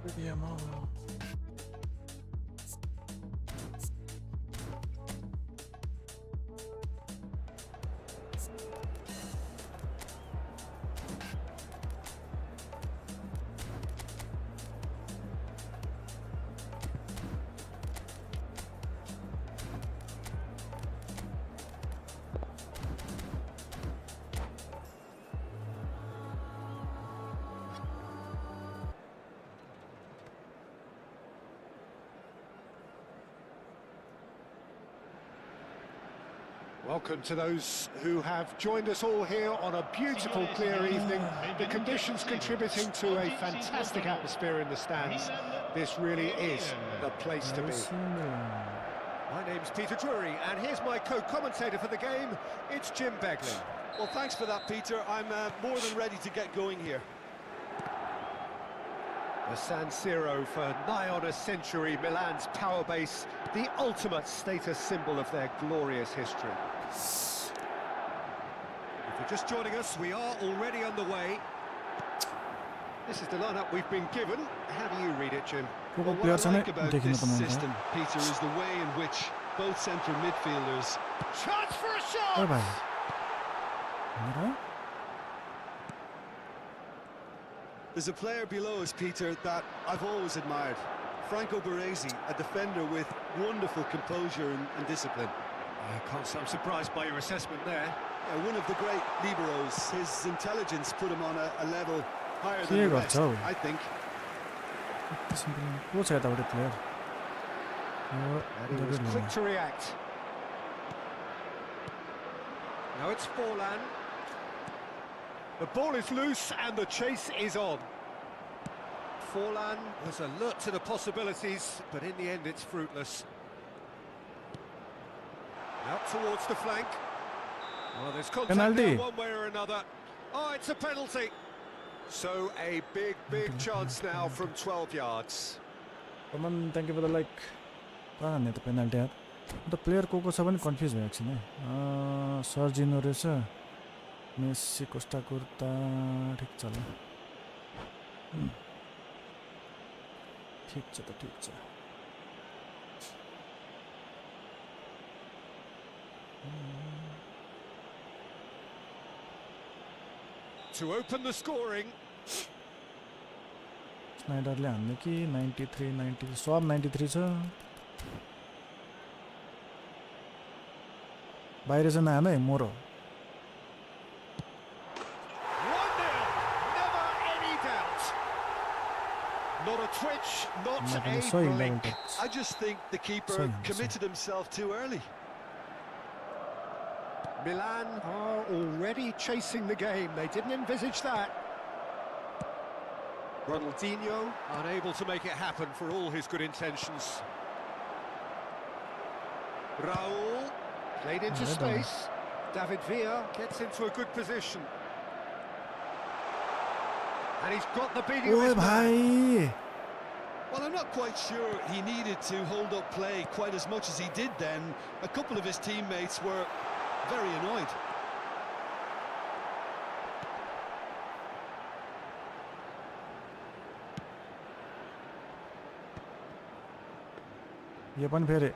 Vediamo. Welcome to those who have joined us all here on a beautiful, clear evening. The conditions contributing to a fantastic atmosphere in the stands. This really is the place to be. My name's Peter Drury, and here's my co-commentator for the game. It's Jim Begley. Well, thanks for that, Peter. I'm more than ready to get going here. The San Siro for nigh on a century, Milan's power base, the ultimate status symbol of their glorious history. If you're just joining us, we are already underway. This is the lineup we've been given. How do you read it, Jim? Well, what I like about this system, Peter, is the way in which both central midfielders... Chance for a shot! There's a player below us, Peter, that I've always admired. Franco Baresi, a defender with wonderful composure and discipline. I'm surprised by your assessment there. Yeah, one of the great liberos. His intelligence put him on a level higher than the rest, I think. And he was quick to react. Now it's Forlan. The ball is loose and the chase is on. Forlan was alert to the possibilities, but in the end it's fruitless. Out towards the flank. Well, there's contact there one way or another. Oh, it's a penalty. So a big chance now from 12 yards. Come on, thank you for the like. The penalty. The player Coco 7 confused me actually. Sergio Reza. Messi Costa Curta ठीक चला ठीक छ त ठीक छ To open the scoring. स्नाइडरले हान्ने कि 93 90 सब 93 छ बाहिर चाहिँ नहान है मोरो Not a twitch, not a blink. I just think the keeper committed himself too early. Milan are already chasing the game. They didn't envisage that. Ronaldinho unable to make it happen for all his good intentions. Raul played into space. David Villa gets into a good position. And he's got the beating of his man. Well, I'm not quite sure he needed to hold up play quite as much as he did then. A couple of his teammates were very annoyed. यो पनि फेरि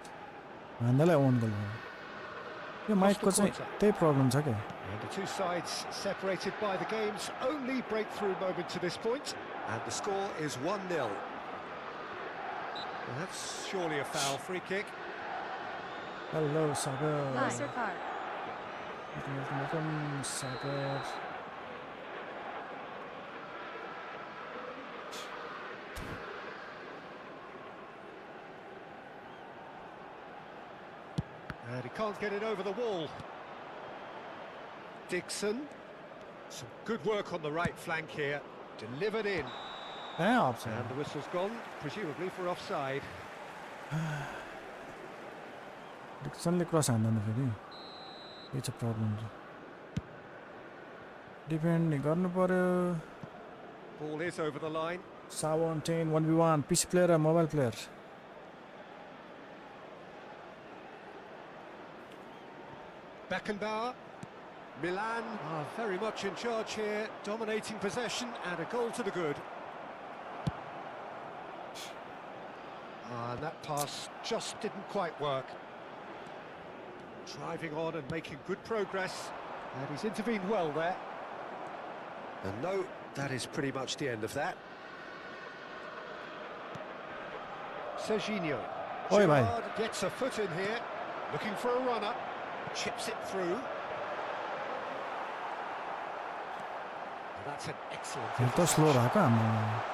भन्दालाई own goal भयो यो माइकको चाहिँ त्यही problem छ के And the two sides separated by the game's only breakthrough moment to this point, and the score is 1-0. Well, that's surely a foul. Free kick. Hello, Sagar. Nicer card. Welcome, Sagar. And he can't get it over the wall. Dixon. Some good work on the right flank here. Delivered in. And the whistle's gone, presumably for offside. Dixonले cross हान्दैन फेरि यो चाहिँ problem छ defend गर्नु पर्यो Ball is over the line. Sawantain 1v1 PC player and mobile player. Beckenbauer. Milan are very much in charge here, dominating possession and a goal to the good. And that pass just didn't quite work. Driving on and making good progress. And he's intervened well there. And no, that is pretty much the end of that. Serginho. Oi, bhai. Gerrard gets a foot in here, looking for a runner. Chips it through. And that's an excellent यो त slow interception. भएको हाम्रो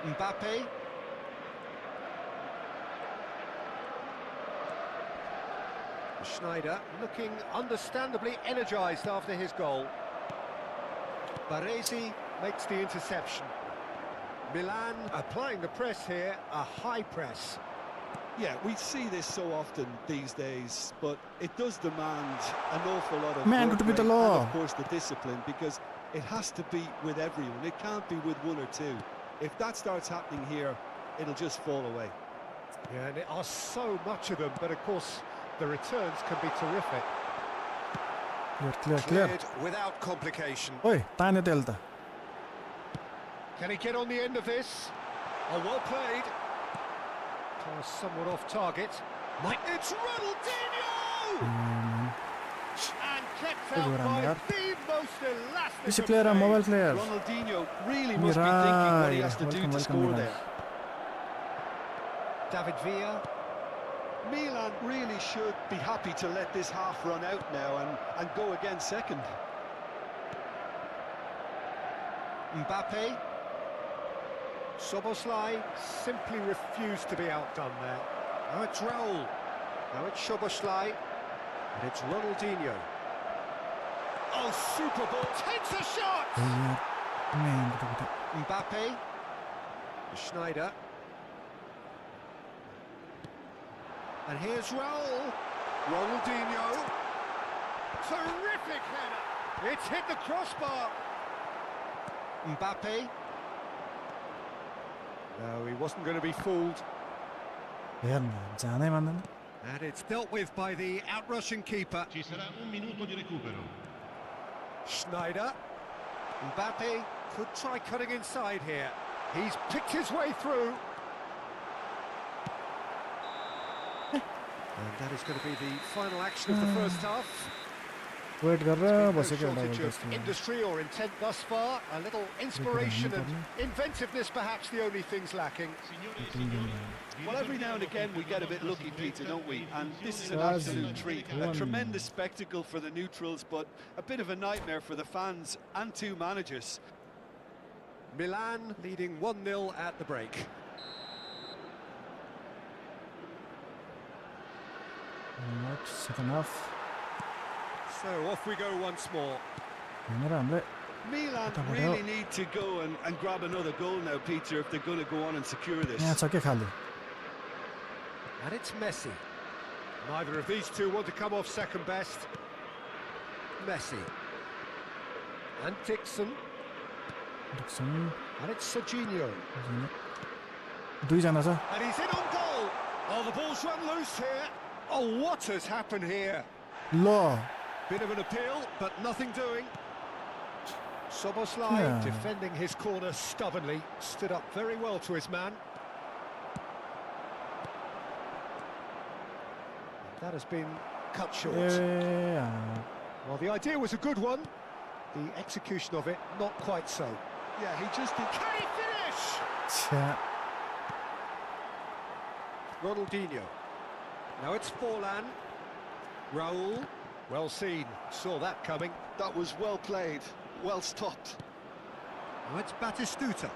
Mbappe. Schneider looking understandably energised after his goal. Baresi makes the interception. Milan applying the press here, a high press. Yeah, we see this so often these days, but it does demand an awful lot of Man, work good to be the rate law. and of course the discipline, because it has to be with everyone. It can't be with one or two. If that starts happening here, it'll just fall away. Yeah, and there are so much of them, but of course the returns can be terrific. Clear Cleared without complication. ओइ ताने तेल त Can he get on the end of this? Oh, well played. Pass somewhat off target. It's Ronaldinho! And kept Good out one, by yaar. the most elastic This of player a saves. mobile player Ronaldinho really must be thinking what he has to do to score Mirai. there. David Villa. Milan really should be happy to let this half run out now and go again second. Mbappe. Soboslai simply refused to be outdone there. Now it's Raul. Now it's Soboslai. And it's Ronaldinho. Oh, super ball. Takes a shot! Man, betul-betul. Mbappe. Schneider. And here's Raul. Ronaldinho. Terrific header. It's hit the crossbar. Mbappe. No, he wasn't going to be fooled. हेर्न जानै मान्दैन And it's dealt with by the outrushing keeper. Ci sarà un minuto di recupero. Schneider. Mbappe could try cutting inside here. He's picked his way through. And that is going to be the final action of the first half. Wait गरेर No बसेको एउटा shortage goal of त्यसको industry or intent thus far. A little inspiration and inventiveness perhaps the only things lacking. Well, every now and again we get a bit lucky, Peter, don't we? And this is an absolute treat. A tremendous spectacle for the neutrals, but a bit of a nightmare for the fans and two managers. Milan leading 1-0 at the break. Second half So off we go once more. भनेर हामीले Milan really need to go and grab another goal now, Peter, if they're going to go on and secure this. यहाँ छ के खाली And it's Messi. Neither of these two want to come off second best. Messi. And Dixon. Dixon And it's Serginho. दुईजना छ And he's in on goal. Oh, the ball's run loose here. Oh, what has happened here? ल Bit of an appeal, but nothing doing. Soboslai Yeah. defending his corner stubbornly. Stood up very well to his man. That has been cut short. A Well, the idea was a good one. The execution of it, not quite so. Yeah, he just did. Can he finish? छ्या Ronaldinho. Now it's Forlan. Raul. Well seen. Saw that coming. That was well played, well stopped. Now it's Batistuta.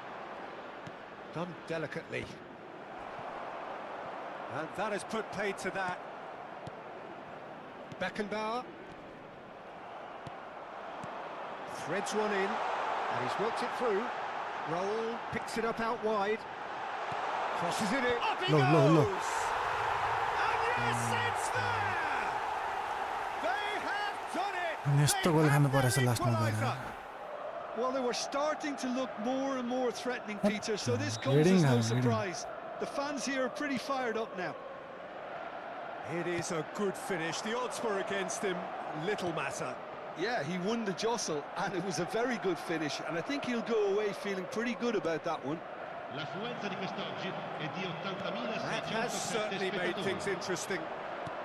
Done delicately. And that has put paid to that. Beckenbauer. Threads one in. And he's worked it through. Raul picks it up out wide. Crosses in it. Up he Low, goes! low, low. And yes, it's there! They have done it! यस्तो They goal have खानु their परेछ लास्टमा गएर equaliser. Well, they were starting to look more and more threatening, Peter, so this comes Heading as no now, heading. surprise. The fans here are pretty fired up now. It is a good finish. The odds were against him. Little matter. Yeah, he won the jostle, and it was a very good finish, and I think he'll go away feeling pretty good about that one. L'affluenza di quest'oggi è di That has 80.607 certainly made spettatori. things interesting.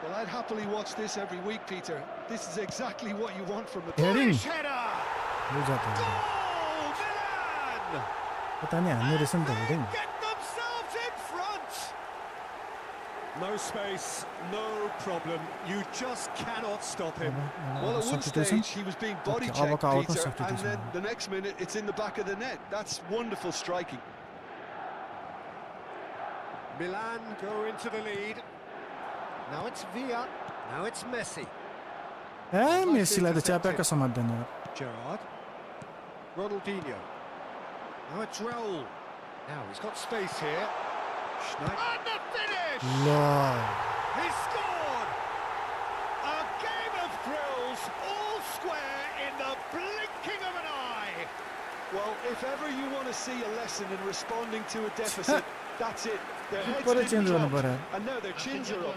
Well, I'd happily watch this every week, Peter. This is exactly what you want from a... Heading. Polish header! हो जाता है Goal! Milan! पता नहीं हान्ने रहेछ नि त heading Get themselves in front! No space, no problem. You just cannot stop him. Well, at one Substitution? stage, he was being body Okay, checked, Avaka Peter, and substitution. then the next minute, it's in the back of the net. That's wonderful striking. Milan go into the lead. Now it's Villa. Now it's Messi. ए मेसीलाई त च्याप्याक्क समात्दैन यार Gerrard. Ronaldinho. Now it's Raul. Now he's got space here. Schneider. And the finish! ल He scored! A game of thrills, all square in the blinking of an eye. Well, if ever you want to see a lesson in responding to a deficit, that's it. Their heads What a didn't change on the drop, ball. and now their chins are up.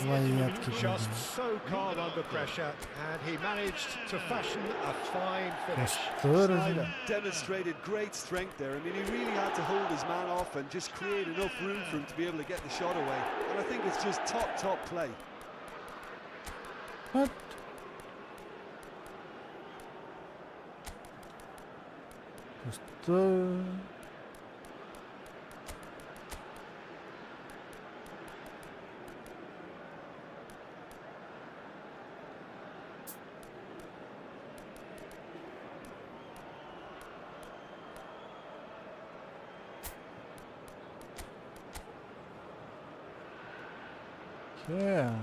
वाहियात kick Just so calm under pressure, and he managed to fashion a fine finish. कस्तो Demonstrated great strength there. I mean, he really had to hold his man off and just create enough room for him to be able to get the shot away. And I think it's just top play. What? कस्तो Yeah.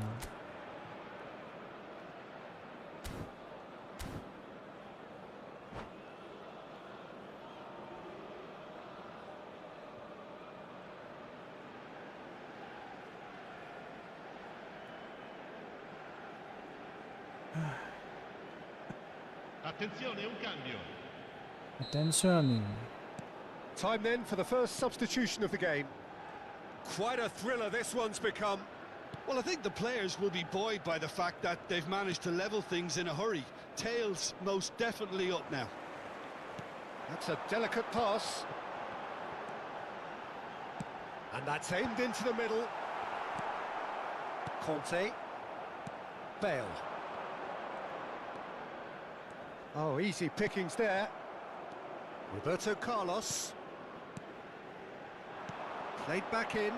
Attenzione, un cambio. Attention. Time then for the first substitution of the game. Quite a thriller this one's become. Well, I think the players will be buoyed by the fact that they've managed to level things in a hurry. Tails most definitely up now. That's a delicate pass. And that's aimed into the middle. Conte. Bale. Oh, easy pickings there. Roberto Carlos. Played back in.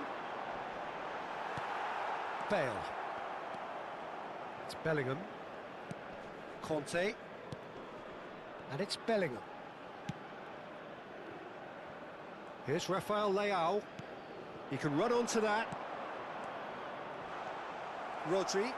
Bale. It's Bellingham. Conte. And it's Bellingham. Here's Rafael Leao. He can run onto that. Rodri.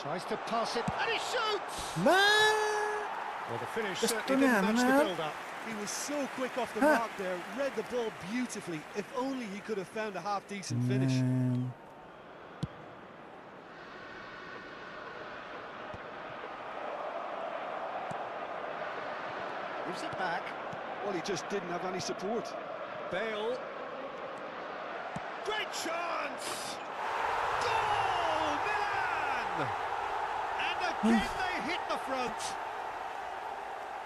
Tries to pass it, and he shoots! Well, the finish certainly didn't match the build-up. He was so quick off the mark there, read the ball beautifully. If only he could have found a half-decent finish. Man. Gives it back. Well, he just didn't have any support. Bale. Great chance! Goal! Milan! And again they hit the front.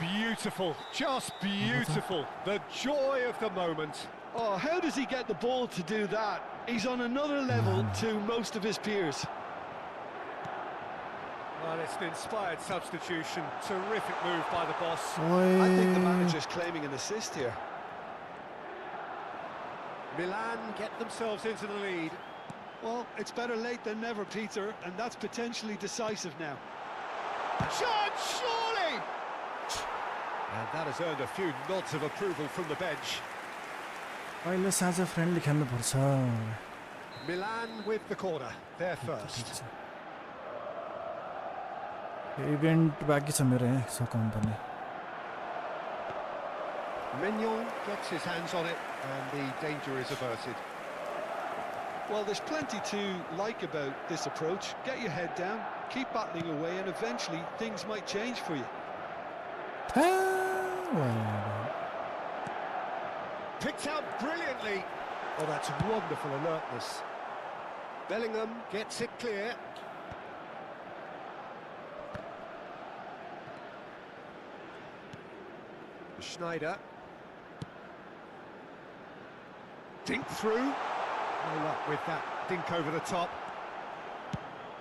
Beautiful, just beautiful. The joy of the moment. Oh, how does he get the ball to do that? He's on another level to most of his peers. Well, it's an inspired substitution. Terrific move by the boss. I think the manager's claiming an assist here. Milan get themselves into the lead. Well, it's better late than never, Peter, and that's potentially decisive now. Chance, surely! And that has earned a few nods of approval from the bench. अहिले साँझ friendly खेल्नुपर्छ Milan with the corner, they're first. Event बाँकी छ मेरो यहाँ सकाउनु पर्ने Mignon gets his hands on it, and the danger is averted. Well, there's plenty to like about this approach. Get your head down, keep battling away, and eventually things might change for you. Picked out brilliantly. Oh, that's wonderful alertness. Bellingham gets it clear. Schneider. Dink through. No luck with that dink over the top.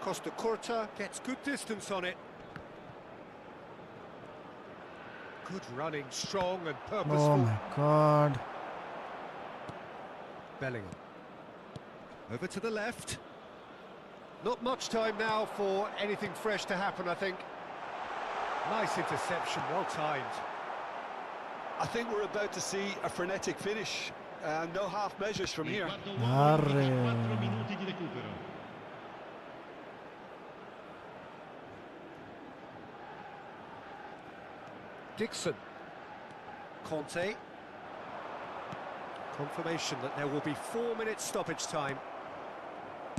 Costa Curta gets good distance on it. Good running, strong and purposeful. Oh my god. Bellingham. Over to the left. Not much time now for anything fresh to happen, I think. Nice interception, well timed. I think we're about to see a frenetic finish. No half measures from here. Minuti di recupero. Dixon. Conte. Confirmation that there will be 4 minutes stoppage time.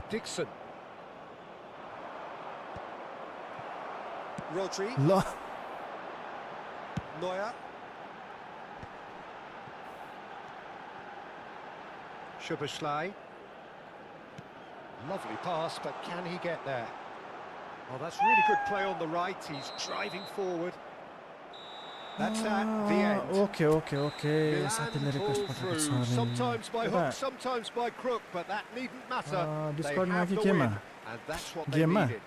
Dixon. Rodri. ल Neuer. Szoboszlai. Lovely pass, but can he get there? Oh, that's really good play on the right. He's driving forward. That's that, the end. Okay. साथीले Milan request pull पठाएको through, छ sometimes by hook, अरे sometimes by crook, but that needn't matter. They Discord have कि the केमा? win, and that's what they Game ma? needed.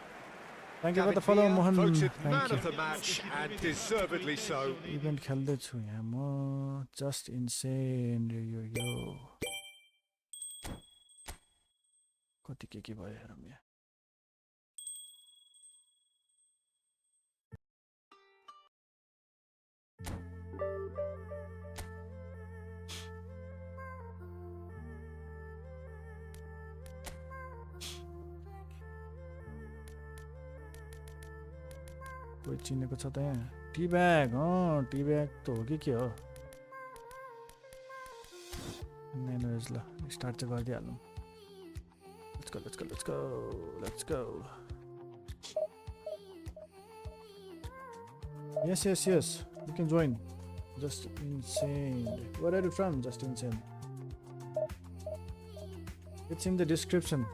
Thank you for the David फलो Villa Mohan voted man thank of you the match, and deservedly so. Event खेल्दैछु यहाँ म just insane यो कति के भयो हेरौँ यहाँ कोही चिनेको छ त यहाँ टी ब्याग त हो कि के हो एनिवेज ल स्टार्ट चाहिँ गरिदिइहालौँ let's go yes you can join just insane where are you from just insane it's in the description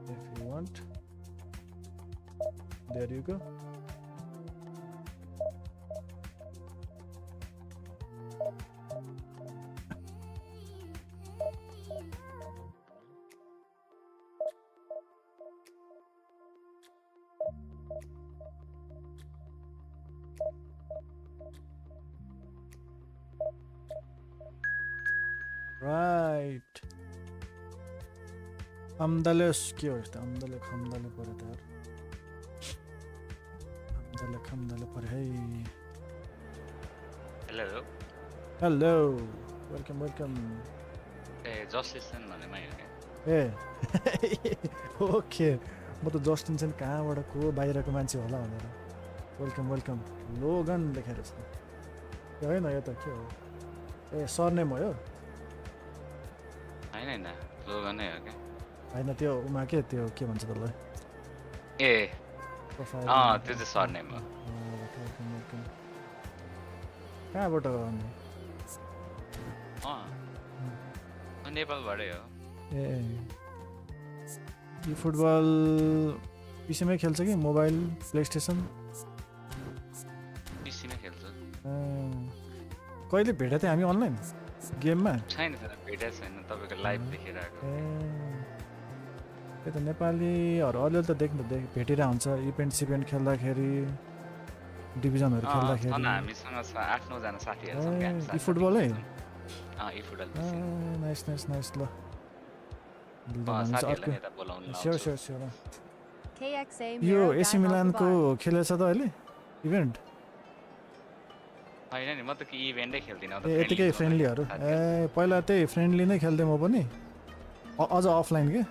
if you want there you go right आम्दाले के हो यस्तो आम्दाले खम्दाले पऱ्यो त यार आम्दाले खम्दाले पऱ्यो है हेलो वेलकम जस्ट लिसन भन्ने मै हो ए ओके म त जस्टिन चाहिँ कहाँबाट को बाहिरको मान्छे होला भनेर वेलकम लोगन लेखेर छ त्यो होइन यो त के हो ए सरनेम हो यो हैन लोगन नै हो के होइन त्यो उमा के त्यो के भन्छ त्यसलाई ए प्रोफाइल त्यो चाहिँ सरनेम हो वेलकम कहाँबाट हो नेपालबाटै हो ए eFootball पीसीमै खेल्छ कि मोबाइल प्लेस्टेसन पीसीमै खेल्छ कहिले भेटेको थियौँ हामी अनलाइन गेममा छैन भेटेको छैन तपाईँको लाइभ देखिरहेको त्यो त नेपालीहरू अलिअलि त भेटिरहेको हुन्छ इभेन्ट सिभेन्ट खेल्दाखेरि डिभिजनहरू खेल्दाखेरि हामीसँग 8-9 जना साथीहरू छन् eFootball है eFootball नाइस ल साथीहरूलाई यता बोलाउनु स्योर यो यो एसी मिलानको खेलेछ त अहिले इभेन्ट हैन नि म त के इभेन्टै खेल्दिनँ यतिकै फ्रेन्डलीहरू पहिला त्यही फ्रेन्डली नै खेल्थेँ म पनि अझ अफलाइन के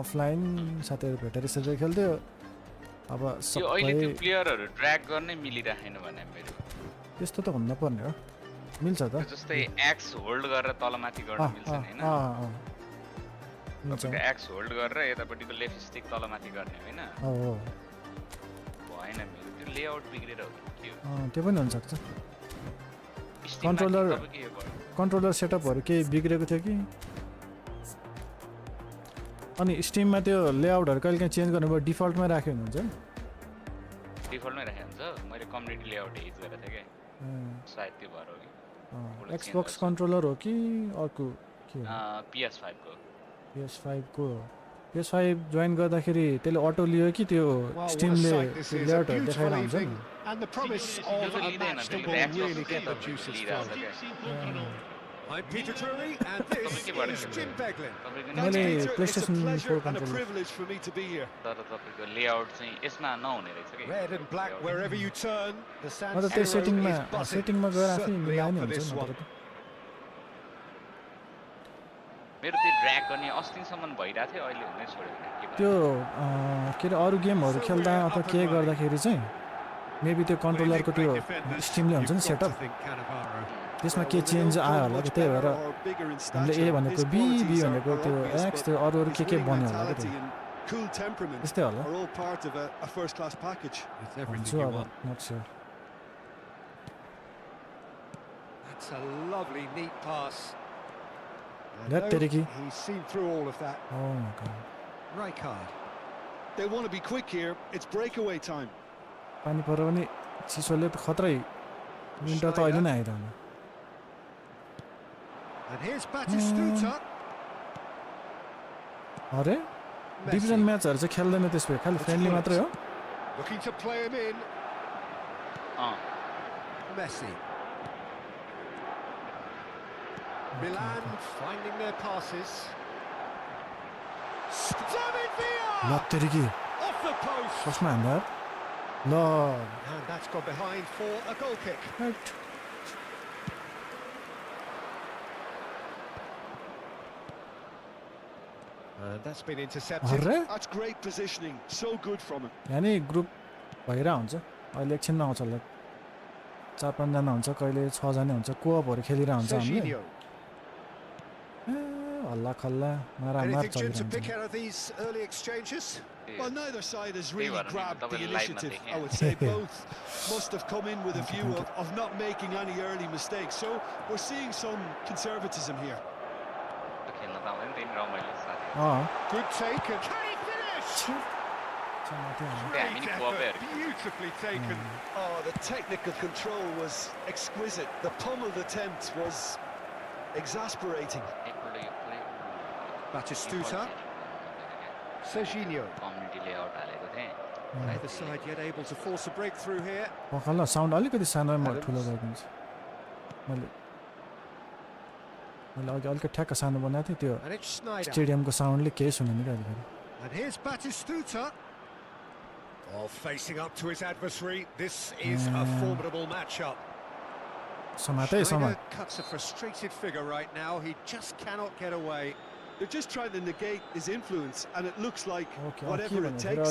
अफलाइन साथीहरू भेटेर यसरी खेल्थ्यो अब यो अहिले त्यो प्लेयरहरू ट्र्याक गर्नै मिलिराखेन भने मेरो त्यस्तो त हुन पर्ने हो मिल्छ त जस्तै एक्स होल्ड गरेर तलमाथि गर्न मिल्छ हैन तपाईको एक्स होल्ड गरेर यतापट्टिको लेफ्ट स्टिक तलमाथि गर्ने हैन भएन मेरो त्यो लेआउट बिग्रेर हो के हो त्यो पनि हुन सक्छ कन्ट्रोलर सेटअपहरु केही बिग्रेको थियो कि अनि स्टिममा त्यो लेआउटहरु कहिलेकाहीँ चेन्ज गर्नुभयो डिफल्टमा राख्यो हुन्छ डिफल्टमै राखेको हुन्छ मैले कम्युनिटी लेआउट युज गरेको थिएँ के सायद त्यो भएर हो कि एक्सबक्स कन्ट्रोलर हो कि अर्को के हो PS5 को PS5 जोइन गर्दाखेरि त्यसले अटो लियो कि त्यो स्टिमले लेआउटहरु देखाएर हुन्छ नि And the promise of a match that will really get the juices flowing. I'm Peter Drury, and this is Jim Beglin. मैले It's a PlayStation 4 pleasure and a controller privilege for me to be here. तर तपाईँको layout चाहिँ यसमा नहुने रहेछ के Red and black wherever you turn. The San म त त्यो Siro is buzzing. सेटिङमा गएर आफै Certainly मिलाउने up for हुन्छ this नि one. मेरो त्यो ड्र्याग गर्ने अस्तिसम्म भइरहेको थियो अहिले हुनै छोड्यो त्यो के अरे अरू गेमहरु खेल्दा अथवा के गर्दाखेरि चाहिँ मेबी त्यो कन्ट्रोलरको त्यो स्टिमले हुन्छ नि सेटअप त्यसमा के चेन्ज आयो होला कि त्यही भएर हामीले ए भनेको बी बी भनेको त्यो एक्स त्यो अरू के बन्यो होला कि त्यो Cool temperament त्यस्तै होला are all part of a first-class package. It's भन्छु everything you अब want. Not sure That's a lovely, neat pass. That Tereki. He's seen through all of that. Oh my God Rijkaard. They want to be quick here. It's breakaway time. पानी पर्यो भने चिसोले त खतरै winter त अहिले नै आइरहनु And here's Batistuta. अरे division म्याचहरु चाहिँ खेल्दैन त्यसपछि खाली फ्रेन्डली मात्रै हो Looking to play him in. Messi. Milan finding their passes. David Villa! ल तेरिकी Off the post. कसमा हान्दा ल And that's gone behind for a goal kick. हट And that's been intercepted. अरे That's great positioning. So good from him. यानी group भइरा हुन्छ अहिले एकछिनमा आउँछ होला 4-5 जना हुन्छ कहिले 6 जना हुन्छ कोअपहरु खेलिरा हुन्छ हामीले Serginho. हल्ला खल्ला मारामार Anything Jim to चलिरहन्छ pick out of these early exchanges? Well, neither side has really They were grabbed the double initiative. line, I would say both must have come in with a view of not making any early mistakes. So we're seeing some conservatism here. खेल्न त आउँदैन त्यही रमाइलो साथी Good take and can he finish? हामी नि कोअपहरू Beautifully taken. Oh, the technical control was exquisite. The pummeled attempt was exasperating. एकपल्ट यो play Batistuta. Serginho. Community layout हालेको थिएँ Neither side yet able to force a breakthrough here. पखाल sound अलिकति सानोमा ठुलो भएको हुन्छ मैले अघि अलिकति ठ्याक्क सानो बनाएको थिएँ त्यो And it's Sneijder. स्टेडियमको साउन्डले केही सुनेन क्या अहिले And here's Batistuta. Oh, facing up to his adversary. This is a formidable matchup. समातै समात Sneijder cuts a frustrated figure right now. He just cannot get away. They're just trying to negate his influence, and it looks like okay whatever it अघि takes.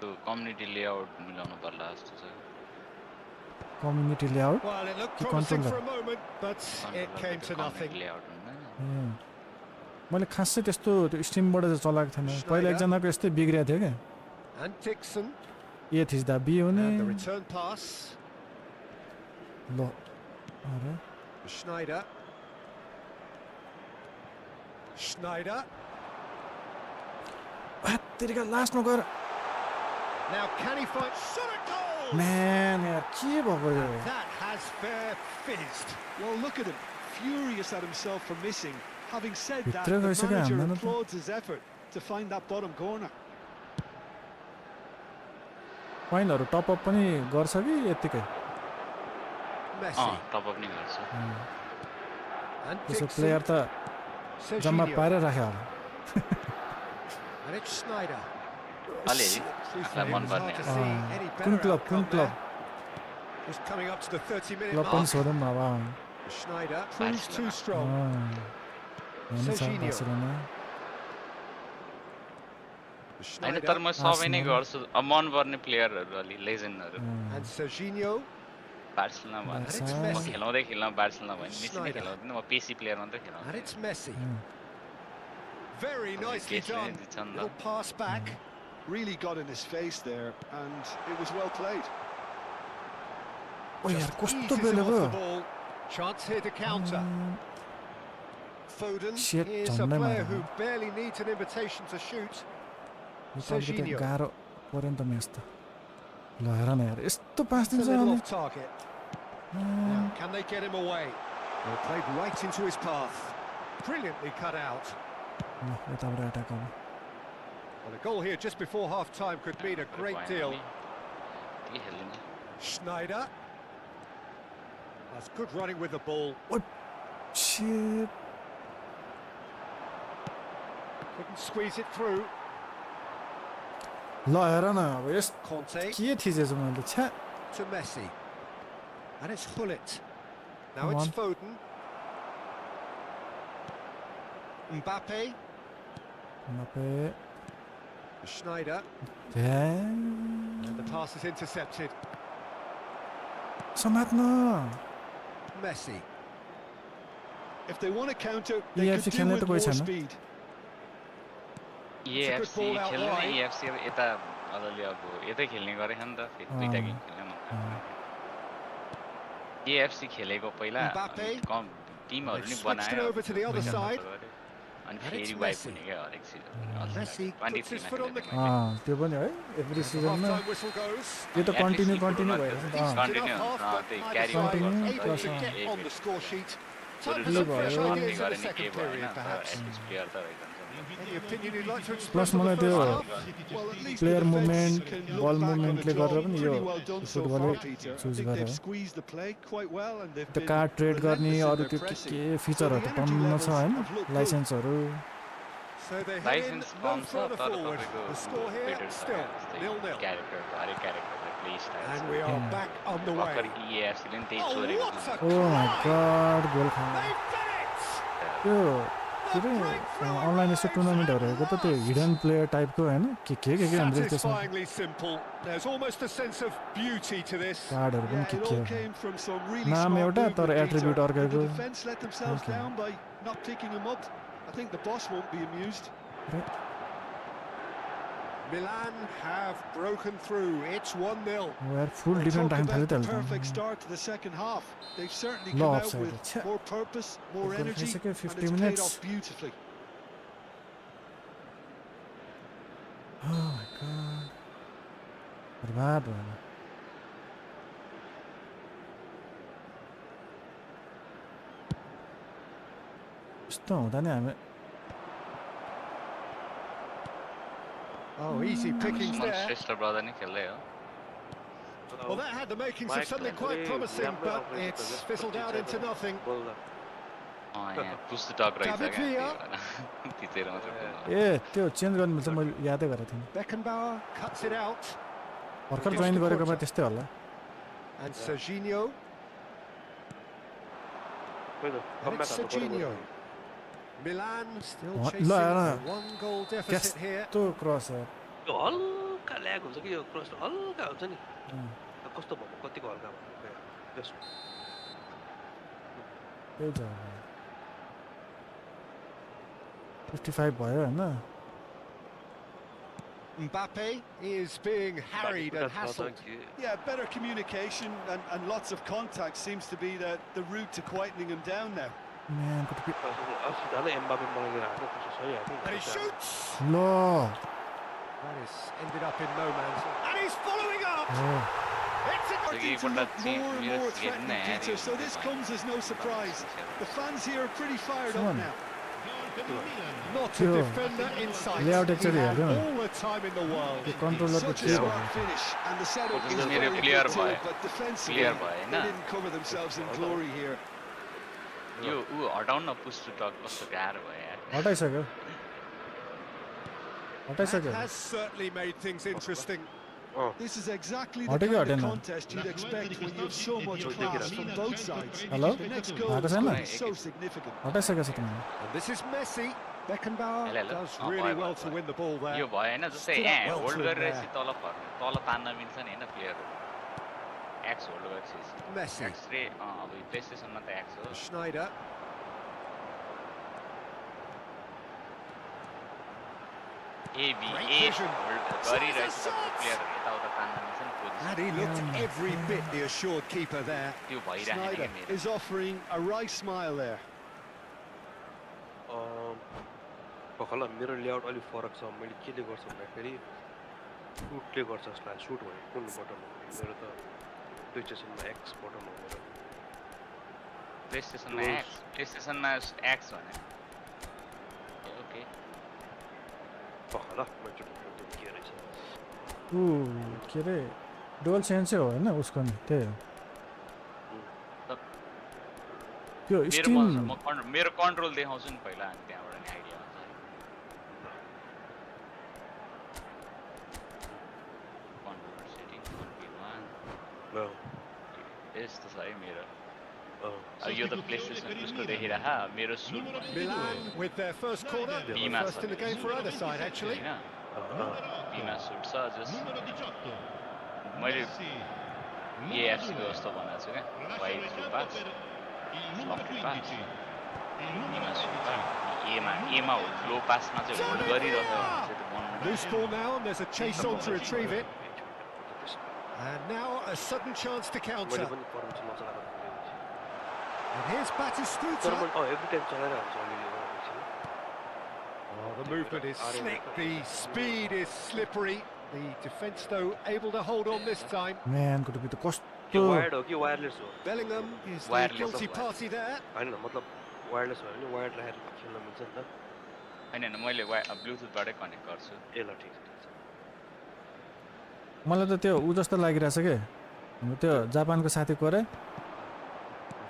त्यो community layout मिलाउनु पर्ला जस्तो छ community layout Well, it looked The promising controller. for a moment, but it came to nothing. Layout हुँदैन मैले खासै त्यस्तो त्यो स्टिमबाट चाहिँ चलाएको थिएन पहिला एकजनाको यस्तै बिग्रिएको थियो क्या And Dixon. ए थिच्दा बी हुने And the return pass. ल अरे Sneijder. Sneijder. तेरिका लास्टमा गएर Now can he find shot at goal? म्यान यार के भएको यो That has fair fizzed. Well, look at him, furious at himself for missing. Having said that, भित्र the गइसक्यो manager हामीलाई त। applauds his effort to find that bottom corner. पोइन्टहरु top up पनि गर्छ कि यतिकै Messi. टपअप नि गर्छ And त्यसो Dixon. प्लेयर त जम्मा Serginho. पारेर राख्यो होला And it's Sneijder. अलिअलि आफूलाई मनपर्ने Hard to see any कुन better क्लब कुन outcome club there. Just coming up to the 30-minute club पनि mark. सोधौँ न अब Sneijder proves too strong. Serginho. Barcelona होइन Sneijder तर म सबै नै Arsenal. गर्छु अब मनपर्ने प्लेयरहरू अलि लेजेन्डहरू and Serginho. बार्सिलोना And भयो it's म Messi. खेलाउँदै खेल्न बार्सिलोना भयो मेसी नै Sneijder. खेलाउँदैन म पेसी प्लेयर मात्रै And खेलाउँछु it's Messi. Very Okay, nicely Messi done. did some Little pass back. Really got in his face there, and it was well played. ओ यार Just कस्तो eases him बेले off भयो the ball. Chance here to counter. Foden Shit, is a झन्डै player मारेको। who barely needs an invitation to shoot. यो त अलिकति Serginho. गाह्रो पर्यो नि त म्याच त ल हेर न यार यस्तो पास It's a दिन्छ little अनि off target. Now, can they get him away? Well, played right into his path. Brilliantly cut out. ल यताबाट एट्याक अब Well, a goal here just before half-time could mean a great deal. के खेल्ने Schneider. That's good running with the ball. Shit. Couldn't squeeze it through. ल हेर न अब yes Conte के थिचेछु मैले छ्या to Messi. And it's Hullet. Now Come it's on. Foden. Mbappe. Mbappe. Schneider. Damn. And the pass is intercepted. समात्न Messi. If they want to counter, they EFC could do खेल्ने with त कोही more छैन speed. EFC ball out खेल्ने wide. EFC यता अलि अब यतै खेल्ने गरेछ नि त फेरि दुईटा गेम खेल्ने मन EFC खेलेको पहिला Mbappe. कम टिमहरु नि They've switched it बनायो over to the other पैसा side. खर्च गर्यो अनि And फेरि it's वाइप Messi. हुने क्या हरेक season Messi puts his foot on the त्यो पनि है एभ्री सिजनमा half-time whistle goes. यो त कन्टिन्यू भइरहेछ नि त Continue, Enough half, त्यही but carry neither side on able plus to one. get on the score sheet. Time for बरु some भयो। fresh भन्ने ideas in the गरेन second के भएन period, perhaps. एटलिस्ट प्लेयर त रहिरहन्छ Any opinion you'd like to plus express on मलाई the त्यो first half? Well, at least player the defense movement can बल look back on the मुभमेन्टले job. गरेर पनि यो Pretty well done so फुटबलले far, Peter. I choose think गरेर they've squeezed the play quite well and they've त्यो been card trade गर्ने relentless in अरू their त्यो pressing. के फिचरहरू त टन्न छ होइन लाइसेन्सहरू So they head in, licence no कम छ further तर forward. तपाईँको The score here बेटर छ still जस्तै 0-0. क्यारेक्टर हरेक क्यारेक्टरले play style And we are back on the भर्खर way. EAFC ले नि त्यही Oh, चोरेको what छ a ओ माई गड गोल खा They've done it! त्यो के अरे अनलाइन यस्तो टुर्नामेन्टहरू हेरेको त त्यो हिडन प्लेयर टाइपको होइन के हुन्छ त्यसमा Satisfyingly simple. There's almost a sense of beauty to this. कार्डहरू पनि Yeah, के it के all हो came from some really नाम smart एउटा तर movement, attribute Peter. Did अर्कैको the defense let themselves Okay. down by not picking him up? I think the boss won't be amused. Milan have broken through. It's 1-0. यार full defend Talk राख्न थाल्यो about the त perfect start to the second half. They've certainly Lo come out offside. with Chha. more purpose, more Goal energy, खाइसक्यो, and 50 it's paid minutes. off beautifully. Oh my god बर्बाद भयो यस्तो हुँदा नि हामी Oh, easy pickings Suman there. श्रेष्ठ brother नै खेल्दै हो Well, that had the makings of something quite promising, but it's fizzled out into nothing. यहाँ पुस टक रहेछ David क्या Villa. थिचेर मात्रै खेल्नु। ए त्यो चेन्ज गर्नु मिल्छ मैले यादै गरेको थिएँ Beckenbauer cuts it out. भर्खर जोइन गरेकोमा त्यस्तै होला And Serginho. And it's Serginho. Milan still What? chasing La, a la. one-goal deficit here. त्यो क्रस यार यो हल्का ल्याग हुन्छ कि यो क्रस हल्का हुन्छ नि कस्तो भएको कतिको हल्का भएको त्यही त 55 भयो होइन Mbappe is being harried and hassled. Yeah, better communication and lots of contact seems to be the route to quietening him down now. म्यान कुटुपी अस्ति एम्बापे बनाइदिएर हाल्नु कसो छ And he shoots. ल That is ended up in no man's land. And he's following up. It's a Starting to look more and more threatening, Peter, so this comes as no surprise. The fans here are pretty fired up now. not a defender in sight. He layout had actually हेर्नु न all the time in the world. त्यो कन्ट्रोलरको Such के a भयो smart finish, and the setup is मेरो very clear good too, भयो. but defensively Clear भयो they Hahn didn't cover themselves in glory here. यो उ हटाउन न पुस टु टक कस्तो गाह्रो भयो यार हटाइसक्यो That हटाइसक्यो has certainly made things interesting. This is exactly the Hadi kind of hadi na. contest you'd expect when you have so much class from both sides. Hello? The next goal भएको is छैन? going to be so significant. हटाइसकेको छ तिमीले And this is Messi. Beckenbauer Hello, hello. does Oh, really bye, well bye, to bye. win the ball there. यो भयो हैन जस्तै Stood up यहाँ well hold to him गरेपछि there. तल फर्ने तल तान्न मिल्छ नि हैन प्लेयर एक्स होल्ड गरेपछि Messi. एक्स रे अब प्ले स्टेसनमा त एक्स हो Great vision. गरिरहेछ तपाईको प्लेयरहरु यताउता तान्न मिल्छन् And position he looked every bit the assured keeper there. त्यो भइराखेन Snyder के मेरो is offering a right smile there. पखला मेरो लेआउट अलि फरक छ मैले केले गर्छु भन्दाखेरि सुटले गर्छ जस्तो लाग्छ सुट भने कुन बटन हो मेरो त प्लेस्टेसनमा एक्स बटन हो मेरो प्लेस्टेसनमा एक्स भने ओके पखला मैले के रहेछ के रे डुअल सेन्सै हो हैन उसको नि त्यही हो त्यो स्टिम मेरो कन्ट्रोल देखाउँछु नि पहिला अनि त्यहाँबाट नि आइडिया हुन्छ कन्ट्रोलर सेटिङ कन्फिगमा यस्तो छ है मेरो अब यो त प्लेस्टेसन उसको देखिरह मेरो suit Milan with their first corner. First in the game for either side, actually. बीमा सुट छ जस मैले एएफसी को जस्तो बनाएको छु क्या वाइड थ्रु पास लफ्ट पास बीमा सुट एमा लो पासमा चाहिँ होल्ड गरिरहेको हुन्छ त्यो बन्नु Loose ball now, and there's a chase on to retrieve it. And now a sudden chance to counter. मैले पनि पर्छ मजा लाग्छ And here's Batistuta. तर मैले एभ्री टाइम चलाइरहन्छ अलिअलि Oh, the movement is slick, the speed is slippery. The defence, though, able to hold on this time. म्यान को टुपी त के कस्तो वायर्ड हो कि वायरलेस हो Bellingham is the Wireless guilty of party there. हैन मतलब वायरलेस हो भने वायर्ड राखेर खेल्न मिल्छ नि त हैन मैले ब्लुटुथबाटै कनेक्ट गर्छु ए ल ठिक छ मलाई त त्यो उ जस्तो लागिरहेछ के त्यो जापानको साथीको रे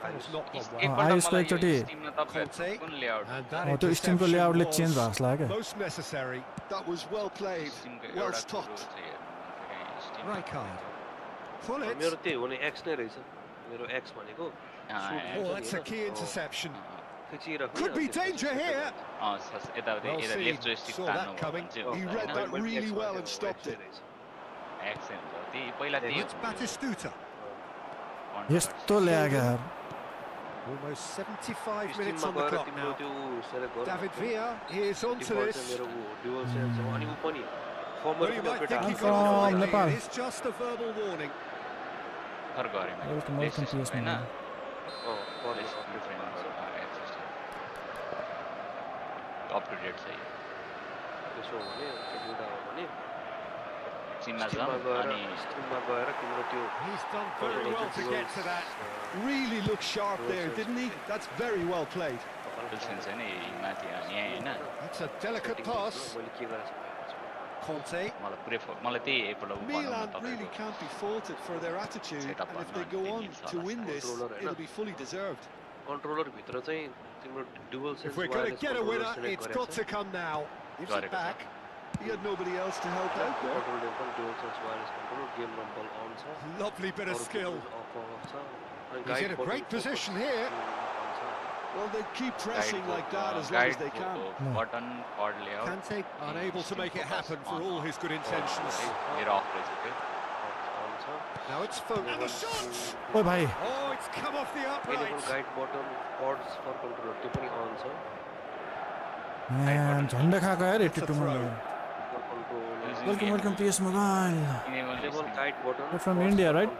It's not gone well. आयुषको एकचोटि कुन लेआउट And that त्यो स्टिमको interception लेआउटले was चेन्ज भएको जस्तो लाग्यो most necessary. That was well played, well एउटा stopped. Right card. Pull it. मेरो त्यही हो नि एक्स नै रहेछ मेरो एक्स भनेको Oh, that's a key interception. खिचिरहेको Could be danger here. यताउता Well यता seen. Left joystick Saw तान्नु that coming. He read that really well and stopped it. Action हुन्छ त्यही पहिला त्यही It's Batistuta. यस्तो ल्यागा Almost 75 minutes on the clock now. David Villa, he is onto this. मेरो dual sense हो अनि उ पनि former Well, you might think he From got it rightly. Nepal. It is just a verbal warning. फर गरे welcome welcome पिएस हैन man up to date छ यो त्यसो भने एउटा हो भने सिममा छ अनि स्टिममा गएर तिम्रो त्यो He's done very well to get to that. Really looked sharp there, didn't he? That's very well played. Full sense हैन यही माथि यहाँ हैन That's a delicate pass. मैले के गरेछ Conte. मलाई त्यही एकपल्ट Milan really can't be faulted for their attitude, and if they go on to win this, it'll be fully deserved. Controller भित्र चाहिँ तिम्रो dual sense If we're going to get a winner, it's got to come now. Gives it back. He had nobody else to help out there. Control पनि dual sense wireless control game rumble on छ Lovely bit of skill. अनि He's in a great position here. Well, they keep pressing like that as long as they can. Button cord layout Kante unable to make it happen for all his good intentions. मेरो of रहेछ त्यो Now it's Foden. And the shot! ओ भाइ Oh, it's come off the enable upright. Guide button cords for controller त्यो पनि अन छ म्यान झन्डा खाएको यार 82 मा control welcome welcome PS mobile enable guide button You're from India, right?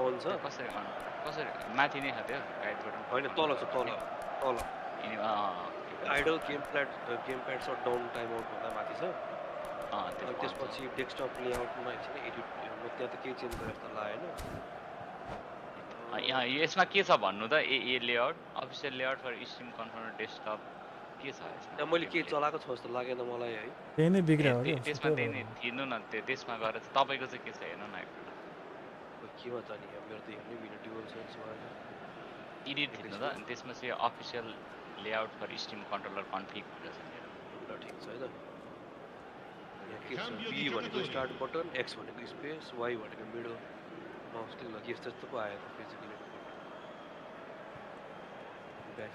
अन छ कसरी माथि नै खाथ्यो गाइड बटन हैन तल छ तल आइडल गेम प्याड छ डाउन टाइम आउट भन्दा माथि छ अनि त्यसपछि डेस्कटप लेआउटमा एकछिन एडिट त्यहाँ त केही चेन्ज गरेर त लाएन यहाँ यसमा के छ भन्नु त ए लेआउट अफिसियल लेआउट फर स्ट्रिम कन्ट्रोलर डेस्कटप के छ यसमा मैले केही चलाएको छ जस्तो लागेन मलाई है त्यही नै बिग्रियो हो त्यसमा त्यही नै थिएन न त्यसमा गएर तपाईको चाहिँ के छ हेर्नु न केमा जाने मेरो त हेर्नै भिडियो ड्युअल सेन्स भएन एडिट थिएन त अनि त्यसमा चाहिँ अफिसियल लेआउट फर स्ट्रिम कन्ट्रोलर कन्फिग भनेर छ मेरो ल ठिक छ है त के छ बी भनेको स्टार्ट बटन एक्स भनेको स्पेस वाई भनेको मिडल माउसले ल यस्तो यस्तो पो आयो basically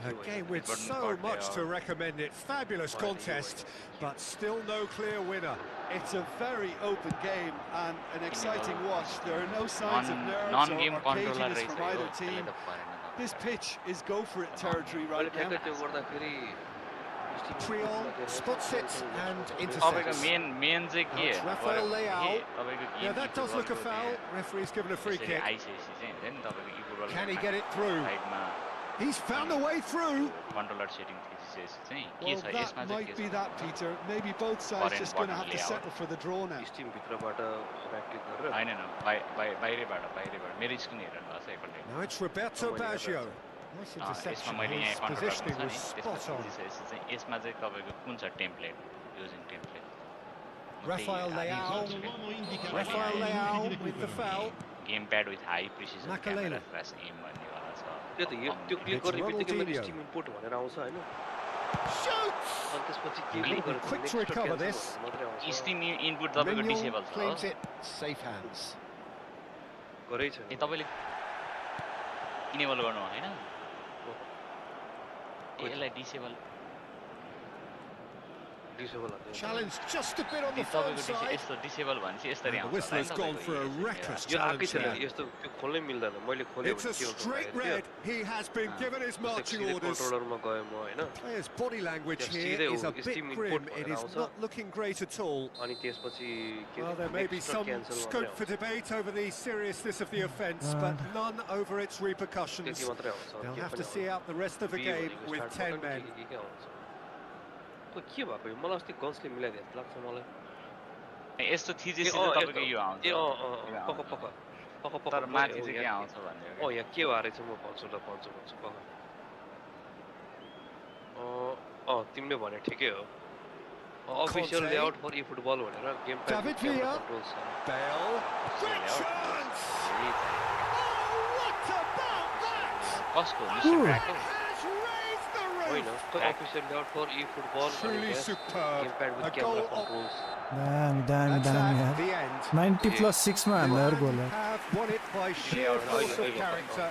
Again, with so much to recommend it. Fabulous contest, but still no clear winner. It's a very open game and an exciting watch. There are no signs of nerves non-game or controller caginess from either team. This pitch is go for it territory right now. त्यो गर्दाखेरि Triol spots it and तपाईँको intercepts. Main चाहिँ के It's Rafael Leao. तपाईँको Yeah, that does look a foul. Referee's given a free kick. ICSE चाहिँ हुन्छ नि तपाईँको eFootball Can he get it through? साइडमा He's found a way through. Controller setting थिचिसकेपछि चाहिँ के Well, छ that यसमा चाहिँ might be that, Peter. Maybe both sides just going to have to settle for the draw now. Team भित्रबाट right click गरेर हैन बाहिरबाट मेरो स्क्रिन हेरेर भएको छ एकपल्ट Now it's Roberto Baggio. Nice यसमा interception. मैले यहाँ His कन्ट्रोलर positioning छ नि was त्यसमा spot on. थिचिसकेपछि चाहिँ यसमा चाहिँ तपाईँको कुन छ template using template Rafael Leao. Rafael Leao with the foul. Game pad with high precision Makalele. Camera flash एम भन्नेवाला छ त्यो त त्यो क्लिक It's गर्ने बित्तिकै मेरो Ronaldinho. स्टिम इम्पोर्ट भनेर आउँछ हैन Shoots! अनि त्यसपछि के Really गरेर quick to recover this. मात्रै आउँछ स्टिम इनपुट तपाईँको Mignon डिसेबल छ claims it. Safe hands. गरै छैन ए तपाईँले इनेबल गर्नु हैन ए यसलाई डिसेबल डिसेबल हुन्छ Challenge just a bit on the firm तपाईँको side. यस्तो डिसेबल भनेपछि यसरी The आउँछ whistle has gone for a reckless यो आकै challenge छैन here. यस्तो त्यो खोल्नै मिल्दैन मैले खोल्यो It's a भने के हुन्छ straight red. He has been given his marching orders. कन्ट्रोलरमा गए म हैन Player's body language Yes, here see, is a the bit steam grim. input It is also. not looking great at all. अनि त्यसपछि के Well, there may be extra some cancel scope मात्रै for debate over the seriousness of the offence, but none over its आउँछ repercussions. त्यति मात्रै आउँछ They'll के have पनि to see out the rest of the आउँदैन। game B with भनेको 10 start men. Button के आउँछ खै के भएको यो मलाई अस्ति गन्सले मिलाइदियो जस्तो लाग्छ मलाई यस्तो थिचेपछि चाहिँ तपाईँको यो आउँछ ए पक्क पक्क पक्क पक्क तर माथि चाहिँ के आउँछ भन्ने यहाँ के भएर चाहिँ म भन्छु ल भन्छु पक्क तिमीले भने ठिकै हो अफिसियल लेआउट फर eFootball भनेर game David Villa. Bale. Great chance! Oh, what about that? कसको मिस्टर ट्र्याकको Has raised the होइन roof. खै official layout for eFootball Truly superb. Game pad A with goal camera of- controls दामी That's यार at the end. 90+6 मा हान्दा यार गोल यार Have won it by sheer Yeah, force of I- character,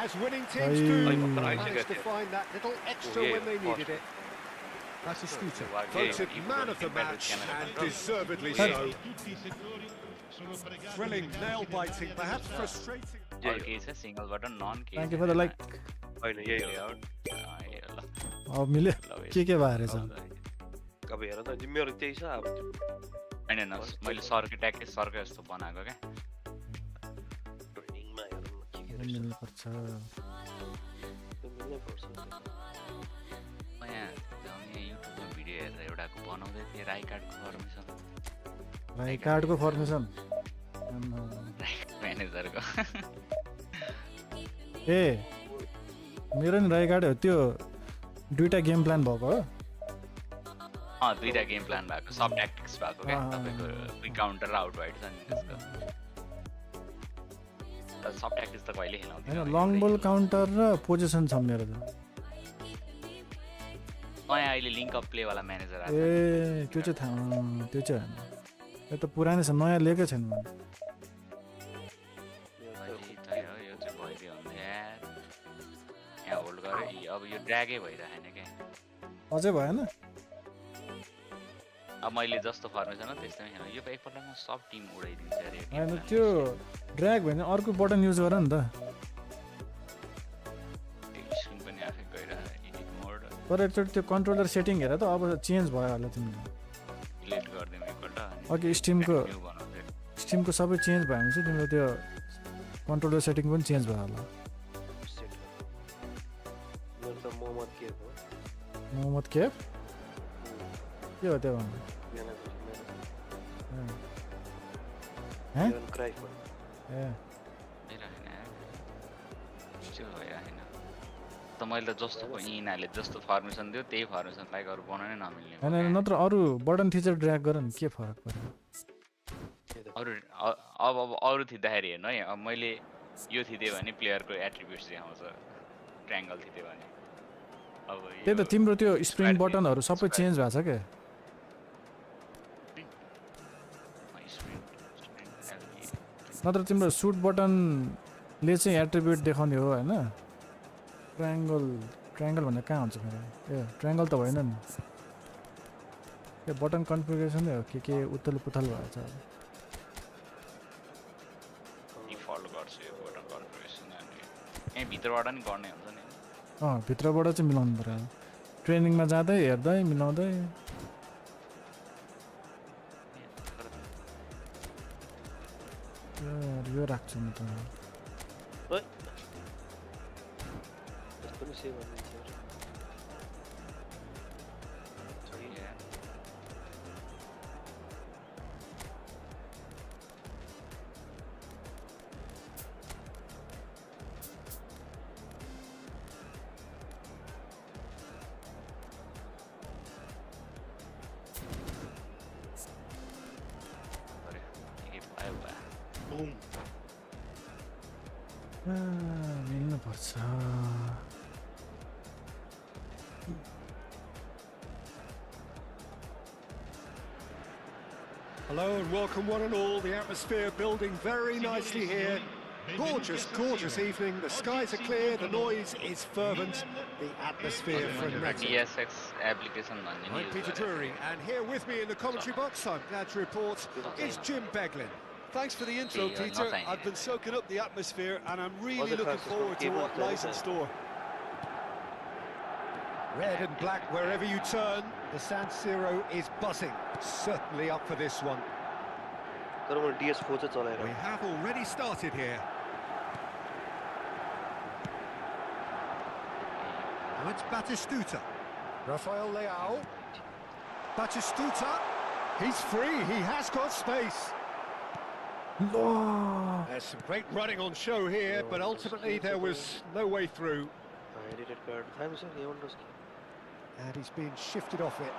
as winning teams I- do. I- Managed to find that little extra yeah, when they of needed course. it. That's a scooter. Yeah, Voted yeah, man of the yeah, match yeah, and yeah. deservedly Hey. so. Tutti i settori sono pregati Thrilling, di nail-biting, perhaps frustrating. अरू केही छ single button none के thank you for the like होइन यही हो अब मिल्यो के भएर छ अब हेर त मेरो त्यही छ अब होइन न मैले सर्कै ट्याक्कै सर्कै जस्तो बनाएको क्या ट्रेनिङमा हेरौँ न के मिल्नुपर्छ मिल्नै पर्छ म यहाँ युट्युबमा भिडियो हेरेर एउटाको बनाउँदै थिएँ राई कार्डको फर्मेसन राई कार्डको फर्मेसन म्यानेजरको ए मेरो नि राई कार्ड हो त्यो दुईटा गेम प्लान भएको हो दुईवटा गेम प्लान भएको सब ट्याक्टिक्स भएको क्या तपाईँको क्विक काउन्टर र आउट वाइड छ नि त्यसको सब ट्याक्टिक्स त कहिले होइन खेलाउँदैन लङ बल काउन्टर र पोजिसन छ मेरो त नयाँ अहिले लिङ्क अप प्लेवाला म्यानेजर आएको ए त्यो चाहिँ थाहा त्यो चाहिँ होइन यो त पुरानै छ नयाँ लिएकै छैन मैले यो चाहिँ भइदियो भने यार यहाँ होल्ड गरेँ अब यो ड्र्यागै भइरहेन क्या अझै भएन अब मैले जस्तो फर्मेसन हो त्यस्तै खेल्नु यो एकपल्टमा सब टिम उडाइदिन्छ अरे होइन त्यो ड्र्याग भयो भने अर्को बटन युज गर नि त स्क्रिन पनि आफै गइरहेको एडिट मोड तर एकचोटि त्यो कन्ट्रोलर सेटिङ हेर त अब चेन्ज भयो होला तिमीले डिलिट गरिदिउँ एकपल्ट अघि स्टिमको न्यू बनाउँदै स्टिमको सबै चेन्ज भयो भने चाहिँ तिम्रो त्यो कन्ट्रोलर सेटिङ पनि चेन्ज भयो होला मेरो त मोहम्मद के हो मोहम्मद केफ के हो त्यो भन्नु क्राइफ ए स्टिल भइरहेन त मैले त जस्तो यिनीहरूले जस्तो फर्मेसन दियो त्यही फर्मेसन लाइक अरू बनाउनै नमिल्ने होइन नत्र अरू बटन थिचेर ड्र्याग गर नि के फरक पर्यो अरू अब अरू थिच्दाखेरि हेर्नु है अब मैले यो थिचेँ भने प्लेयरको एट्रिब्युट्स देखाउँछ ट्रायङ्गल थिच्यो भने अब त्यही त तिम्रो त्यो स्प्रिङ बटनहरू सबै चेन्ज भएको छ क्या नत्र तिम्रो सुट बटनले चाहिँ एट्रिब्युट देखाउने हो होइन ट्रायङ्गल भन्ने कहाँ हुन्छ फेरि ए ट्रायङ्गल त होइन नि त्यो बटन कन्फिगरेसनै हो के उथल पुथल भएको छ डिफल्ट गर्छु यो बटन कन्फिगरेसन अनि यहीँ भित्रबाट नि गर्ने हुन्छ नि भित्रबाट चाहिँ मिलाउनु पऱ्यो ट्रेनिङमा जाँदै हेर्दै मिलाउँदै यो राख्छु म त ओइ त्यस्तो नि सेभ गरिदिन्छ मिल्नुपर्छ Hello and welcome one and all. The atmosphere building very nicely here. Gorgeous, gorgeous evening. The skies are clear, the noise is fervent, the atmosphere frenetic. DSX application I'm Peter Drury, and here with me in the commentary box, I'm glad to report, is Jim Beglin. Thanks for the intro, Peter. I've been soaking up the atmosphere and I'm really looking forward to what lies in store. Red and black wherever you turn, the San Siro is buzzing. Certainly up for this one. We have already started here. Now it's Batistuta. Rafael Leao. Batistuta. He's free, he has got space. There's some great running on show here, but ultimately there was no way through. And he's being shifted off it.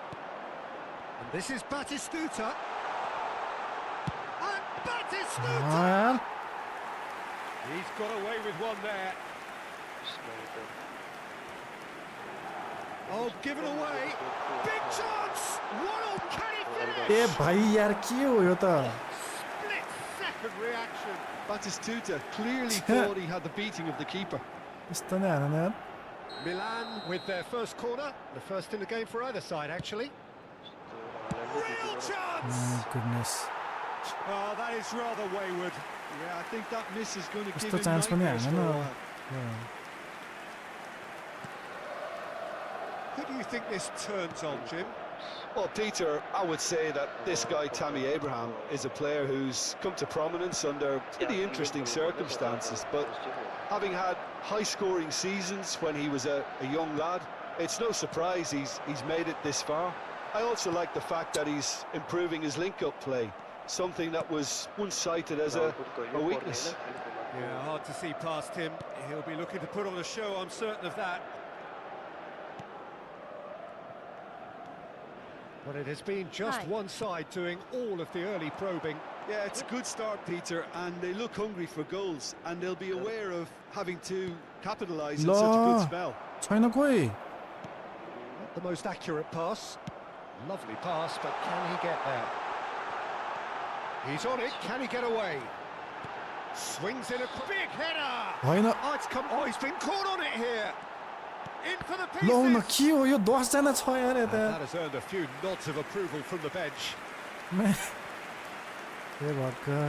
And this is Batistuta. And Batistuta! He's got away with one there. Oh, given away. Big chance! One on, can he finish? ए भाइ यार के हो यो त Split-second reaction. Batistuta clearly thought he had the beating of the keeper. यस्तो नै हान यार Milan with their first corner. The first in the game for either side, actually. Real chance! Goodness. Oh, that is rather wayward. Yeah, I think that miss is going to give यस्तो him chance पनि nightmares for हान a न while. Who do you think this turns on, Jim? Well, Peter, I would say that this guy, Tammy Abraham, is a player who's come to prominence under pretty interesting circumstances, but having had high-scoring seasons when he was a young lad, it's no surprise he's made it this far. I also like the fact that he's improving his link-up play, something that was once cited as a weakness. Yeah, hard to see past him. He'll be looking to put on a show, I'm certain of that. But it has been just one side doing all of the early probing. Yeah, it's a good start, Peter, and they look hungry for goals, and they'll be aware of having to capitalise on such a good spell. छैन कोही Not the most accurate pass. Lovely pass, but can he get there? He's on it, can he get away? Swings in a big header! होइन Oh, it's come. Oh, he's been caught on it here! In for the लौ न pieces! के हो यो 10 जना छ यार And यता that has earned a few nods of approval from the bench. A भक्का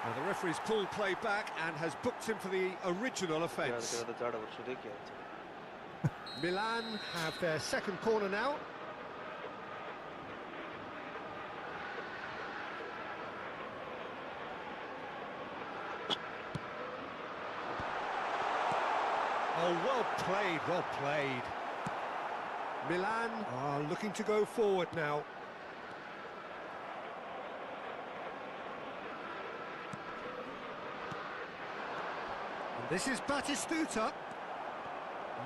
Now the referee's pulled play back and has booked him for the original offence. Milan have their second corner now. Oh, well played, well played. Milan are looking to go forward now. And this is Batistuta.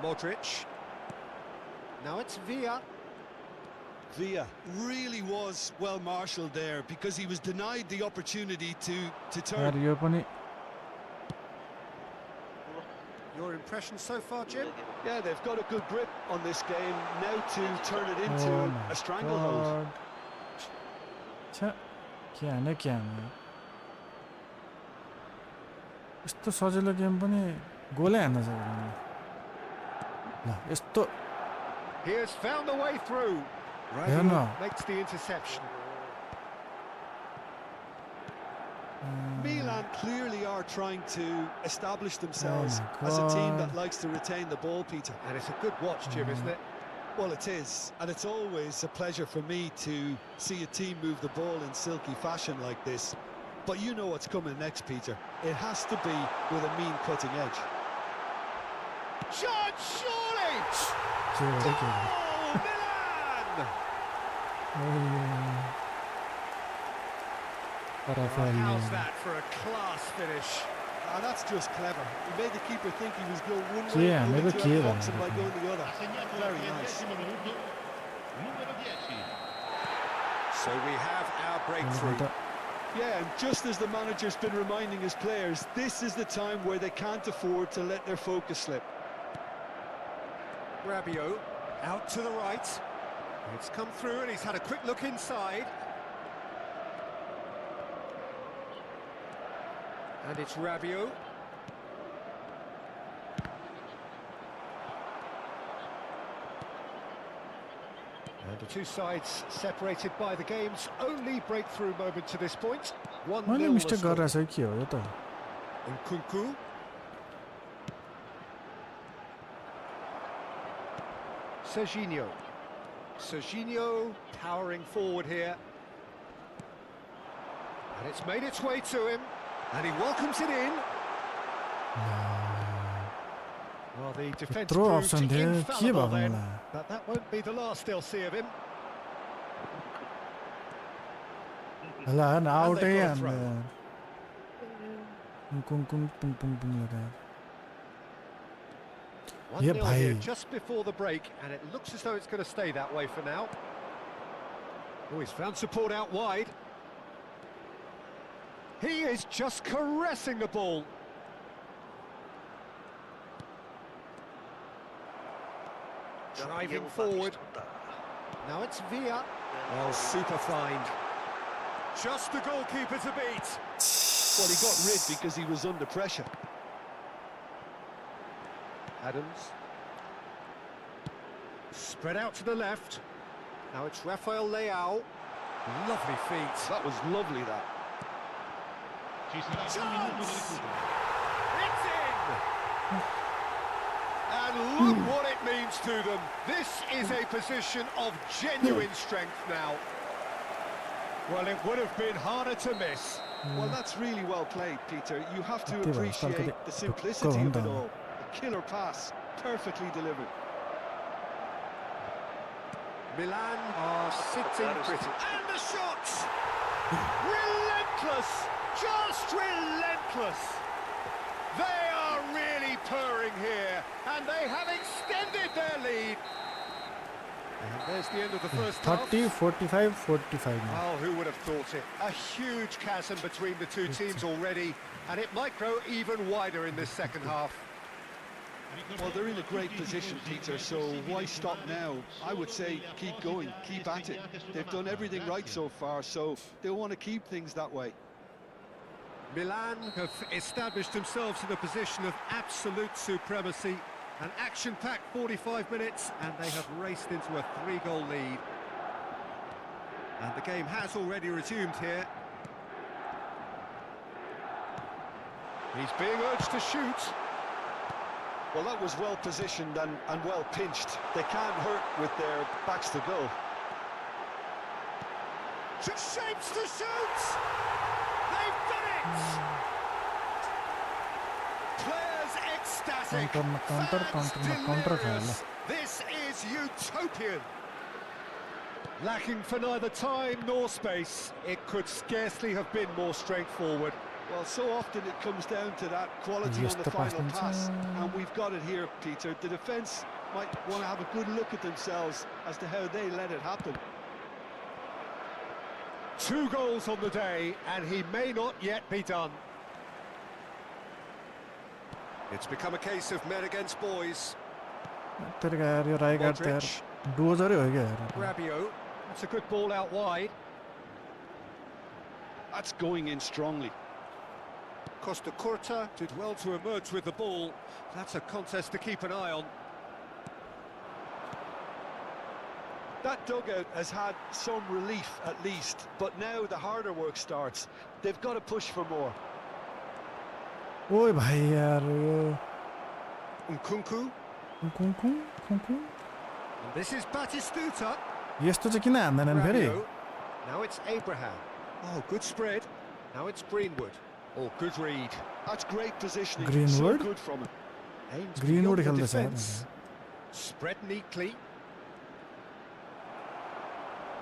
Modric. Now it's Villa. Villa really was well marshalled there because he was denied the opportunity to यार turn. यो पनि Your impression so far, Jim? Yeah, they've got a good grip on this game now to turn it into Oh my a stranglehold. God. छ्या के हाने के हाने यस्तो सजिलो game पनि गोलै हान्न सक्दैन ल यस्तो He has found the way through. Yeah, no. Makes the interception. Milan Milan clearly are trying to establish themselves as a team that likes to retain the ball, Peter. And it's a good watch, Jim, isn't it? Well, it is, and it's always a pleasure for me to see a team move the ball in silky fashion like this. But you know what's coming next, Peter. It has to be with a mean cutting edge. Shot, surely! Milan! How's that for a class finish? That's just clever. He made the keeper think he was going one Sì, way, a me going lo to chiedono. outbox him by going the other. Very nice. Numero 10. So we have our breakthrough. Yeah, and just as the manager's been reminding his players, this is the time where they can't afford to let their focus slip. Rabiot out to the right. It's come through and he's had a quick look inside. And it's Rabiot. And the two sides separated by the game's only breakthrough moment to this point. 1-0 मैले mistake the score. गरेर चाहिँ के हो यो त Nkunku. Serginho. Serginho powering forward here. And it's made its way to him. And he welcomes it in. Well, the defence Throw proved option there, infallible के then. भयो But that won't be the last they'll see of him. होला न आउटै they've got a हाम्रो throw. कुङ कुङ Pung Pung Pung लगायो 1-0 Yeah, here bhai. just before the break, and it looks as though it's going to stay that way for now. Oh, he's found support out wide. He is just caressing the ball. Driving forward. Now it's Villa. Oh, super find. Just the goalkeeper to beat. Well, he got rid because he was under pressure. Adams. Spread out to the left. Now it's Rafael Leao. Lovely feet. That was lovely, that. Ci sarà un minuto di recupero. It's in! And look what it means to them. This is a position of genuine strength now. Well, it would have been harder to miss. Well, that's really well played, Peter. You have to Attiva, appreciate salta the di- simplicity of it Go on, all. A killer pass, perfectly delivered. Milan are sitting pretty. And the shots! Relentless! Just relentless! They are really purring here, and they have extended their lead. And there's the end of the first half. 30 45 45 मा Oh, who would have thought it? A huge chasm between the two teams already, and it might grow even wider in this second half. Well, they're in a great position, Peter, so why stop now? I would say keep going, keep at it. They've done everything right so far, so they'll want to keep things that way. Milan have established themselves in a position of absolute supremacy. An action-packed 45 minutes, and they have raced into a 3-goal lead. And the game has already resumed here. He's being urged to shoot. Well, that was well positioned and well pinched. They can't hurt with their backs to goal. Shapes to shoot! They've done it! Players ecstatic, Counter, fans counter, delirious. This is utopian. Lacking for neither time nor space, it could scarcely have been more straightforward. Well, so often it comes down to that quality Just on the the final pass. pass, and we've got it here, Peter. The defence might want to have a good look at themselves as to how they let it happen. 2 goals on the day, and he may not yet be done. It's become a case of men against boys. तेरे का यार यो right guard त यार Modric. डोजरै हो क्या यार Rabiot, that's a good ball out wide. That's going in strongly. Costa Curta did well to emerge with the ball. That's a contest to keep an eye on. That dugout has had some relief at least, but now the harder work starts. They've got to push for more. ओए भाइ यार यो Nkunku. कुङकुङ And this is Batistuta. यस्तो चाहिँ किन हान्दैनन् फेरि Rabiot. Now it's Abraham. Oh, good spread. Now it's Greenwood. Oh, good read. That's great positioning. Greenwood? So good from him. Aims Greenwood beyond the खेल्दैछ यार defence. Spread neatly.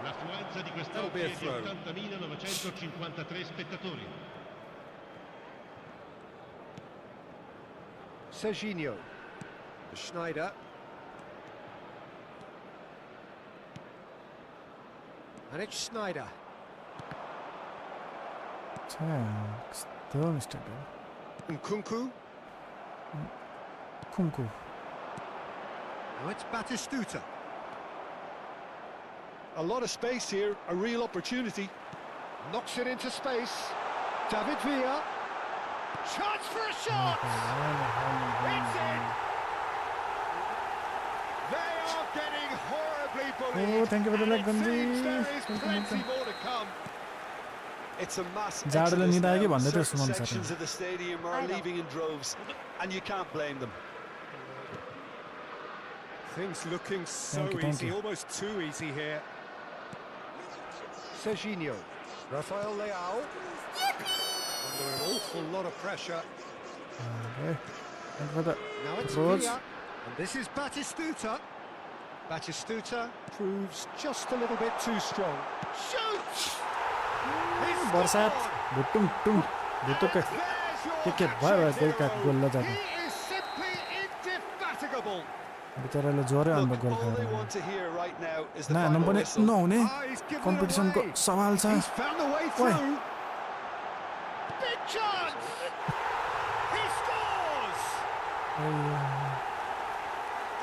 L'affluenza di That'll be a quest'oggi è di throw. 80.953 spettatori. Serginho. Schneider. And it's Schneider. कस्तो mistake हो Nkunku. कुङकु Now it's Batistuta. A lot of space here, a real opportunity. Knocks it into space. David Villa. Chance for a shot! It's in! They are getting horribly bullied. Oh, thank you for the and like, it Gandhi. seems there is Thank you, plenty thank you. more to come. It's a mass जाडोले exodus निदायो कि now. भन्दै थियो Certain सुमन sections सरले of the stadium are leaving in droves, and you can't blame them. Things looking so Thank you, thank easy, you. almost too easy here. Serginho. Rafael Leao. Under an awful lot of pressure. Okay. And for the Now it's Rhodes. Villa. And this is Batistuta. Batistuta proves just a little bit too strong. Shoots! He's Barsaat scored! भुटुङ Tung भुटुकै There's your के भयो hat-trick बेलुका hero. गोल जाने He is simply indefatigable. बिचराले जोरै अन्त Look, goal all they खाएर want to hear right now is the नहान्नु final पनि whistle. नहुने Ah, he's given it कम्पिटिसनको away. सवाल छ He's found a way through. Big chance! He scores!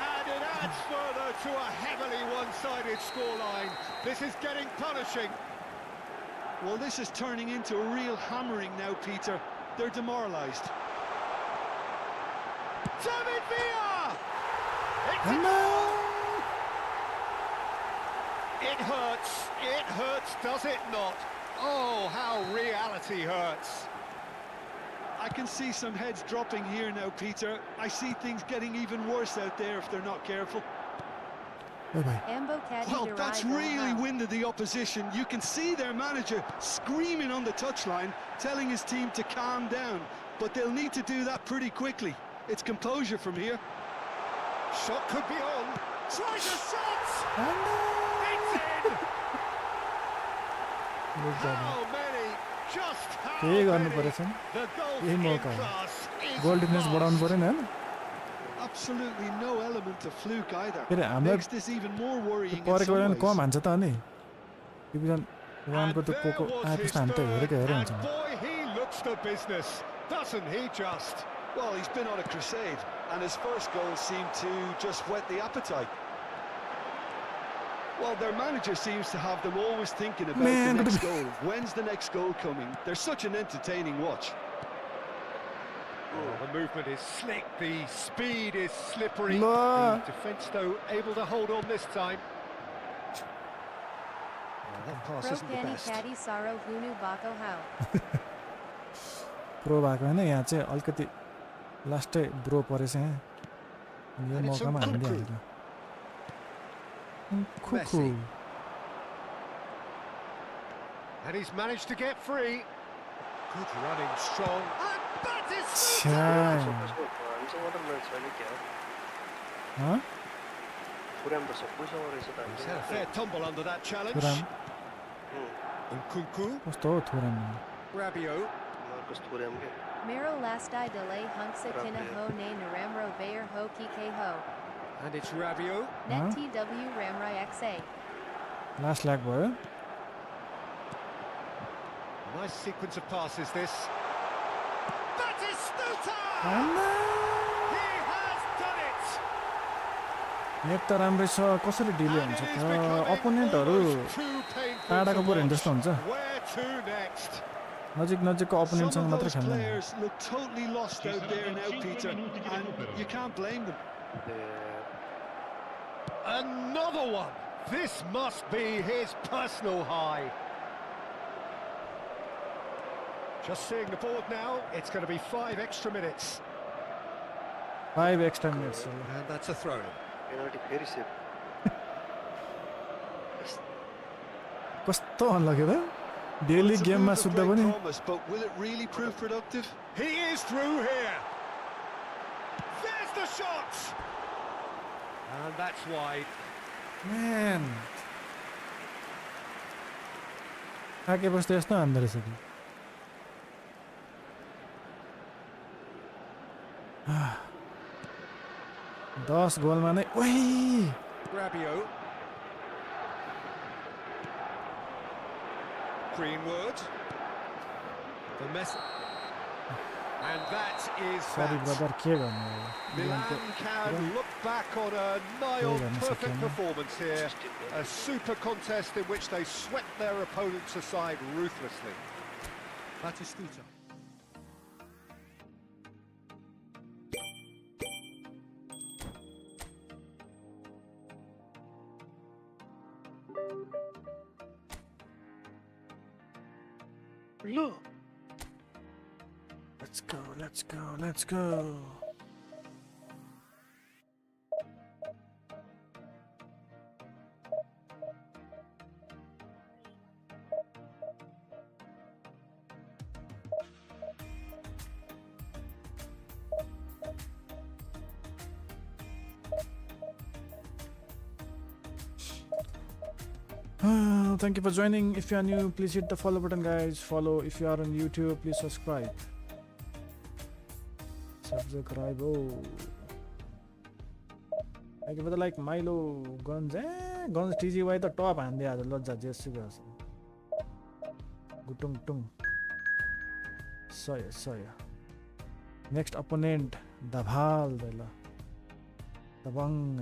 And it adds further to a heavily one-sided scoreline. This is getting punishing. Well, this is turning into a real hammering now, Peter. They're demoralised. David Villa! It's It hurts, does it not? Oh, how reality hurts. I can see some heads dropping here now, Peter. I see things getting even worse out there if they're not careful. Well, that's really winded the opposition. You can see their manager screaming on the touchline, telling his team to calm down. But they'll need to do that pretty quickly. It's composure from here. Shot could be on. Tries a shot! It's in! How many? Just how केही गर्नु many? परेछ नि The यही goal मौका हो class is goal difference बढाउनु पऱ्यो नि होइन Absolutely no element of fluke either. फेरि हामीलाई Makes this even more worrying in परेको बेला some नि कम ways. हान्छ त अनि डिभिजन वानको And त्यो there को was आए his त्यस्तो हामी त हेरेको हेरे third, हुन्छ and boy, he looks the business, doesn't he just? Well, he's been on a crusade, and his first goal seemed to just whet the appetite. Well, their manager seems to have them always thinking about Man, the next goal. When's the next goal coming? They're such an entertaining watch. Oh, the movement is slick, the speed is slippery. No. The defence, though, able to hold on this time. Well, that pass isn't the best. Pro भएको होइन यहाँ चाहिँ अलिकति लास्टै bro परेछ यहाँ यो And it's मौकामा a हामीले Nkunku. हाल्यो खुखु Messi. And he's managed to get free. Good running, strong. And that is छ्या हामीसँग मात्र म्याच छैन क्या हँ पुरानो त सबैसँग रहेछ त He's had a हामीसँग fair tumble under that challenge. पुरानो Nkunku, कस्तो हो थोरन Rabiot. मार्कस थोर्याम के Mero lastai delay hunksa kina ho ne naramro bayer ho kike ho. And it's Rabiot. Net TW ramrai XA. Last lag भयो Nice sequence of passes, this. That is Stuta! He has done it! Net त राम्रै छ कसरी delay And हुन्छ it is त becoming अपोनेन्टहरू almost too painful टाढाको to पो हेर्नु watch. जस्तो हुन्छ Where to next? नजिक नजिकको Some अपोनेन्टसँग of मात्र those खेल्नु players look totally lost out there now, Peter, and you can't blame them. Another one! This must be his personal high. Just seeing the board now, it's going to be 5 extra minutes. 5 extra minutes. And that's a throw-in. Penalty very safe. कस्तो unlucky त daily It's a गेममा move of सुत्दा great पनि promise, but will it really prove productive? He is through here. There's the shot. And that's wide. म्यान थाकेपछि त यस्तो हान्दो रहेछ कि 10 गोलमा नै ओइ Rabiot. Greenwood. The Messi. And that is सरी that. ब्रदर के गर्नु Milan can look back on a nigh-on perfect performance here. A super contest in which they swept their opponents aside ruthlessly. Batistuta. Look. Let's go, let's go, let's go. Thank you for joining. If you are new, please hit the follow button, guys. Follow. If you are on YouTube, please subscribe. Subscribe. Oh, thank you for the like. Milo guns. Guns TGY the top and the other lots of just gutung tung. Soya. Next opponent, Dabhal. Dabang.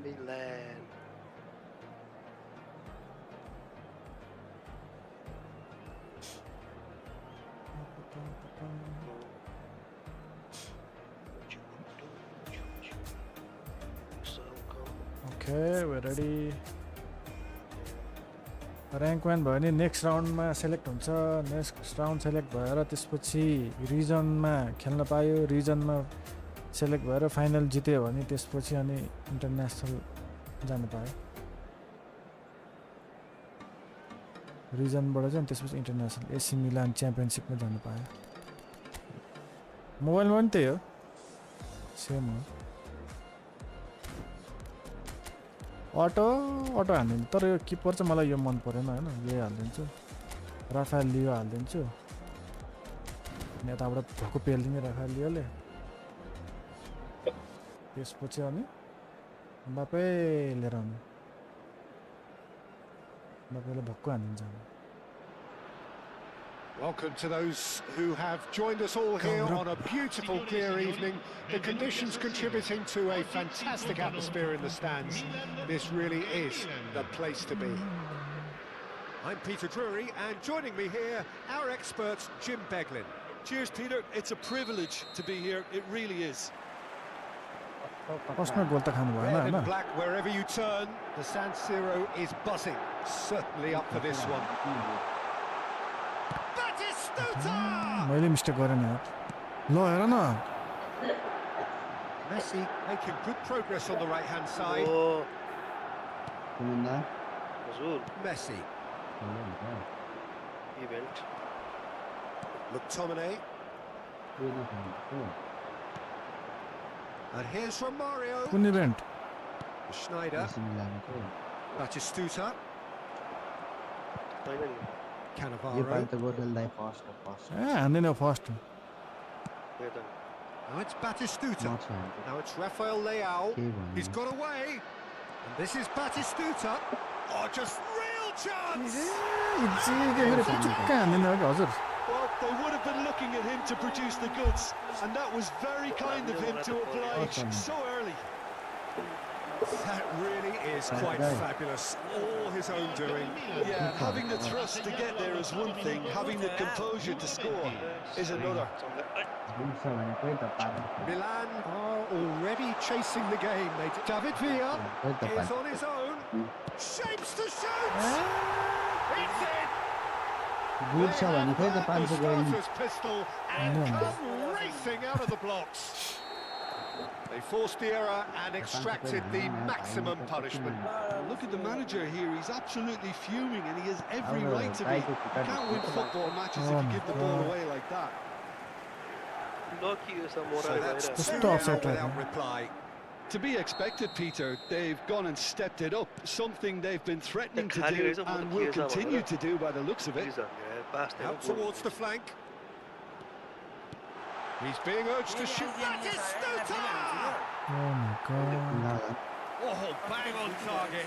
Milan. Okay, we're ready. Rank 1 भयो नि next राउन्डमा select हुन्छ next round select भएर त्यसपछि रिजनमा खेल्न पायो रिजनमा select भएर final जित्यो भने त्यसपछि अनि इन्टरनेसनल जान पायो रिजनबाट चाहिँ त्यसपछि इन्टरनेसनल एसी मिलान च्याम्पियनशिपमा जान पायो मोबाइलमा पनि त्यही हो सेम हो अटो हालिदिन्छु तर यो किपर चाहिँ मलाई यो मन परेन हैन यही हालिदिन्छु राफाएल लियो हालिदिन्छु अनि यताबाट भक्कु पेलिदिने राफाएल लियोले त्यसपछि अनि बापे लिएर आउने बापेले भक्कु हालिदिन्छ Welcome to those who have joined us all here on a beautiful, clear evening. The conditions contributing to a fantastic atmosphere in the stands. This really is the place to be. I'm Peter Drury, and joining me here, our expert, Jim Beglin. Cheers, Peter. It's a privilege to be here. It really is. फर्स्टमा गोल त खानु भएन Red हैन and black wherever you turn, the San Siro is buzzing. Certainly up for this one. मैले mistake गरेन यार ल हेर न Messi making good progress on the right-hand side. Oh. Azul. Messi. Event. McTominay. And here's from Mario. कुन event Schneider. Batistuta. Cannavaro. हान्दैन first Now it's Batistuta. Now it's Rafael Leao. He's got away. And this is Batistuta. Oh, just real chance! Well, they would have been looking at him to produce the goods, and that was very kind of him to oblige so early. That really is quite fabulous. All his own doing. Yeah, having the thrust to get there is one thing, having the composure to score is another. Milan are already chasing the game. David Villa is on his own. Shapes to shoot! It's in! Starter's pistol and come racing out of the blocks. They forced the error and extracted the maximum punishment. Look at the manager here, he's absolutely fuming and he has every right to be. You can't win football matches if you give the ball away like that. So that's Just two toss now it, right? without reply. To be expected, Peter, they've gone and stepped it up, something they've been threatening to do and will continue to do by the looks of it. Out towards the flank. He's being urged to shoot. Batistuta! Oh my god. Oh, bang on target.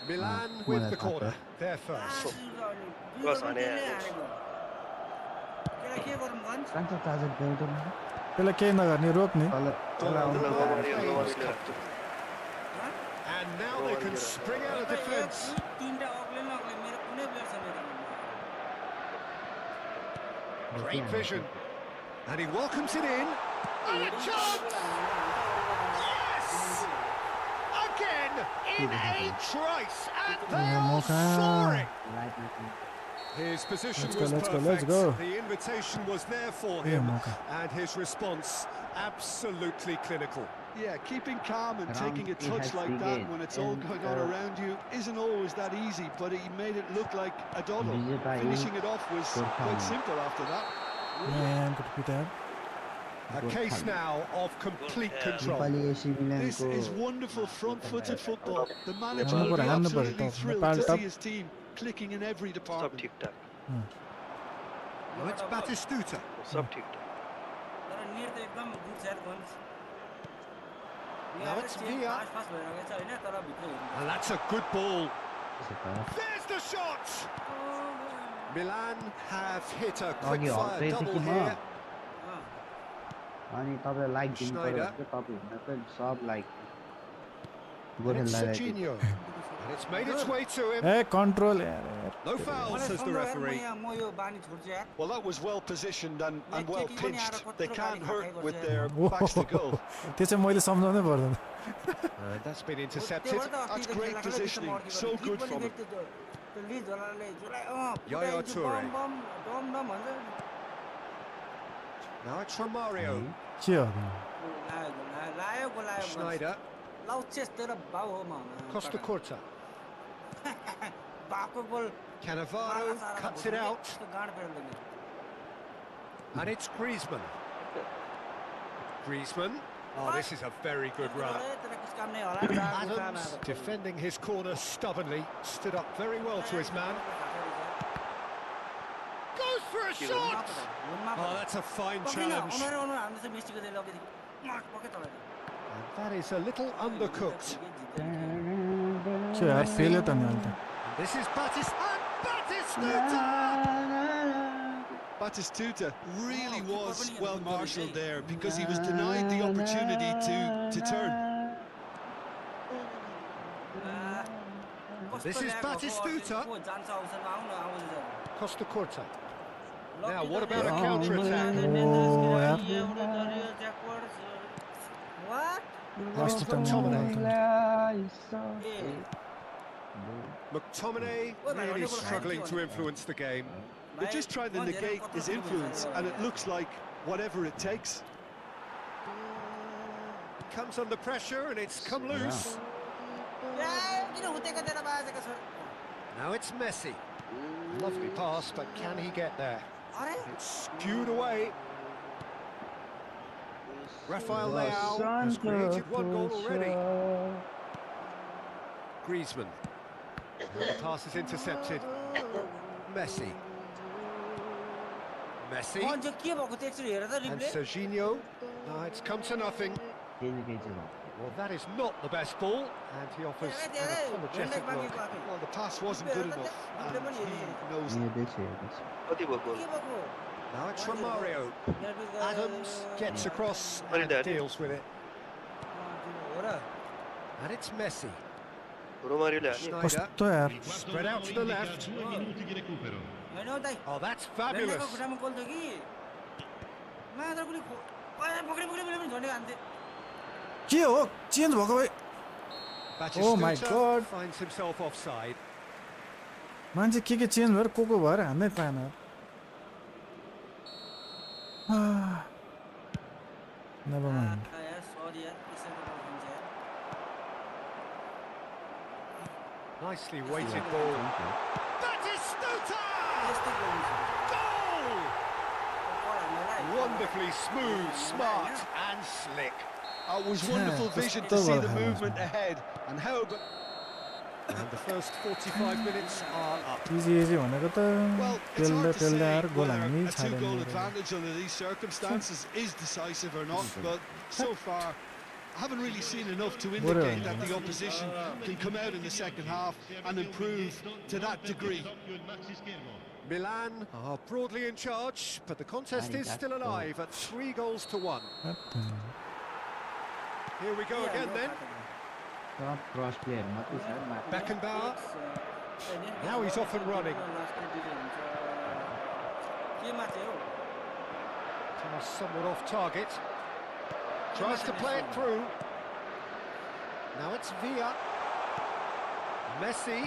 Milan with the corner. There first. त्यसलाई केही नगर्ने रोक्ने And now they can spring out of defence. Great vision. And he welcomes it in. And a chance! Yes! Again in a trice. And they are soaring. His position was perfect. Let's go. The invitation was there for him. And his response absolutely clinical. Yeah, keeping calm and taking a touch like that when it's all going on around you isn't always that easy, but he made it look like a doddle. Finishing it off was quite simple after that. Man, could be that. A case now of complete control. This is wonderful front-footed football. The manager Yeah, will be but I'm absolutely not- thrilled Nepal to top. see his team clicking in every department. Now it's Batistuta. Now it's Villa. And that's a good ball. There's the shot! Milan have hit a quick-fire double here. Schneider. And it's Serginho. And it's made its way to him. Hey, control. No fouls, says the referee. Well, that was well positioned and well pinched. They can't hurt with their backs to goal. त्यो चाहिँ मैले सम्झाउनै पर्दैन That's been intercepted. That's great positioning. So good from him. Yaya Toure. Now it's Romario. के हो Schneider. Costa Corta. Cannavaro cuts it out. And it's Griezmann. Griezmann. Oh, this is a very good run. Adams, defending his corner stubbornly, stood up very well to his man. Goes for a shot! Oh, that's a fine challenge. And that is a little undercooked. के यार फेल्यो त नि अहिले त This is Batistuta! Batistuta really was well marshalled there because he was denied the opportunity to turn. This is Batistuta. Costa Corta. Now, what about a counter-attack? ओ यार It's McTominay. McTominay really struggling to influence the game. They're just trying to negate his influence, and it looks like whatever it takes. Comes under pressure and it's come loose. Now it's Messi. Lovely pass, but can he get there? It's skewed away. Rafael Leao has created one goal already. Griezmann. And the pass is intercepted. Messi. Messi. And Serginho. It's come to nothing. Well, that is not the best ball, and he offers an apologetic look. Well, the pass wasn't good enough, and he knows कति भयो गोल Now it's Romario. Adams gets across and deals with it. And it's Messi. रोमारियोले हाल्ने Schneider कस्तो यार spread out to the left. Oh, that's fabulous. के हो change भएको भए Oh my Batistuta God. finds himself offside. मान्छे के चेन्ज भएर को भएर हान्नै पाएन never mind Nicely weighted ball. Batistuta! Goal! Wonderfully smooth, smart and slick. it was wonderful vision to see the movement ahead, and how about And the first 45 minutes are up. Easy easy भनेको त well, it's पेल्दै hard to पेल्दै say आएर गोल whether हान्नै a two-goal छाडेन advantage under these circumstances is decisive or not, but so far I haven't really seen enough to indicate that the opposition can come out in the second half and improve to that degree. Milan are broadly in charge, but the contest is still alive at 3-1. Here we go again then. Cross player मात्रै छ Beckenbauer. Now he's off and running. Pass somewhat off target. Tries to play it through. Now it's Villa. Messi.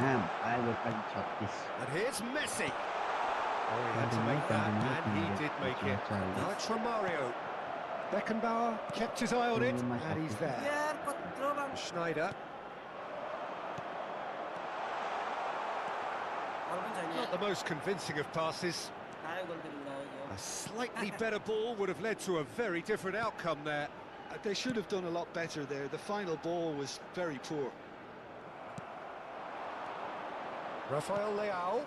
नाम आयो पनि 36 And here's Messi. Oh, he had to make that, and he did make it. Now it's Romario. Beckenbauer kept his eye on it, and he's there. Schneider. Not the most convincing of passes. A slightly better ball would have led to a very different outcome there. They should have done a lot better there. The final ball was very poor. Rafael Leao.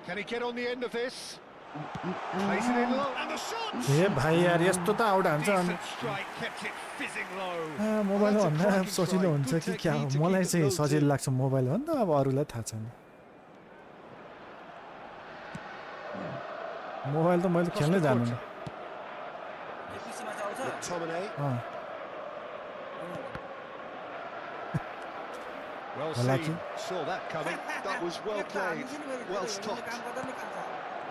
Can he get on the end of this? Plays it in low, and the shot! ए भाइ यार यस्तो त out हान्छ अनि Decent strike, kept it fizzing low. Mobile That's a भन्दा cracking सजिलो strike. हुन्छ Good कि क्या हो technique to मलाई keep चाहिँ it low सजिलो too. लाग्छ मोबाइल हो नि त अब अरूलाई थाहा छैन मोबाइल त मैले खेल्नै जान्दिनँ McTominay. Well Lucky. seen, saw that coming. That was well played, well stopped.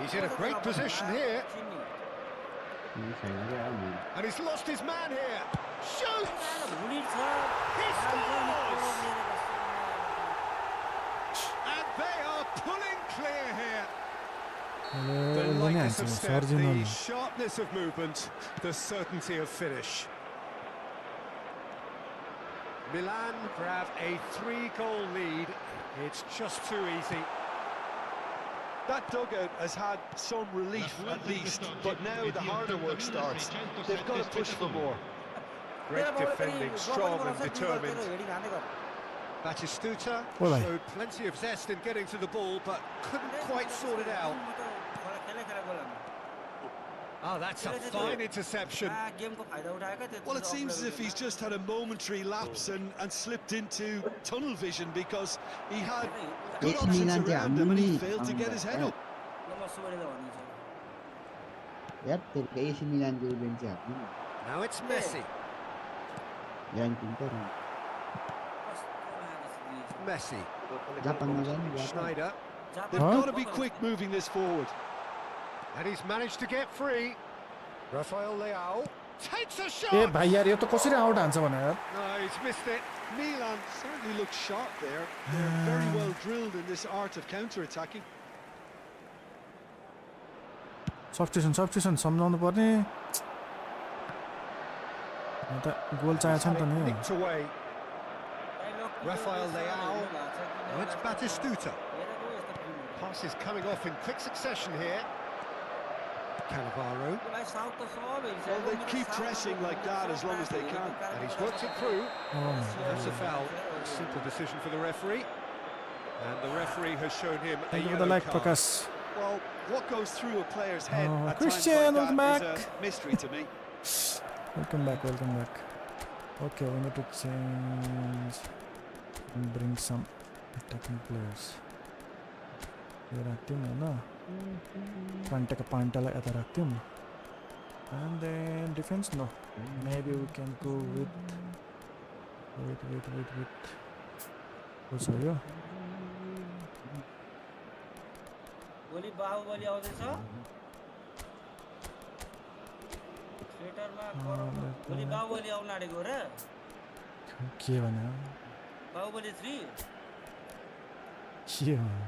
He's in a great position here, छैन क्या and he's lost his man here. Shoots! He scores! And they are pulling clear here. The उसले नै lightness हान्छ of step, सर्जिनो the sharpness of movement, the certainty of finish. Milan grab a 3-goal lead. It's just too easy. That dugout has had some relief at least, but now the harder work starts. They've got to push for more. Great defending, strong and determined. Batistuta Well, showed plenty of zest in getting to the ball, but couldn't quite sort it out. Oh, that's a fine interception. Well, it seems as if he's just had a momentary lapse and slipped into tunnel vision because he had good AC options Milan चाहिँ around him and he हाम्रै failed to get his head up. यार तेरो AC मिलानको event चाहिँ हाल्नु न Now it's Messi. Ranking त Messi. जापानमा जानु Schneider. They've got to be quick moving this forward. And he's managed to get free. Rafael Leao takes a A shot. भाइ यार यो त कसरी आउट हान्छ भने यार No, he's missed it. Milan certainly looks sharp there. They're very well drilled in this art of counter-attacking. Substitution सम्झाउनु पर्ने त गोल चाहिएको छ नि त नि Nicked away. Rafael Leao. Now it's Batistuta. Pass is coming off in quick succession here. Cannavaro. Well, they keep pressing like that as long as they can. And he's worked it through. That's a foul. A simple decision for the referee. And the referee has shown him a thank you yellow like card. Prakash Well, what goes through a player's head Oh, at Christian, times welcome like that back. is a mystery to me. Welcome back. Okay, we need to change and bring some attacking players. Here राख्यौँ हैन Panteka Pantala यता राख्यौँ and then defense no maybe we can go with wait what's यो भोलि बाहुबली आउँदैछ थिएटरमा भोलि बाहुबली आउन आँटेको र के भन्यो बाहुबली 3 के भन्यो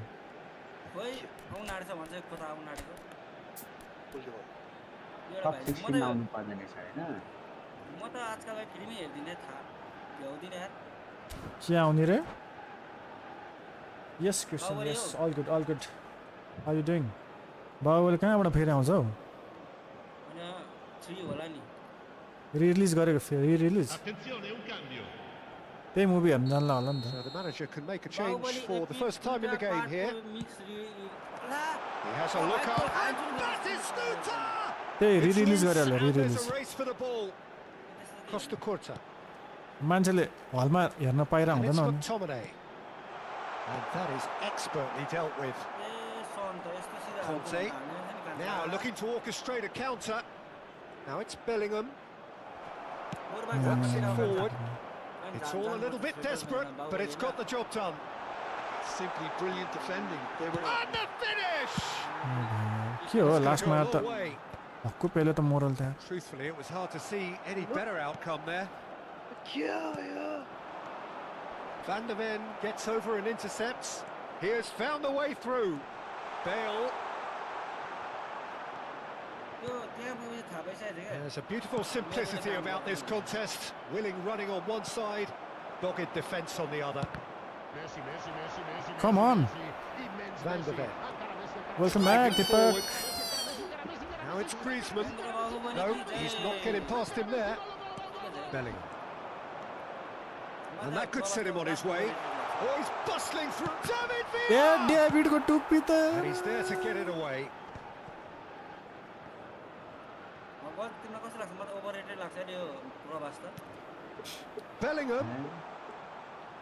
खोइ आउन आँटेछ भन्छ कता आउन आँटेको टप 16 आउनु पर्दैन छ हैन म त आजकल फिल्मै हेर्दिने थाहा भ्याउँदिन यार के आउने रे yes Christian yes all good how are you doing Baahubali कहाँबाट फेरि आउँछ हौ अनि 3 होला नि रिलिज गरेको फेरि रिलिज Attenzione, un cambio. त्यही मुभी हेर्न जानला होला नि त So the manager can make a change for the first time in the game here. He has a look up, and that is Snuta! त्यही It's रिलिज loose, गरे होला and release there's a race for the ball. Costa Curta. मान्छेले हलमा हेर्न पाइरा And हुँदैन it's अनि McTominay. And that is expertly dealt with. Conte. Now looking to orchestrate a counter. Now it's Bellingham. Works it forward. It's all a little bit desperate, but it's got the job done. Simply brilliant defending. They were And the finish! के हो It's लास्टमा gonna त go all way. हक्कु पेले त moral त्यहाँ Truthfully, it was hard to see any better outcome there. Van der Ven gets over and intercepts. He has found the way through. Bale. There's a beautiful simplicity about this contest. Willing running on one side, dogged defence on the other. Messi. Come on. Immense Van der Ven. Welcome back Taken Deepak forward. Now it's Griezmann. No, he's not getting past him there. Bellingham. And that could set him on his way. Oh, he's bustling through. David A Villa! डेभिडको टुप्पी त And he's there to get it away. तिमीलाई कस्तो लाग्छ मलाई ओभररेटेड लाग्छ नि यो प्रवास त Bellingham.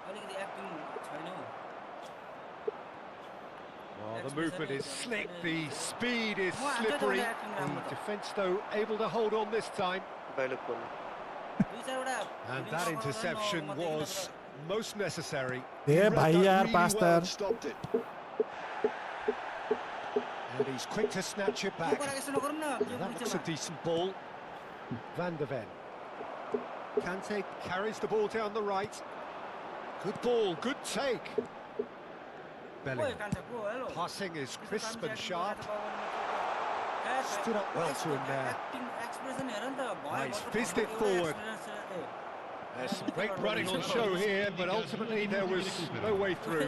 अलिकति एक्टिङ छैन हौ Oh, the movement is slick, the speed is slippery. The defence, though, able to hold on this time. Dialogue गर्नु And that interception was most necessary. ए भाइ यार really पास well त and stopped it. And he's quick to snatch it back. That looks a decent ball. Van der Ven. Kante carries the ball down the right. Good ball, good take. Bellingham. Passing is crisp and sharp. Stood up well to him there. He's fizzed it forward. There's some great running on show here, but ultimately there was no way through.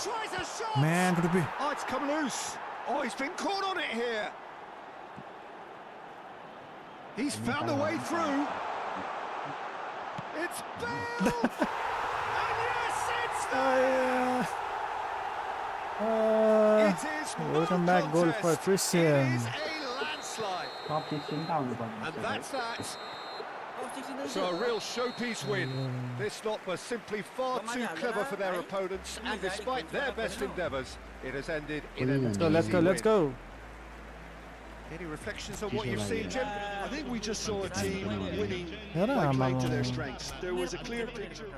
Tries a shot! म्यान टुप्पी Oh, it's come loose. Oh, he's been caught on it here. He's found a way through. It's Bale! And yes, it's there! It is no welcome back goal for contest. Christian It is a landslide. टप 16 त आउनु पर्दैन And that's that. So a real showpiece win. This lot were simply far too clever for their opponents, and despite their best endeavours, it has ended in an let's go let's go Any reflections on what you've seen, Jim? I think we just saw a team winning हेर by आमा playing to their strengths. There was a clear picture.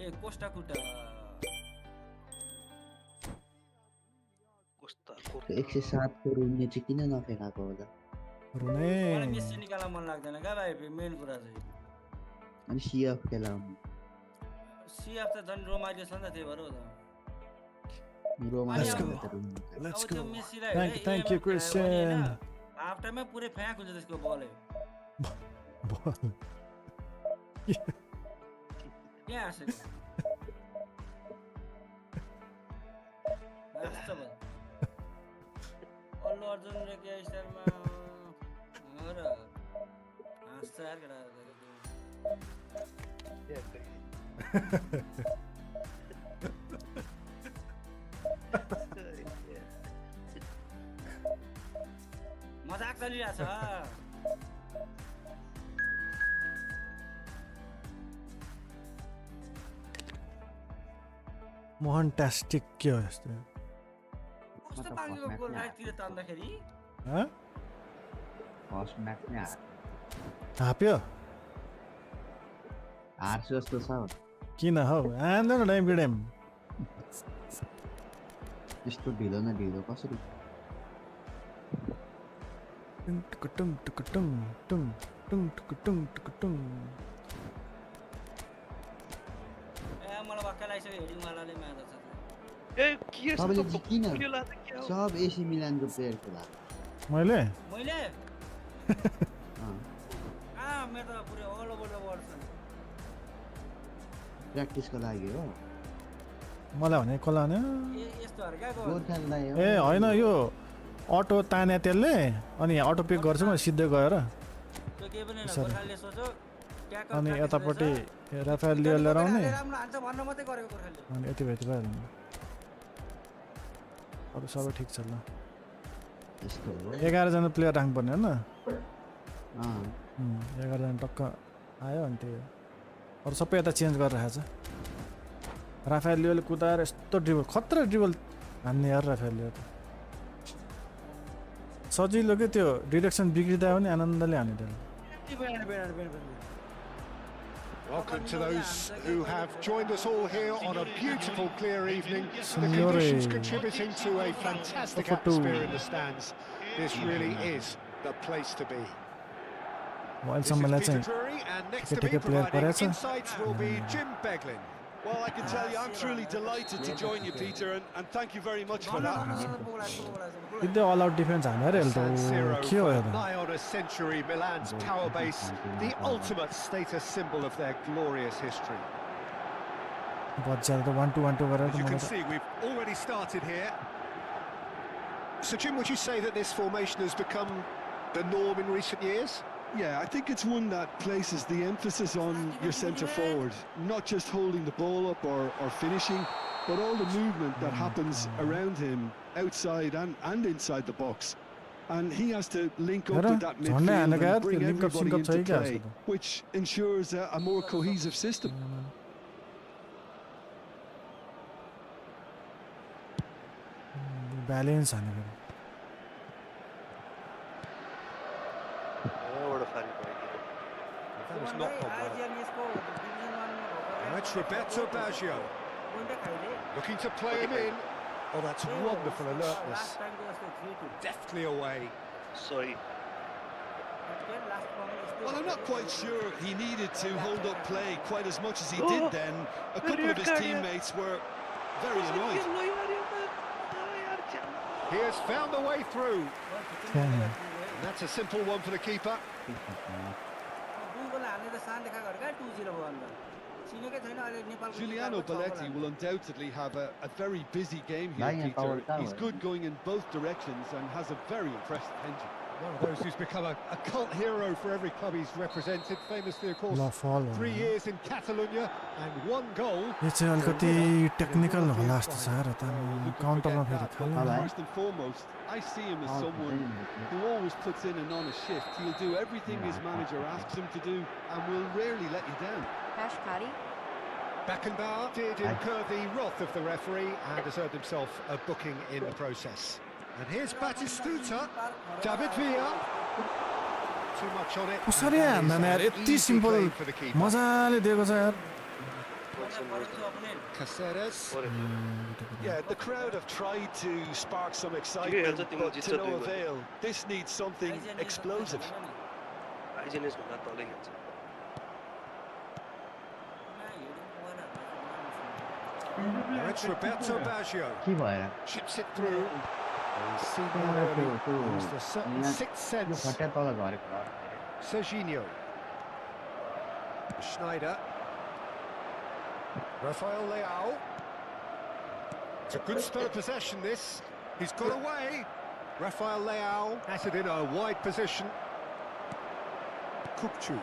A Costa कुटा कस्ता 107 को रुमले चाहिँ किन नफेकाको होला रुने मलाई Messi निकाल्न मन लाग्दैन का भाइ मेन कुरा चाहिँ अनि सीएफ खेलाउनु सीएफ त झन् रोमाइलो छ नि त त्यही भएर हो त Roma Let's go. let's go thank you Christian half टाइममै पुरै फ्याँक हुन्छ त्यसको बल बल यहाँ आसेको अल्लु अर्जुन र के स्टारमा र हाँस्छ यार केटा भाग चलिरहेछ मोहन ट्यास्टिक के हो यस्तो कस्तो पाङ्गेको गोल राइटतिर तान्दाखेरि फर्स्ट म्याच नै हाप्यो हार्छ जस्तो छ किन हौ आन्दैन टाइम बिडेम यस्तो ढिलो न ढिलो कसरी टुकुटुङ टुकुटुङ टुङ टुङ टुकुटुङ टुकुटुङ मलाई भक्कै लागिसक्यो हेडिङ वालाले मार्छ ए के यस्तो तपाईँले किन के लाग्छ के हो सब एसी मिलानको प्लेयरको ला मैले मैले मेरो त पुरै अल ओभर द वर्ल्ड छ प्र्याक्टिसको लागि हो मलाई भने कसलाई भने यस्तोहरू क्या गोर्खालाई हो ए होइन यो अटो तान्या त्यसले अनि अटो पिक गर्छु म सिधै गएर त्यो केही पनि होइन गोर्खालीले सोच्यो ट्याकल अनि यतापट्टि राफेल लिएर लिएर आउने राम्रो हान्छ भन्न मात्रै गरेको गोर्खालीले अनि यति भइहाल्नु अरू सबै ठिक छ ल यस्तो हो 11 जना प्लेयर राख्नुपर्ने होइन 11 जना टक्क आयो अनि त्यो अरू सबै यता चेन्ज गरेर राखेको छ राफेल लियोले कुदाएर यस्तो ड्रिबल खतरा ड्रिबल हान्ने यार राफेल लियो त सजिलो के त्यो डिरेक्सन बिग्रिँदा पनि आनन्दले हान्ने त्यो Welcome to those who have joined us all here on a beautiful, clear evening. The conditions contributing to a fantastic atmosphere in the stands. This really is the place to be. This is Peter Drury, and next to me providing insights will be Jim Beglin. Well, I can tell you, I'm truly delighted to join you, Peter, and thank you very much for that. It's all out defense हानेर हेल्थो के हो यो nigh on a century, Milan's power base, the ultimate status symbol of their glorious history. बच्चाहरु त 1-2 गरेर As you can see, we've already started here. So, Jim, would you say that this formation has become the norm in recent years? Yeah, I think it's one that places the emphasis on your centre forward, not just holding the ball up or finishing, but all the movement that happens around him, outside and inside the box. And he has to link up with that midfield and bring everybody into play, which ensures a more cohesive system. Balance हानेर That was not gone well. That's Roberto Baggio. Looking to play him in. Oh, that's wonderful alertness. Deftly away. Sorry. Well, I'm not quite sure he needed to hold up play quite as much as he did then. A couple of his teammates were very annoyed. He has found a way through. And that's a simple one for the keeper. Giuliano Belletti will undoubtedly have a very busy game here, Peter. He's good going in both directions and has a very impressive engine. One of those who's become a cult hero for every club he's represented. Famously, of course, 3 years in Catalonia and 1 goal. यो चाहिँ अलिकति technical होला जस्तो छ र त काउन्टरमा फेरि खाला First and foremost, I see him as someone who always puts in an honest shift. He'll do everything his manager asks him to do and will rarely let you down. Kashkari. Beckenbauer did incur the wrath of the referee and has earned himself a booking in the process. And here's Batistuta, David Villa. Too much on it. कसरी हान्दैन यार यति simple मजाले दिएको छ यार Caceres. Yeah, the crowd have tried to spark some excitement, but to no avail. This needs something explosive. It's Roberto Baggio. के भएर Chips it through. He's seen that early. He's the certain sixth yo sense. खट्टा तल झरेको हो Serginho. Schneider. Rafael Leao. It's a good spell of possession, this. He's got away. Rafael Leao has it in a wide position. Kukcu.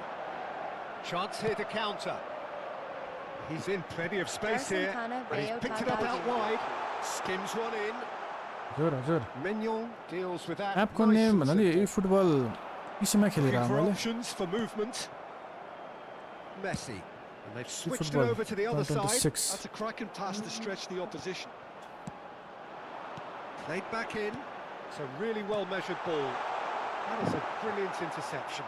Chance here to counter. He's in plenty of space here. And he's picked it up out wide. Skims one in. हजुर Mignon deals with that. एपको Nice name and भन्नाले simple. eFootball पीसीमा खेलेर Looking for मैले options for movement. Messi. And they've switched it eFootball over to the other side. 26. That's a cracking pass to stretch the opposition. Played back in. It's a really well measured ball. That is a brilliant interception.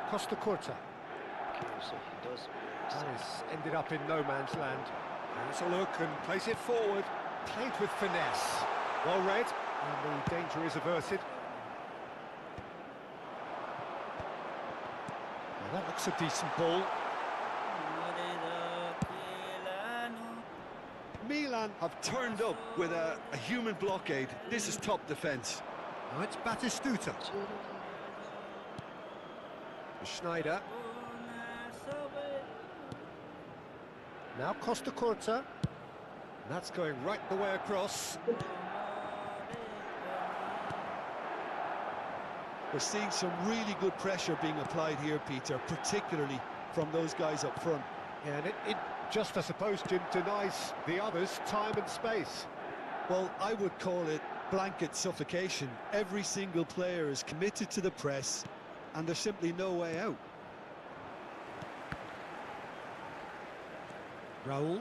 Costa Curta. That is ended up in no man's land. Has a look and plays it forward. Played with finesse. Well read, and the danger is averted. Well, that looks a decent ball. Milan have turned up with a human blockade. This is top defence. Now it's Batistuta. Schneider. Now Costa Curta. That's going right the way across. We're seeing some really good pressure being applied here, Peter, particularly from those guys up front. Yeah, and it just, I suppose, Jim, denies the others time and space. Well, I would call it blanket suffocation. Every single player is committed to the press, and there's simply no way out. Raul.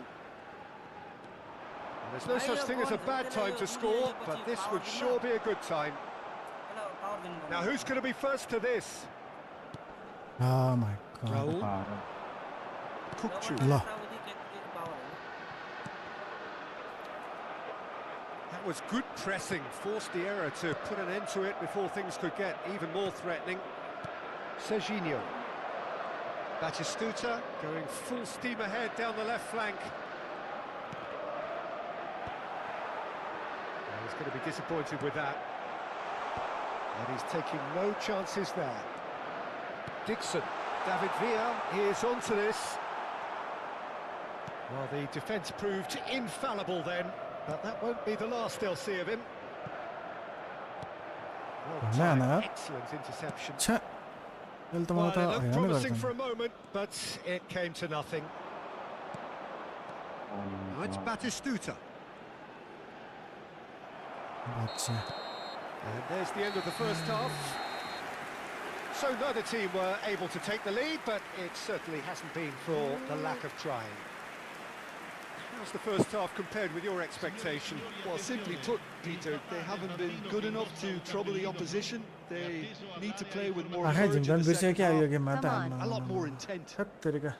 There's no such thing as a bad time to score, but this would sure be a good time. Now, who's going to be first to this? Oh my god. Raul. Kukcu. ल That was good pressing, forced the error to put an end to it before things could get even more threatening. Serginho. Batistuta going full steam ahead down the left flank. And he's going to be disappointed with that. And he's taking no chances there. Dixon. David Villa is onto this. Well, the defence proved infallible then, but that won't be the last they'll see of him. Well timed, excellent interception. छ्या अहिले त मलाई Well, त it looked हैरानै promising गर्दैन for a moment, but it came to nothing. Now it's Batistuta. अच्छा And there's the end of the first half. So neither team were able to take the lead, but it certainly hasn't been for the lack of trying. How's the first half compared with your expectation? Well, simply put, Peter, they haven't been good enough to trouble the opposition. They need to play with more आखै courage in झिम्दन the बिर्स्यो second क्या यो half. गेममा त A lot more intent. छत्तेरीका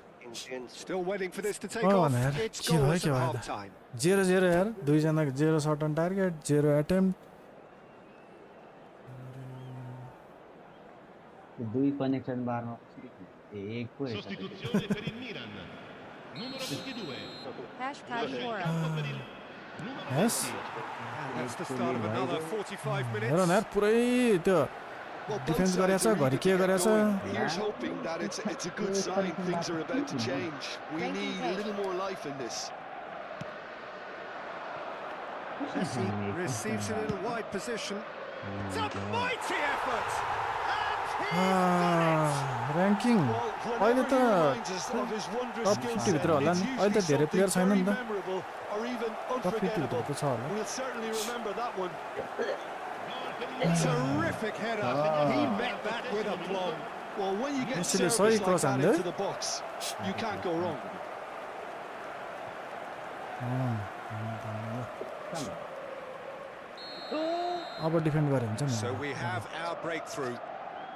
Still waiting for this to take Oh, off. man. It's के भयो goals के at भयो त half-time. 0-0 यार दुईजनाको 0 शट अन टार्गेट 0 अटेम्प्ट दुई कनेक्सन बारमा एक पो Sostituzione per il Milan. Numero 22. Hashpad यस And that's the start of another 45 हेर minutes. न यार पुरै त्यो Well, both डिफेन्स sides गरेछ are घरि eager के to get गरेछ going. Here's hoping that it's a good sign. Things are about to change. We Thank you, need a Kate. little more life in this. Messi receives it in a wide position. It's a mighty effort! And he's ranking Well, अहिले whenever त he reminds us of his wondrous tub skill 50 set, भित्र होला it's नि अहिले त usually धेरै player something छैन नि very त memorable or even tub 50 unforgettable. भित्रको छ होला We'll certainly remember that one. terrific header. He met that with aplomb. Well, when you get Messi ले service सही like cross that हान्यो into the box, you can't go wrong. अब defend गरे हुन्छ नि So we have our breakthrough.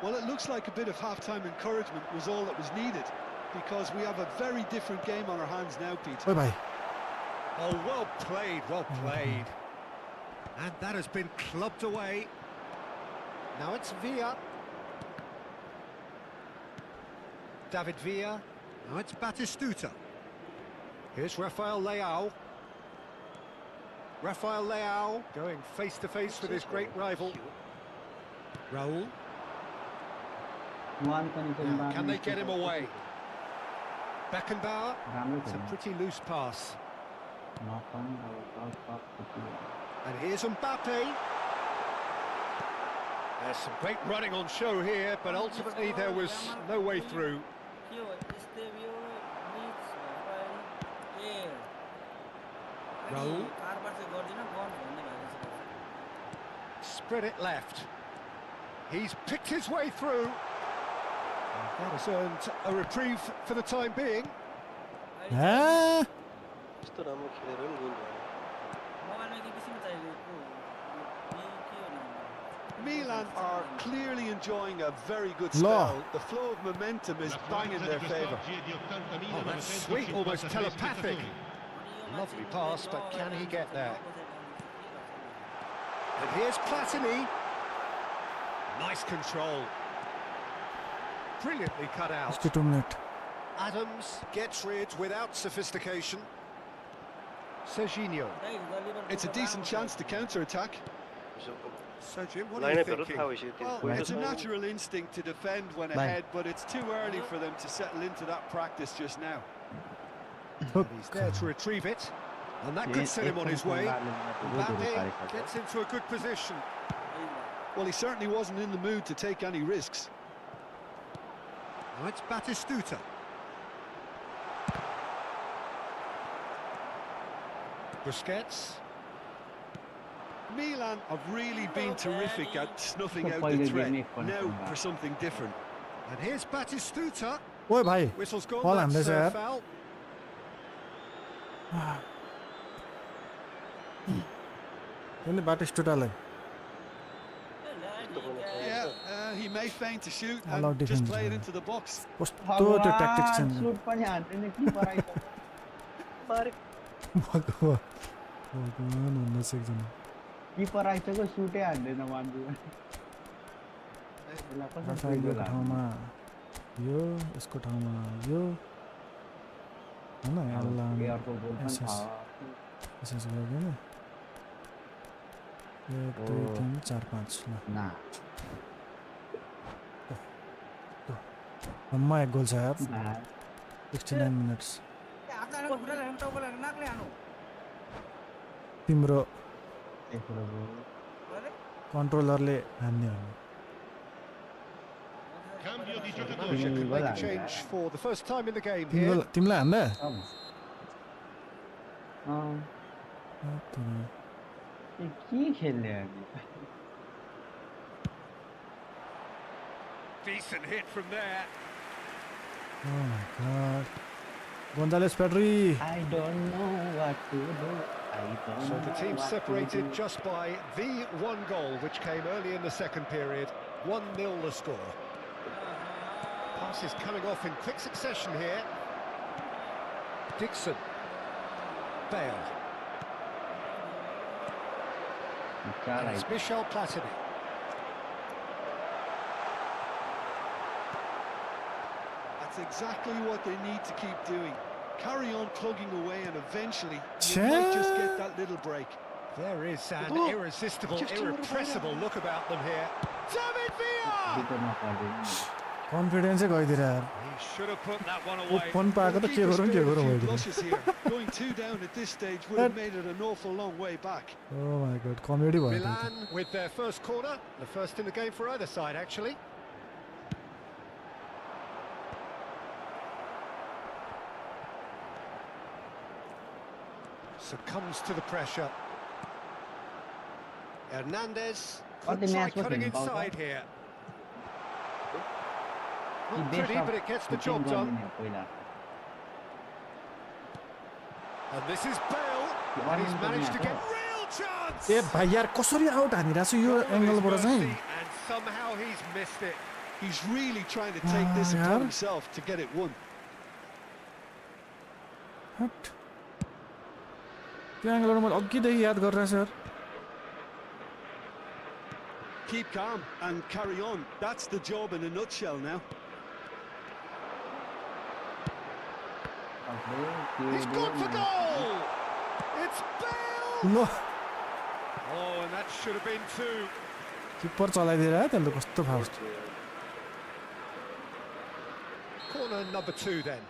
Well, it looks like a bit of half-time encouragement was all that was needed, because we have a very different game on our hands now, Peter. ओइ भाइ Oh, well played, well played. And that has been clubbed away. Now it's Villa. David Villa. Now it's Batistuta. Here's Rafael Leao. Rafael Leao going face-to-face with his great rival. Raul. One connection Now, बारमा can they get him away? Beckenbauer. राम्रो It's a खेल्नु pretty loose pass. नपाउनु अब टप टप And here's Mbappe. There's some great running on show here, but ultimately there was no way through. Raul. Spread it left. He's picked his way through. That has earned a reprieve for the time being. हाँ यस्तो राम्रो खेलेर पनि गोल भयो Milan are clearly enjoying a very good spell. The flow of momentum is bang in their favour. Oh, that's sweet, almost telepathic. Lovely pass, but can he get there? And here's Platini. Nice control. Brilliantly cut out. 62 minutes. Adams gets rid without sophistication. Serginho. It's a decent chance to counter-attack. So Jim, what are you लाइनअपहरु thinking? थाहा भइसक्यो Well, it's a natural instinct to defend when ahead, but it's too early for them to settle into that practice just now. And he's there to retrieve it, and that could set him on his way. Mbappe gets into a good position. Well, he certainly wasn't in the mood to take any risks. Now it's Batistuta. Busquets. Milan have really been terrific at snuffing out the threat. Now for something different. And here's Batistuta. ओए भाइ Whistle's gone, Ball that's हान्दैछ यार foul. पनि बाटिस्टुटालाई Yeah, he may feign to shoot Allow and just defense, play it man. into the box. कस्तो त्यो tactics छैन suit पनि हान्दैन किपर आइसक्यो भगवान भन्न सक्दैन किपर आइसक्यो सुटै हान्दैन मान्छे राफेलको ठाउँमा यो यसको ठाउँमा यो हैन अल्लाह अर्को गोल पनि थाहा एसएस गर्दैन 1 2 3 4 5 ल ना मम्मा एक गोल छ यार 69 मिनट्स तिम्रो कन्ट्रोलरले हान्ने हो Cambio di The giocatore. manager can make a change for the first time in the game here. तिमीलाई हान्दा के खेल्ने हामी Decent hit from there. Oh my god. Gonzalez Pedri. I don't know what to do. So the team separated just by the one goal, which came early in the second period. 1-0 the score. Passes coming off in quick succession here. Dixon. Bale. And it's Michel Platini. That's exactly what they need to keep doing. Carry on plugging away and eventually you might just get that little break. There is an irresistible, irrepressible look about them here. David Villa! Confidence गइदिएर यार He should have put that one ओ away. Phone पाएको त के गरौँ Few flushes here. Going 2 down at this stage would have made it an awful long way back. Oh my god, comedy भयो त्यो त Milan with their first corner, the first in the game for either side actually. Succumbs to the pressure. Hernandez could try cutting inside here. Not pretty, but it gets the job done. And this is Bale, and he's managed to get real chance. ए भाइ यार कसरी out हानिरहेको छु यो एंगलबाट चाहिँ And somehow he's missed it. He's really trying to take this yeah. upon himself to get it won. हट त्यो एंगलबाट मैले अघिदेखि याद गरिरहेको छु यार Keep calm and carry on. That's the job in a nutshell now. He's gone for goal. It's Bale. ल Oh, and that should have been two. किपर चलाइदिएर है त्यसले कस्तो फास्ट Corner number 2 then.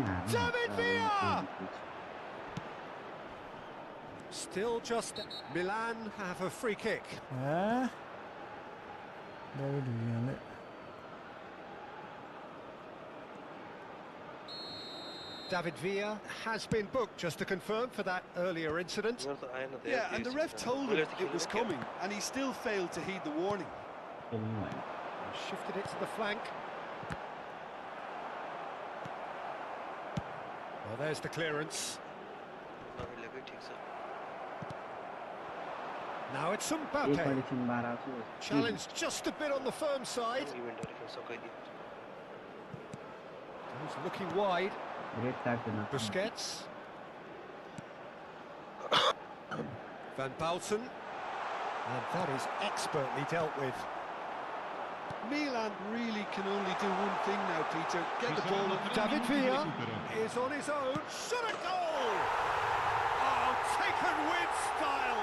पनि हार्नु David Villa! Still just Milan have a free kick. David Villa. David Villa has been booked, just to confirm, for that earlier incident. Yeah, and the ref told him it was coming, and he still failed to heed the warning. Shifted it to the flank. Well, there's the clearance. Now it's Mbappe. Challenged just a bit on the firm side. He's looking wide. Busquets. Van Bauten. And that is expertly dealt with. Milan really can only do one thing now, Peter. Get the ball up. David Villa is on his own. Shot a goal! Oh, taken with style.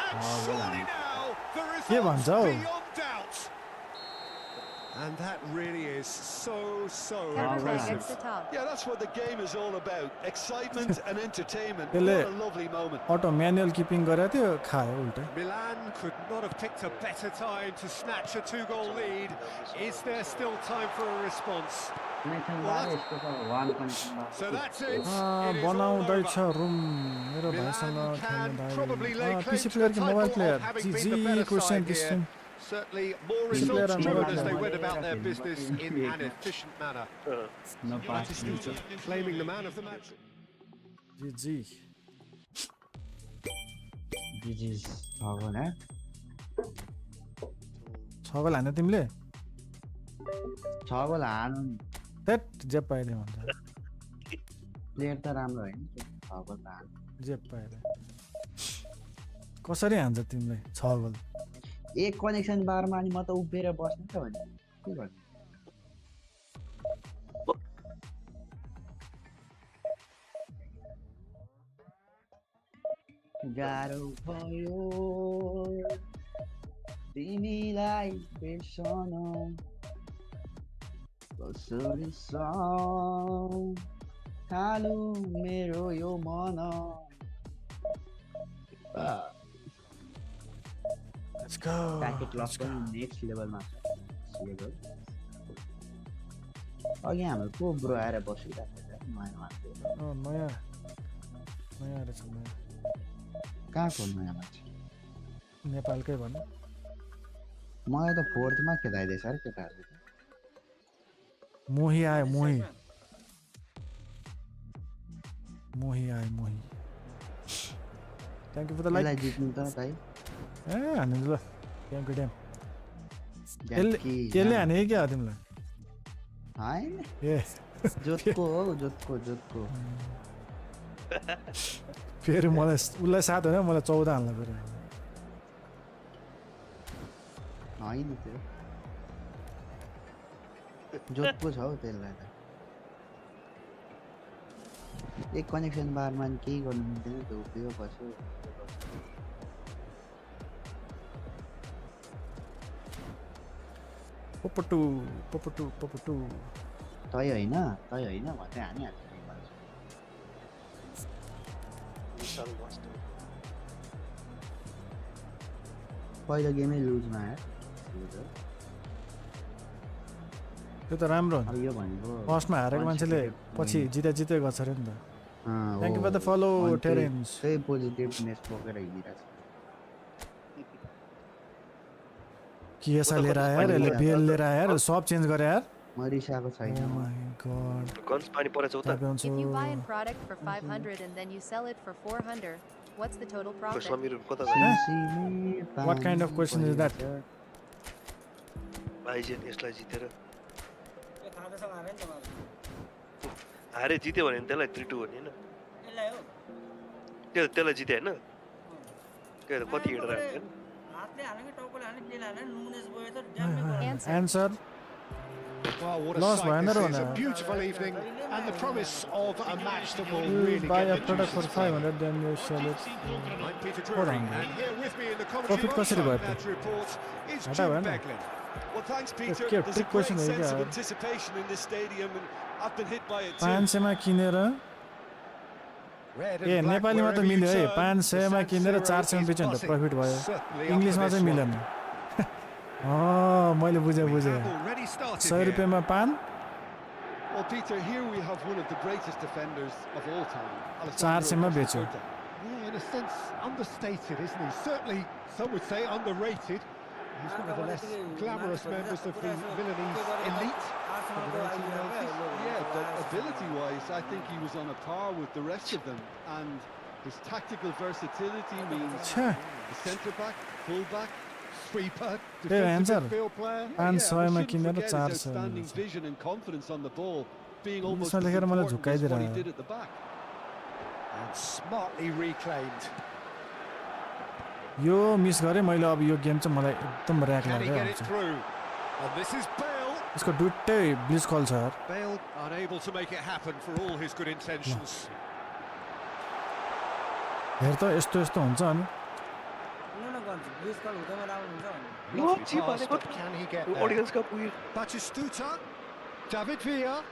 And surely now the results beyond doubt. And that really is so impressive. Yeah, that's what the game is all about. Excitement and entertainment. What Pele a lovely moment. auto manual keeping गरेको थियो खायो उल्टे Milan could not have picked a better time to snatch a 2-goal lead. Is there still time for a response? So that's it. It is all बनाउँदै छ over. Room मेरो Milan भाइसँग can खेल्ने probably lay भाइ claim PC to player the की mobile title player of having जी been the better question side question here. Certainly more Player results and driven mobile as they player. went about their business in an efficient manner. Claiming the man of the match. जी जी जी 6 गोल है 6 गोल हान्यो तिमीले 6 गोल हार्नु त्यट जे पाइले भन्छ player त राम्रो हैन 6 गोल हार्नु जे पाइले कसरी हान्छ तिमीले 6 गोल एक कनेक्सन बारमा अनि म त उभिएर बस्नु त भने के गर्नु गाह्रो भयो तिमीलाई बिर्सन कसरी सम्हालु मेरो यो मन Let's go. Packet loss next level ma अघि हाम्रो को ब्रो आएर बसिरहेको छ नयाँ मान्छे नयाँ रहेछ नयाँ कहाँको नयाँ मान्छे नेपालकै भन्नु मलाई त फोर्थमा खेलाइदिएछ अरे केटाहरूले मोही आयो मोही thank you for the like जित्नु त भाइ हान्नु ल थ्याङ्क यू ड्याम त्यसले हाने क्या तिमीलाई हैन ए जोतको हो जोतको फेरि मलाई उसलाई 7 होइन मलाई 14 हाल्नु पर्यो हैन त्यो जोतको छ हौ त्यसलाई त एक कनेक्सन बारमा नि केही गर्नु मिल्दैन त्यो उभियो बस्यो पपटु तै होइन भन्दै हानिहाल्छ पहिलो गेमै लुजमा आयो त्यो त राम्रो हो यो भनेको फर्स्टमा हारेको मान्छेले पछि जिते गर्छ अरे नि त thank you for the follow Terrence त्यही पोजिटिभनेस बोकेर हिँडिरहेछ कि ऐसा ले रहा है यार एलबीएल ले रहा है यार सब चेंज गरे यार मरिसाको छैन Oh my god गन्स पानी परेछ उता If you buy a product for 500 and then you sell it for 400, what's the total profit? Sameer कता What kind of question is that? भाइजेन यसलाई जितेर यो खाँदैसँग हारे नि त मलाई हारे जित्यो भने त्यसलाई 3-2 हो नि हैन यसलाई हो त्यसलाई जिते हैन के कति हिँडेर हैन हातले हाल्ने कि टाउकोले हाल्ने प्लेन हाल्ने नुनेस गयो त ड्यामले गयो Answer Well, what a Lost sight by this another is. A one, beautiful evening and the promise of a match that will you really buy get a the product for juices flowing. 500 then you sell it I'm Peter Hold Drury, on. and here with me in the Profit commentary कसरी भयो box that report is हटा Jim भएन Beglin. Well, thanks, Peter. Trick There's a question great है sense क्या of anticipation in this stadium, and I've been hit by it too. 500 मा किनेर Red A and black नेपालीमा त wherever you मिल्यो है turn. 500 मा The किनेर San Siro 400 मा is बेच्यो भने त buzzing. प्रफिट भयो Certainly up इङ्ग्लिसमा for चाहिँ this मिलेन one. मैले बुझे We बुझे have already started 100 here. रुपैयाँमा पान Well, Peter, here we have one of the greatest defenders of all time. 400 मा बेच्यो Yeah, in a sense, understated, isn't he? Certainly, some would say underrated. He's one of the less glamorous members of the Milanese elite of the 1990s. Yeah, but ability-wise, I think he was on a par with the rest of them. And his tactical versatility means छ्या the centre-back, full-back, Sweeper, Hey, answer. defensive midfield player. 500 मा we shouldn't किनेर forget his 400 outstanding vision and confidence on the ball, being almost यसमा as लेखेर मलाई important as what he झुक्काइदिएर did at the back. And smartly reclaimed. Yo miss गरे मैले अब यो game चाहिँ मलाई एकदम र्याक Can he लाग्यो get it through? And this is Bale. यसको दुईटै ब्लिच कल छ यार Bale unable to make it happen for all his good intentions. हेर त यस्तो यस्तो हुन्छ अनि Lovely pass, but can he get there? Audience Cup weird. Batistuta, David Villa,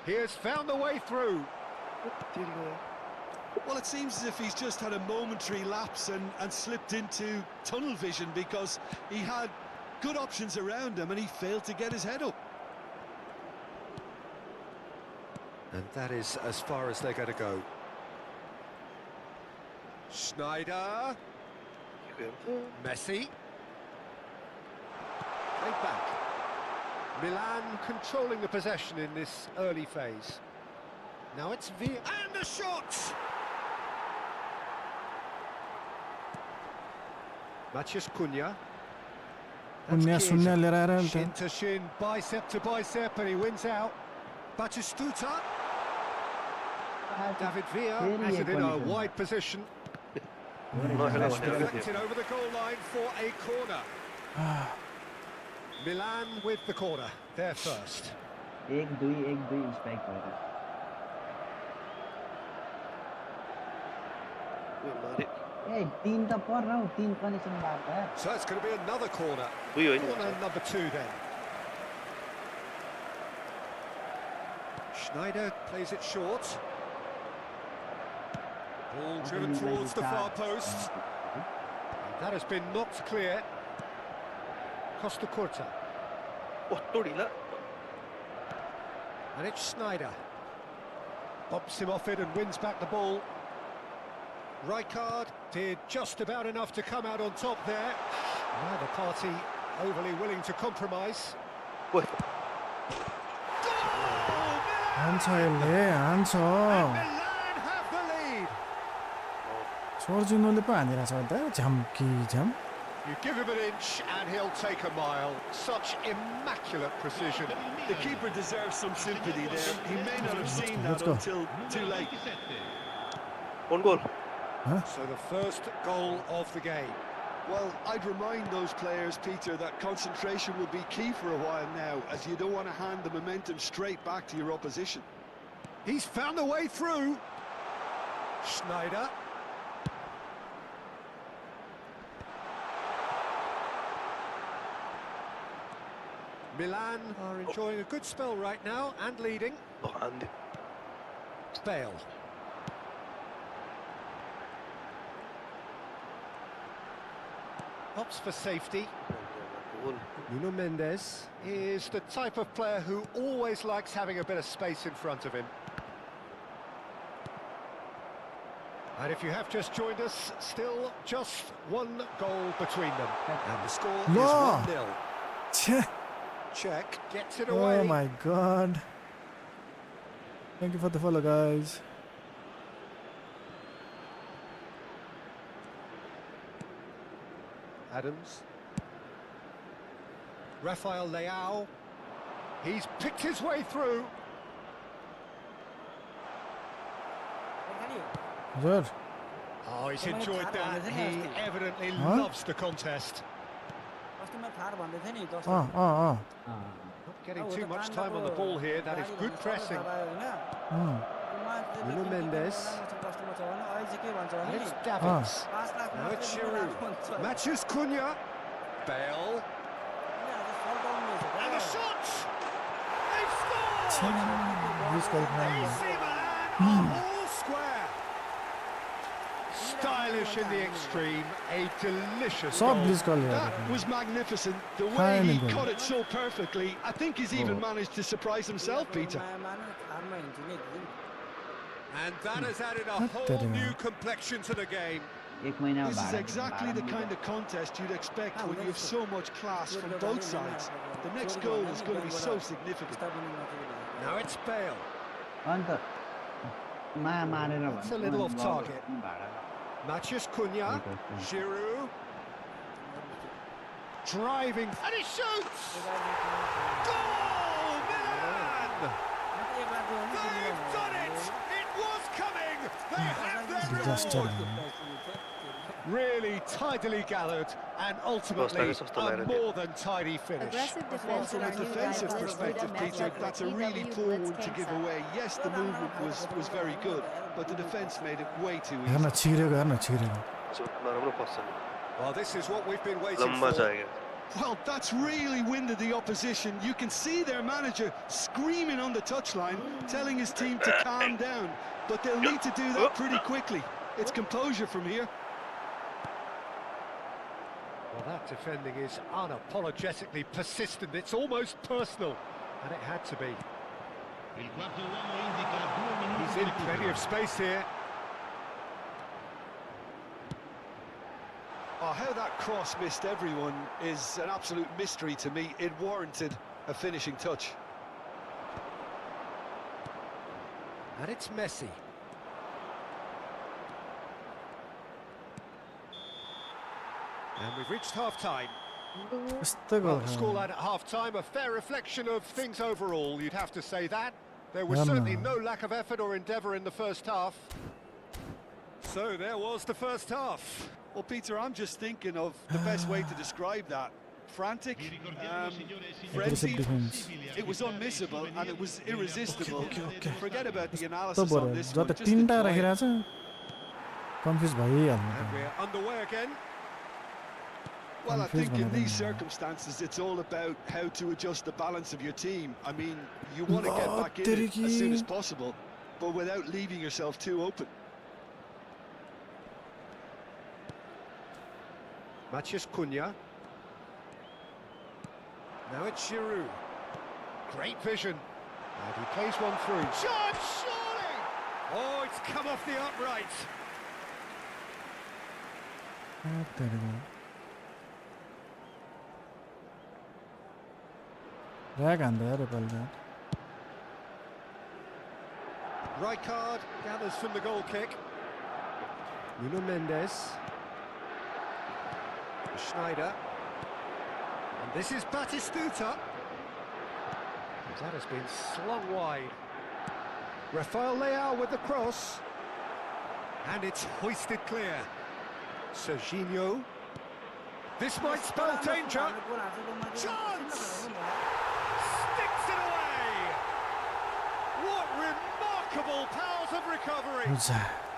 he has found the way through. Well, it seems as if he's just had a momentary lapse and slipped into tunnel vision because he had good options around him and he failed to get his head up. And that is as far as they're going to go. Schneider, Messi, laid back. Milan controlling the possession in this early phase. Now it's Villa, and the shot! Matheus Cunha. उन्या शून्य लिएर आएर Shin to shin, bicep to bicep, and he wins out. Batistuta. David Villa has it in a wide position. Deflected over the goal line for a corner. Milan with the corner, they're first. 1-2 strike भयो ए 3 त पर रौ 3 connection बार यार So it's going to be another corner. Corner number 2 then. Schneider plays it short. Ball driven towards the far post. And that has been knocked clear. Costa Curta. And it's Schneider. Bumps him off it and wins back the ball. Rijkaard did just about enough to come out on top there. Neither party overly willing to compromise. हान्छ यसले हान्छ Milan have the lead. सर्जिनोले पो हानिरहेछ त झम्की झम You give him an inch and he'll take a mile. Such immaculate precision. The keeper deserves some sympathy there. He may not have seen Let's that go. until too late. One goal. So the first goal of the game. Well, I'd remind those players, Peter, that concentration will be key for a while now, as you don't want to hand the momentum straight back to your opposition. He's found a way through. Schneider. Milan are enjoying a good spell right now and leading. Bale. Opts for safety. Nuno Mendes is the type of player who always likes having a bit of space in front of him. And if you have just joined us, still just one goal between them. And the score is 1-0. छ्या Check gets it Oh away. my god. Thank you for the follow, guys. Adams. Rafael Leao. He's picked his way through. हजुर Oh, he's enjoyed that. He evidently loves the contest. Uh Not getting too much time on the ball here. That is good pressing. Nuno Mendes. And it's Davids. Now it's Giroud. Matheus Cunha. Bale. And the shot! They've scored! disqualified. AC Milan are all square. Stylish in the extreme, a delicious सब goal. bliss call That was magnificent. The way Fine he goal. cut it so perfectly. I think he's even managed to surprise himself, Peter. And that has added a whole new complexion to the game. एक महिना This is exactly the kind of contest you'd expect when you have so much class from both sides. The next goal is going to be so significant. Now it's Bale. अन्त मारेर It's a little off target. Mathias Cunha, Giroud, driving, and he shoots! Goal, Milan! They've done it! It was coming! They have their Disaster. reward! Really tidily gathered, and ultimately a more than tidy finish. Aggressive defense From in a our new defensive Guide perspective, Blitz Peter, matchup that's a with really EW poor Blitz one to give King away. Yes, the movement was very good, but the defense made it way too easy. हेर्न छिरेको नराम्रो पर्छ नि Well, this is what we've been waiting लम्बा for. जाएगा Well, that's really winded the opposition. You can see their manager screaming on the touchline, telling his team to calm down, but they'll need to do that pretty quickly. It's composure from here. Well, that defending is unapologetically persistent. It's almost personal, and it had to be. He's in plenty of space here. Oh, how that cross missed everyone is an absolute mystery to me. It warranted a finishing touch. And it's Messi. And we've reached half-time. यस्तो Well, goal the scoreline at half-time, a fair reflection of things overall, you'd have to say that. There was Yeah, certainly man. no lack of effort or endeavour in the first half. So there was the first half. Well, Peter, I'm just thinking of the best way to describe that. Frantic, frenzied, defense. it was unmissable and it was irresistible. okay. Forget about the यस्तो analysis बरु on this one, जति just तिनवटा enjoy it. राखिरहेछ confuse भइहाल्नु And we're underway again. Well, I Confused think in one of these them. circumstances, it's all about how to adjust the balance of your team. I mean, you want to get back in it Teriki. as soon as possible, but without leaving yourself too open. Mathias Cunha. Now it's Giroud. Great vision. And he plays one through. Shot, surely! Oh, it's come off the upright. ऱ्याग हान्दा यार नेपालले Rijkaard gathers from the goal kick. Nuno Mendes. Schneider. And this is Batistuta. That has been slung wide. Rafael Leao with the cross. And it's hoisted clear. Serginho. This might spell danger. Chance! Sticks it away! What remarkable powers of recovery!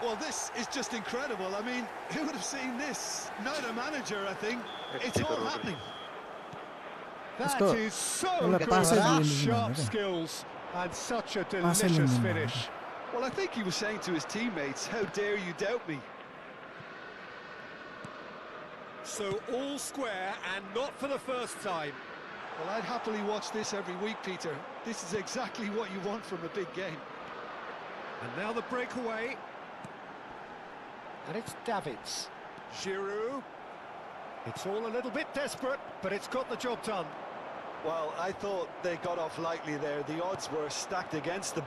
Well, this is just incredible. I mean, who would have seen this? Not a manager, I think. It's all happening. That go. is so Well, good. pass it in, Sharp okay. skills and such a Pass it in, delicious okay. finish. Well, I think he was saying to his teammates, how dare you doubt me? So all square and not for the first time. Well, I'd happily watch this every week, Peter. This is exactly what you want from a big game. And now the breakaway. And it's Davids. Giroud. It's all a little bit desperate, but it's got the job done. Well, I thought they got off lightly there. The odds were stacked against them.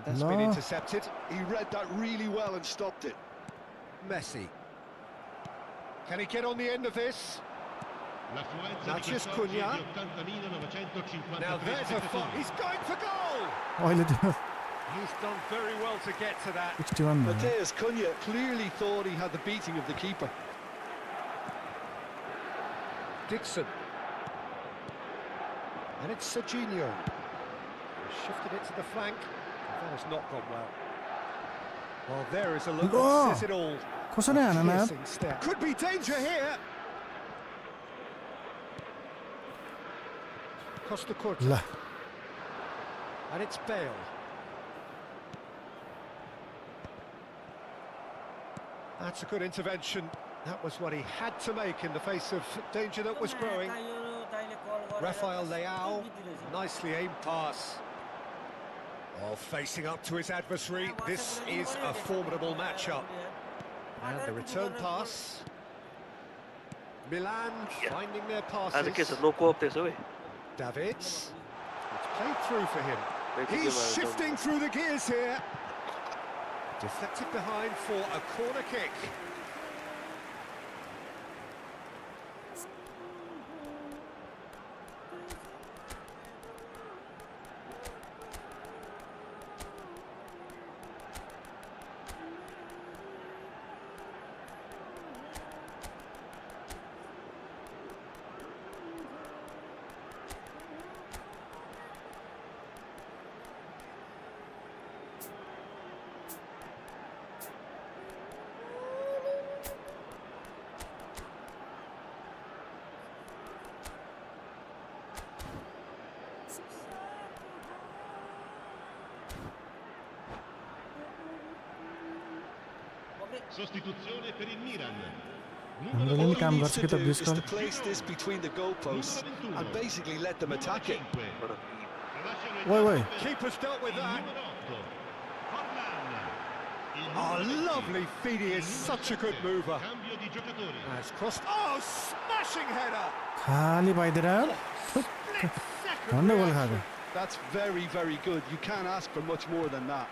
That's No. been intercepted. He read that really well and stopped it. Messi. Can he get on the end of this? Mathias Cunha. Now there's a fun. He's going for goal! अहिले त्यो He's done very well to get to that. 61 भयो Mateus Cunha clearly thought he had the beating of the keeper. Dixon. And it's Serginho. Shifted it to the flank. That has not gone well. Well, there is a look Oh. that says it all. कसरी हान न Piercing step. Could be danger here. Costa Curta. ल And it's Bale. That's a good intervention. That was what he had to make in the face of danger that was growing. Rafael Leao, nicely aimed pass. Oh, facing up to his adversary. This is a formidable matchup. And the return pass. Milan finding their As a case passes. of no co-op this away. Davids. It's played through for him. He's shifting through the gears here. Deflected behind for a corner kick. Sostituzione per il Milan. हाम्रो All नि he काम needs गर्छ to कि त do 20 is कल to place this between the goalposts and basically let them attack it. ओइ ओइ Keeper's dealt with that. Oh, lovely feed. He is such a good mover. Has crossed. Oh, smashing header. खाली पाइदिएर Split second झन्डै गोल reaction. खाएको That's very, very good. You can't ask for much more than that.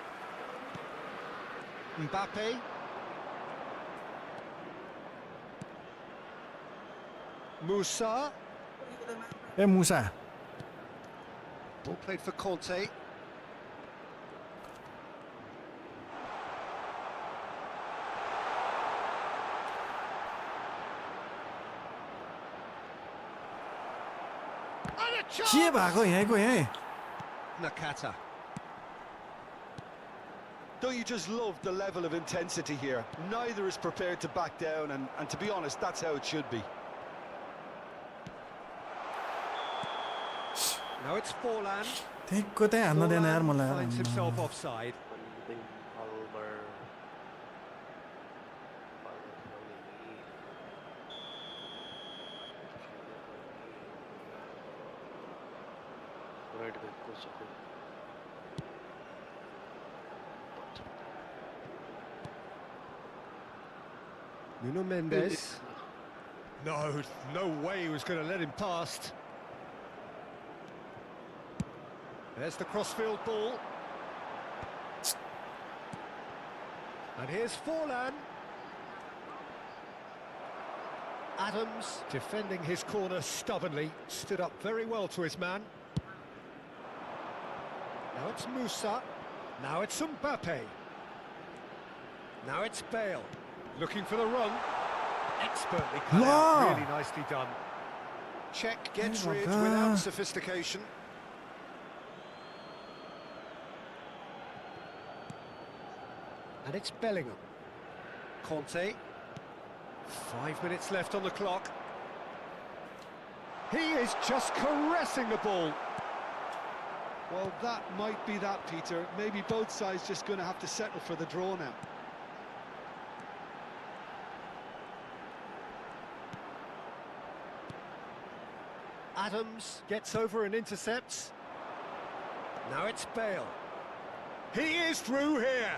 Mbappe. Musa. A musa Ball played for Conte. And a chance! के भएको यहीँको यहीँ Nakata. Don't you just love the level of intensity here? Neither is prepared to back down, and to be honest, that's how it should be. Now it's Forlan. त्यहीँको त्यहीँ हान्न दिएन यार Forlan मलाई finds himself offside. Right back goes up. Nuno Mendes. No way he was going to let him past. There's the crossfield ball. And here's Forlan. Adams defending his corner stubbornly, stood up very well to his man. Now it's Musa. Now it's Mbappe. Now it's Bale. Looking for the run. Expertly cut out. Really nicely done. Czech gets rid without sophistication. And it's Bellingham. Conte. 5 minutes left on the clock. He is just caressing the ball. Well, that might be that, Peter. Maybe both sides just going to have to settle for the draw now. Adams gets over and intercepts. Now it's Bale. He is through here.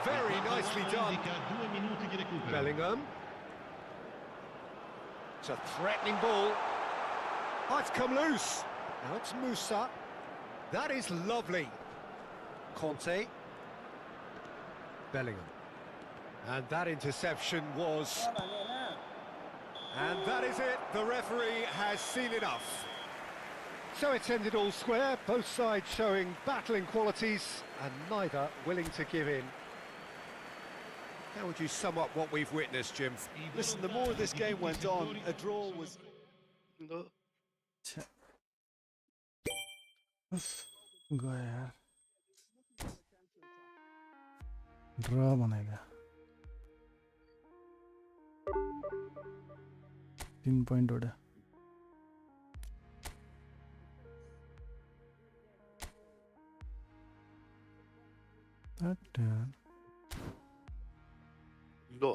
Very nicely done. Bellingham. It's a threatening ball. Oh, it's come loose. Now it's Musa. That is lovely. Conte. Bellingham. And that interception was... And that is it. The referee has seen enough. So it's ended all square, both sides showing battling qualities and neither willing to give in. How would you sum up what we've witnessed, Jim? Listen, the more this game went on, a draw was... गयो यार ड्र बनाइदियो 3 point वटा लो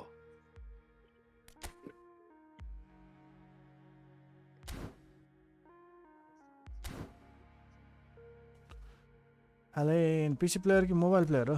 अले PC player की mobile player हो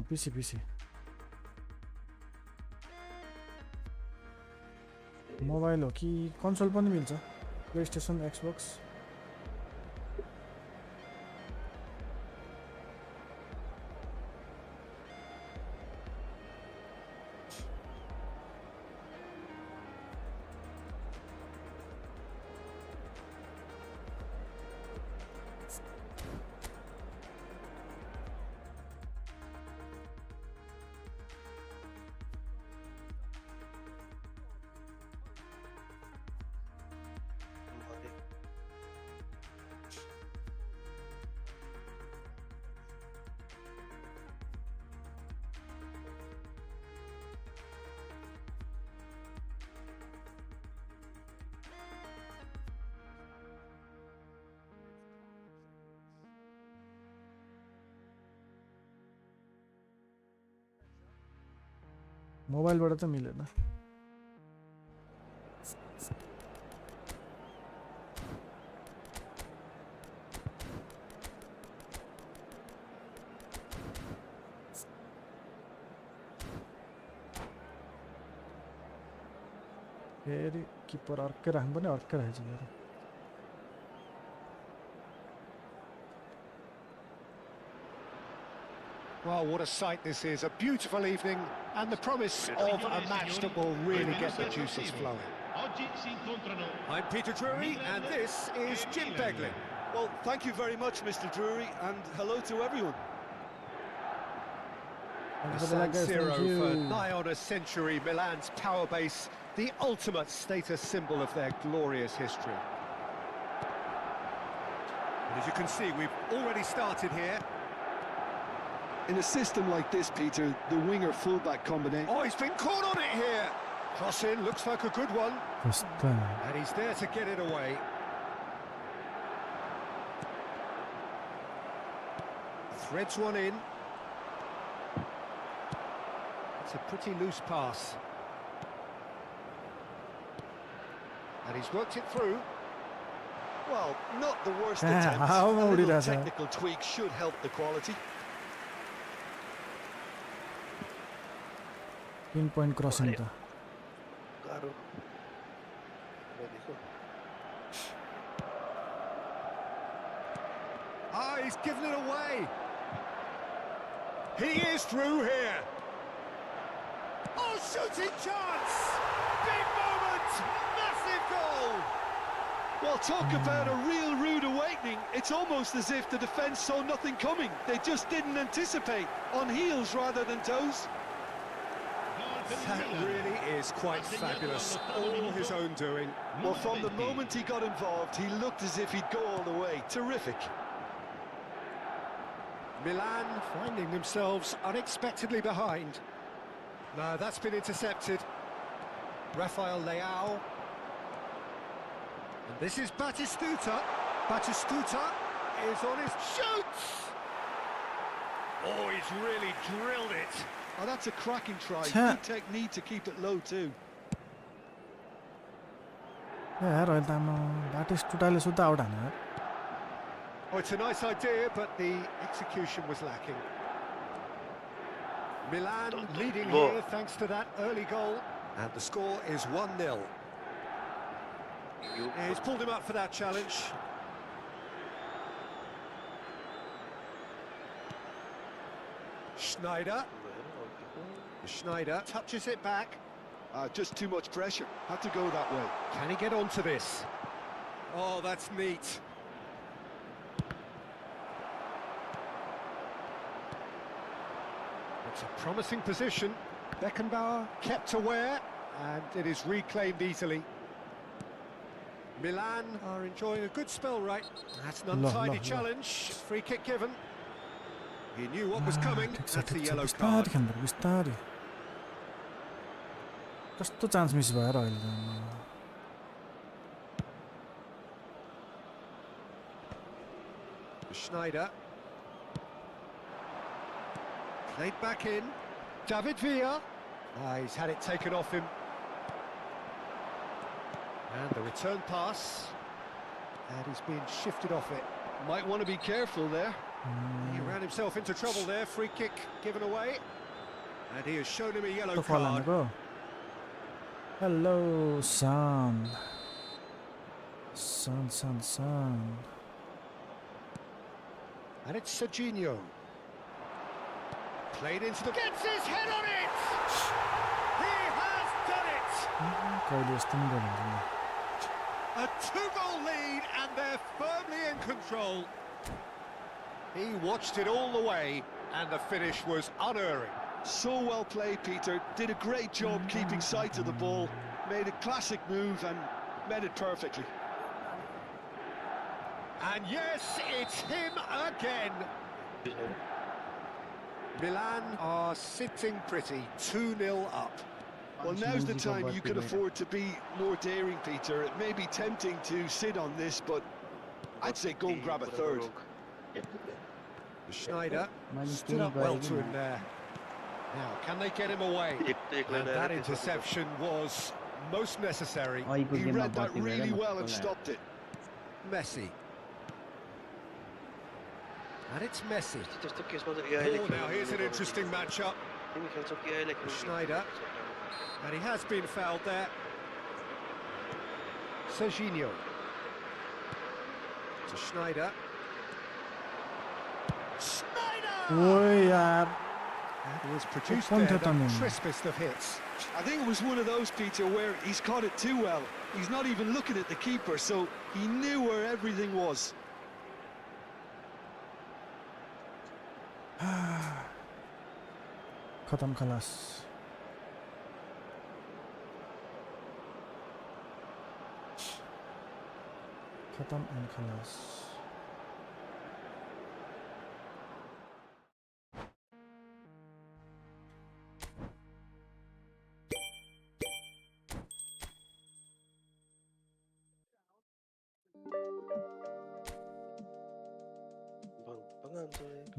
PC mobile हो कि कन्सोल पनि मिल्छ प्लेस्टेसन एक्सबक्स मोबाइलबाट त मिलेन फेरि किपर अर्कै राख्नुपर्ने अर्कै रहेछ मेरो Well, what a sight this is. A beautiful evening and the promise of a match that will really get the juices flowing. I'm Peter Drury and this is Jim Begley. Well, thank you very much, Mr. Drury, and hello to everyone. San Siro for nigh on a century, Milan's power base, the ultimate status symbol of their glorious history. And as you can see, we've already started here. In a system like this, Peter, the winger fullback combination. Oh, he's been caught on it here. Cross in, looks like a good one. And he's there to get it away. Threads one in. It's a pretty loose pass. And he's worked it through. Well, not the worst attempt. A little technical tweak should help the quality. Pinpoint crossing ta. Ah, he's given it away. He is through here. Oh, shooting chance! Big moment! Massive goal! Well, talk about a real rude awakening. It's almost as if the defence saw nothing coming. They just didn't anticipate. On heels rather than toes. That really is quite fabulous. All his own doing. Well, from the moment he got involved, he looked as if he'd go all the way. Terrific. Milan finding themselves unexpectedly behind. No, that's been intercepted. Rafael Leao. And this is Batistuta. Batistuta is on his shoots! Oh, he's really drilled it. Oh, that's a cracking try. Good technique to keep it low too. यार अहिले त बाटिस्टुटाले सुद्धा out हाने Oh, it's a nice idea, but the execution was lacking. Milan leading here thanks to that early goal. And the score is 1-0. He's pulled him up for that challenge. Schneider touches it back. Just too much pressure. Had to go that way. Can he get onto this? Oh, that's neat. It's a promising position. Beckenbauer kept aware, and it is reclaimed easily. Milan are enjoying a good spell, right? That's an untidy challenge. Free kick given. He knew what was coming. That's a yellow card. बिस्तारै कस्तो chance miss भयो र अहिले Schneider. Played back in. David Villa. He's had it taken off him. And the return pass. And he's been shifted off it. Might want to be careful there. He ran himself into trouble there. Free kick given away. And he has shown him a yellow card. Hello, son. Son. And it's Serginho. Played into the... Gets his head on it! He has done it! A 2-goal lead, and they're firmly in control. He watched it all the way, and the finish was unerring. So well played, Peter. Did a great job keeping sight of the ball. Made a classic move and met it perfectly. And yes, it's him again. Milan are sitting pretty, 2-0 up. Well, now's the time you can afford to be more daring, Peter. It may be tempting to sit on this, but I'd say go and grab a third. Schneider stood up well to him there. Now, can they get him away? And that interception was most necessary. He read that really well and stopped it. Messi. And it's Messi. Oh, now here's an interesting matchup. Schneider. And he has been fouled there. Serginho. To Schneider. Schneider! And he has produced there the crispest of hits. I think it was one of those, Peter, where he's caught it too well. He's not even looking at the keeper, so he knew where everything was. खत्म खलास खत्म end खलास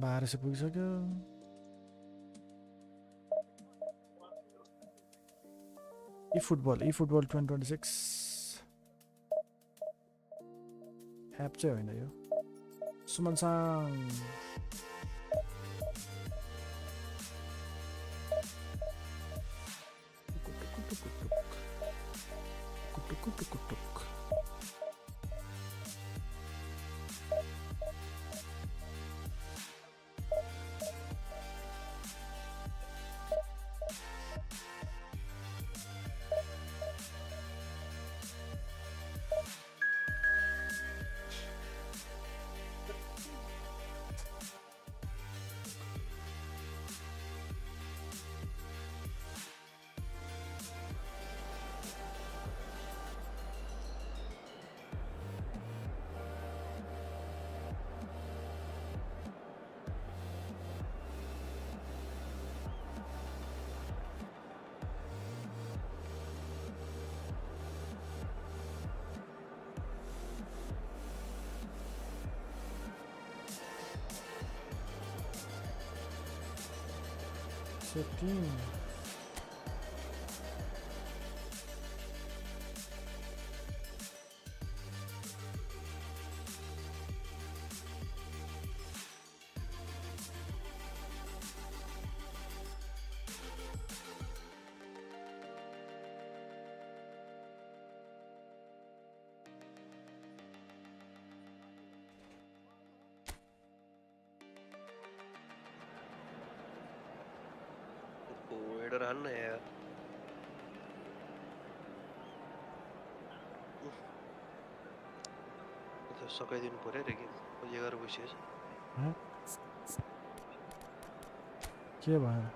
बाह्र सय पुगिसक्यो eFootball 2026 app चाहिँ होइन यो सुमन Sang Team. Header हान्न यार सकाइदिनु पर्यो रे कि 11 बजिसक्यो के भयो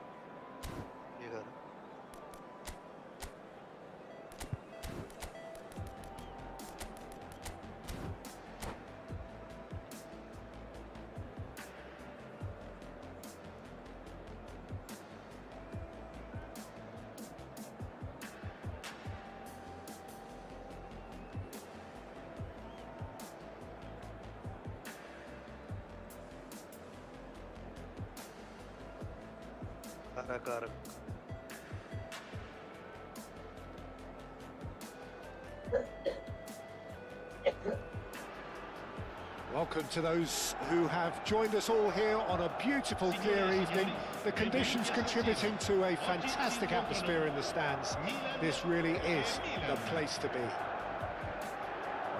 nakakarag. Welcome to those who have joined us all here on a beautiful, clear evening. The conditions contributing to a fantastic atmosphere in the stands. This really is the place to be.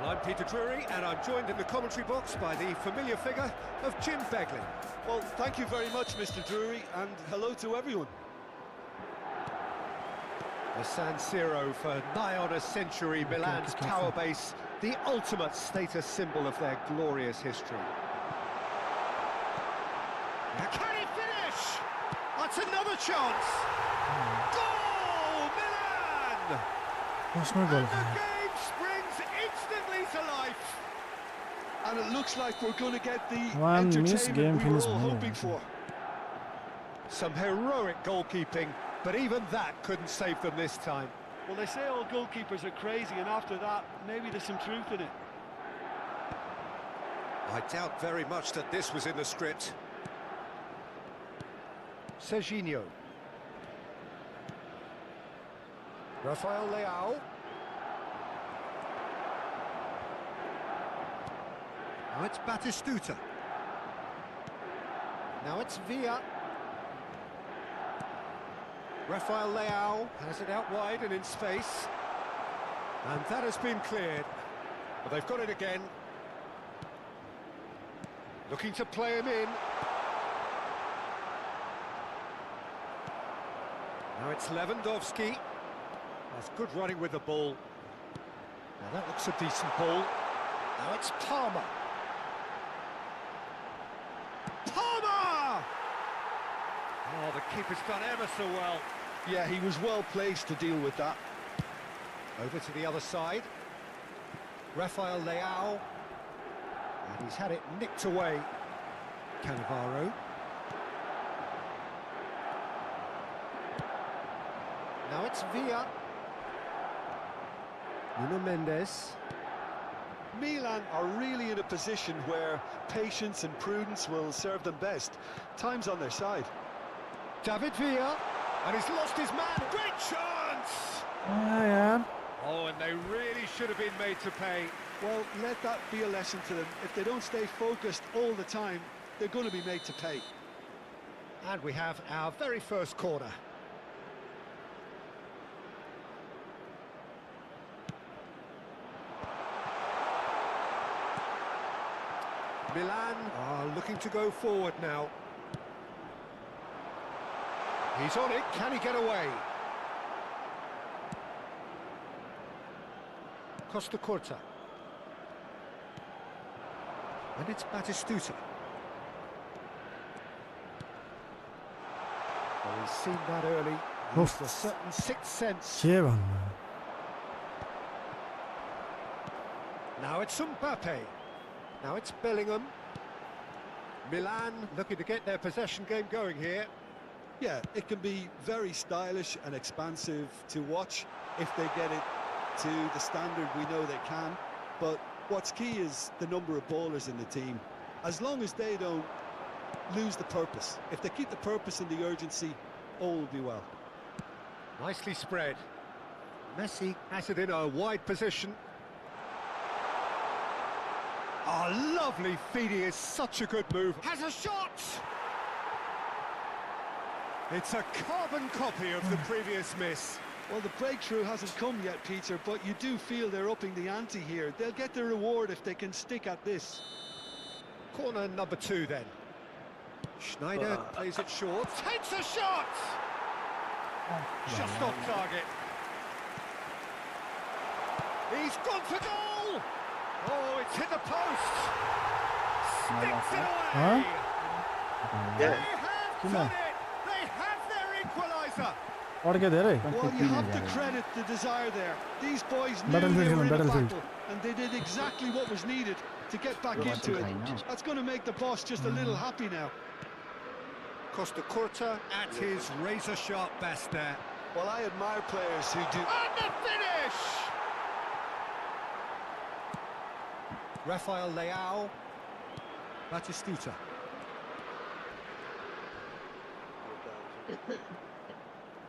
Well, I'm Peter Drury, and I'm joined in the commentary box by the familiar figure of Jim Beglin. Well, thank you very much, Mr. Drury, and hello to everyone. The San Siro for nigh on a century, Milan's power base, the ultimate status symbol of their glorious history. Can he finish? That's another chance! Goal, Milan! Arsenal goal. And the game springs instantly to life. And it looks like we're going to get the One miss, game entertainment we were finish all bhayयो. hoping for. Some heroic goalkeeping, but even that couldn't save them this time. Well, they say all goalkeepers are crazy, and after that, maybe there's some truth in it. I doubt very much that this was in the script. Serginho. Rafael Leao. Now it's Batistuta. Now it's Villa. Rafael Leao has it out wide and in space. And that has been cleared. But they've got it again. Looking to play him in. Now it's Lewandowski. That's good running with the ball. Now that looks a decent ball. Now it's Palmer. Palmer! Oh, the keeper's done ever so well. Yeah, he was well placed to deal with that. Over to the other side. Rafael Leao. And he's had it nicked away. Cannavaro. Now it's Villa. Nuno Mendes. Milan are really in a position where patience and prudence will serve them best. Time's on their side. David Villa. And he's lost his man. Great chance! यार. Oh, and they really should have been made to pay. Well, let that be a lesson to them. If they don't stay focused all the time, they're going to be made to pay. And we have our very first corner. Milan are looking to go forward now. He's on it, can he get away? Costa Curta. And it's Batistuta. Well, he's seen that early. He's a certain sixth sense. के भन्नु? Now it's Mbappe. Now it's Bellingham. Milan looking to get their possession game going here. Yeah, it can be very stylish and expansive to watch if they get it to the standard we know they can. But what's key is the number of ballers in the team. As long as they don't lose the purpose, if they keep the purpose and the urgency, all will be well. Nicely spread. Messi has it in a wide position. Oh, lovely feeding is such a good move. Has a shot! It's a carbon copy of the previous miss. Well, the breakthrough hasn't come yet, Peter, but you do feel they're upping the ante here. They'll get their reward if they can stick at this. Corner number 2 then. Schneider plays it short. Takes a shot! Just off target. He's gone for goal! Oh, it's hit the post! Sticks it away! They have done it! They have their equaliser! और क्या धेरै? Well, you have to credit the desire there. These boys knew they were in a battle, and they did exactly what was needed to get back into it. That's going to make the boss just a little happy now. Costa Curta at his razor-sharp best there. Well, I admire players who do... And the finish! Rafael Leao. Batistuta.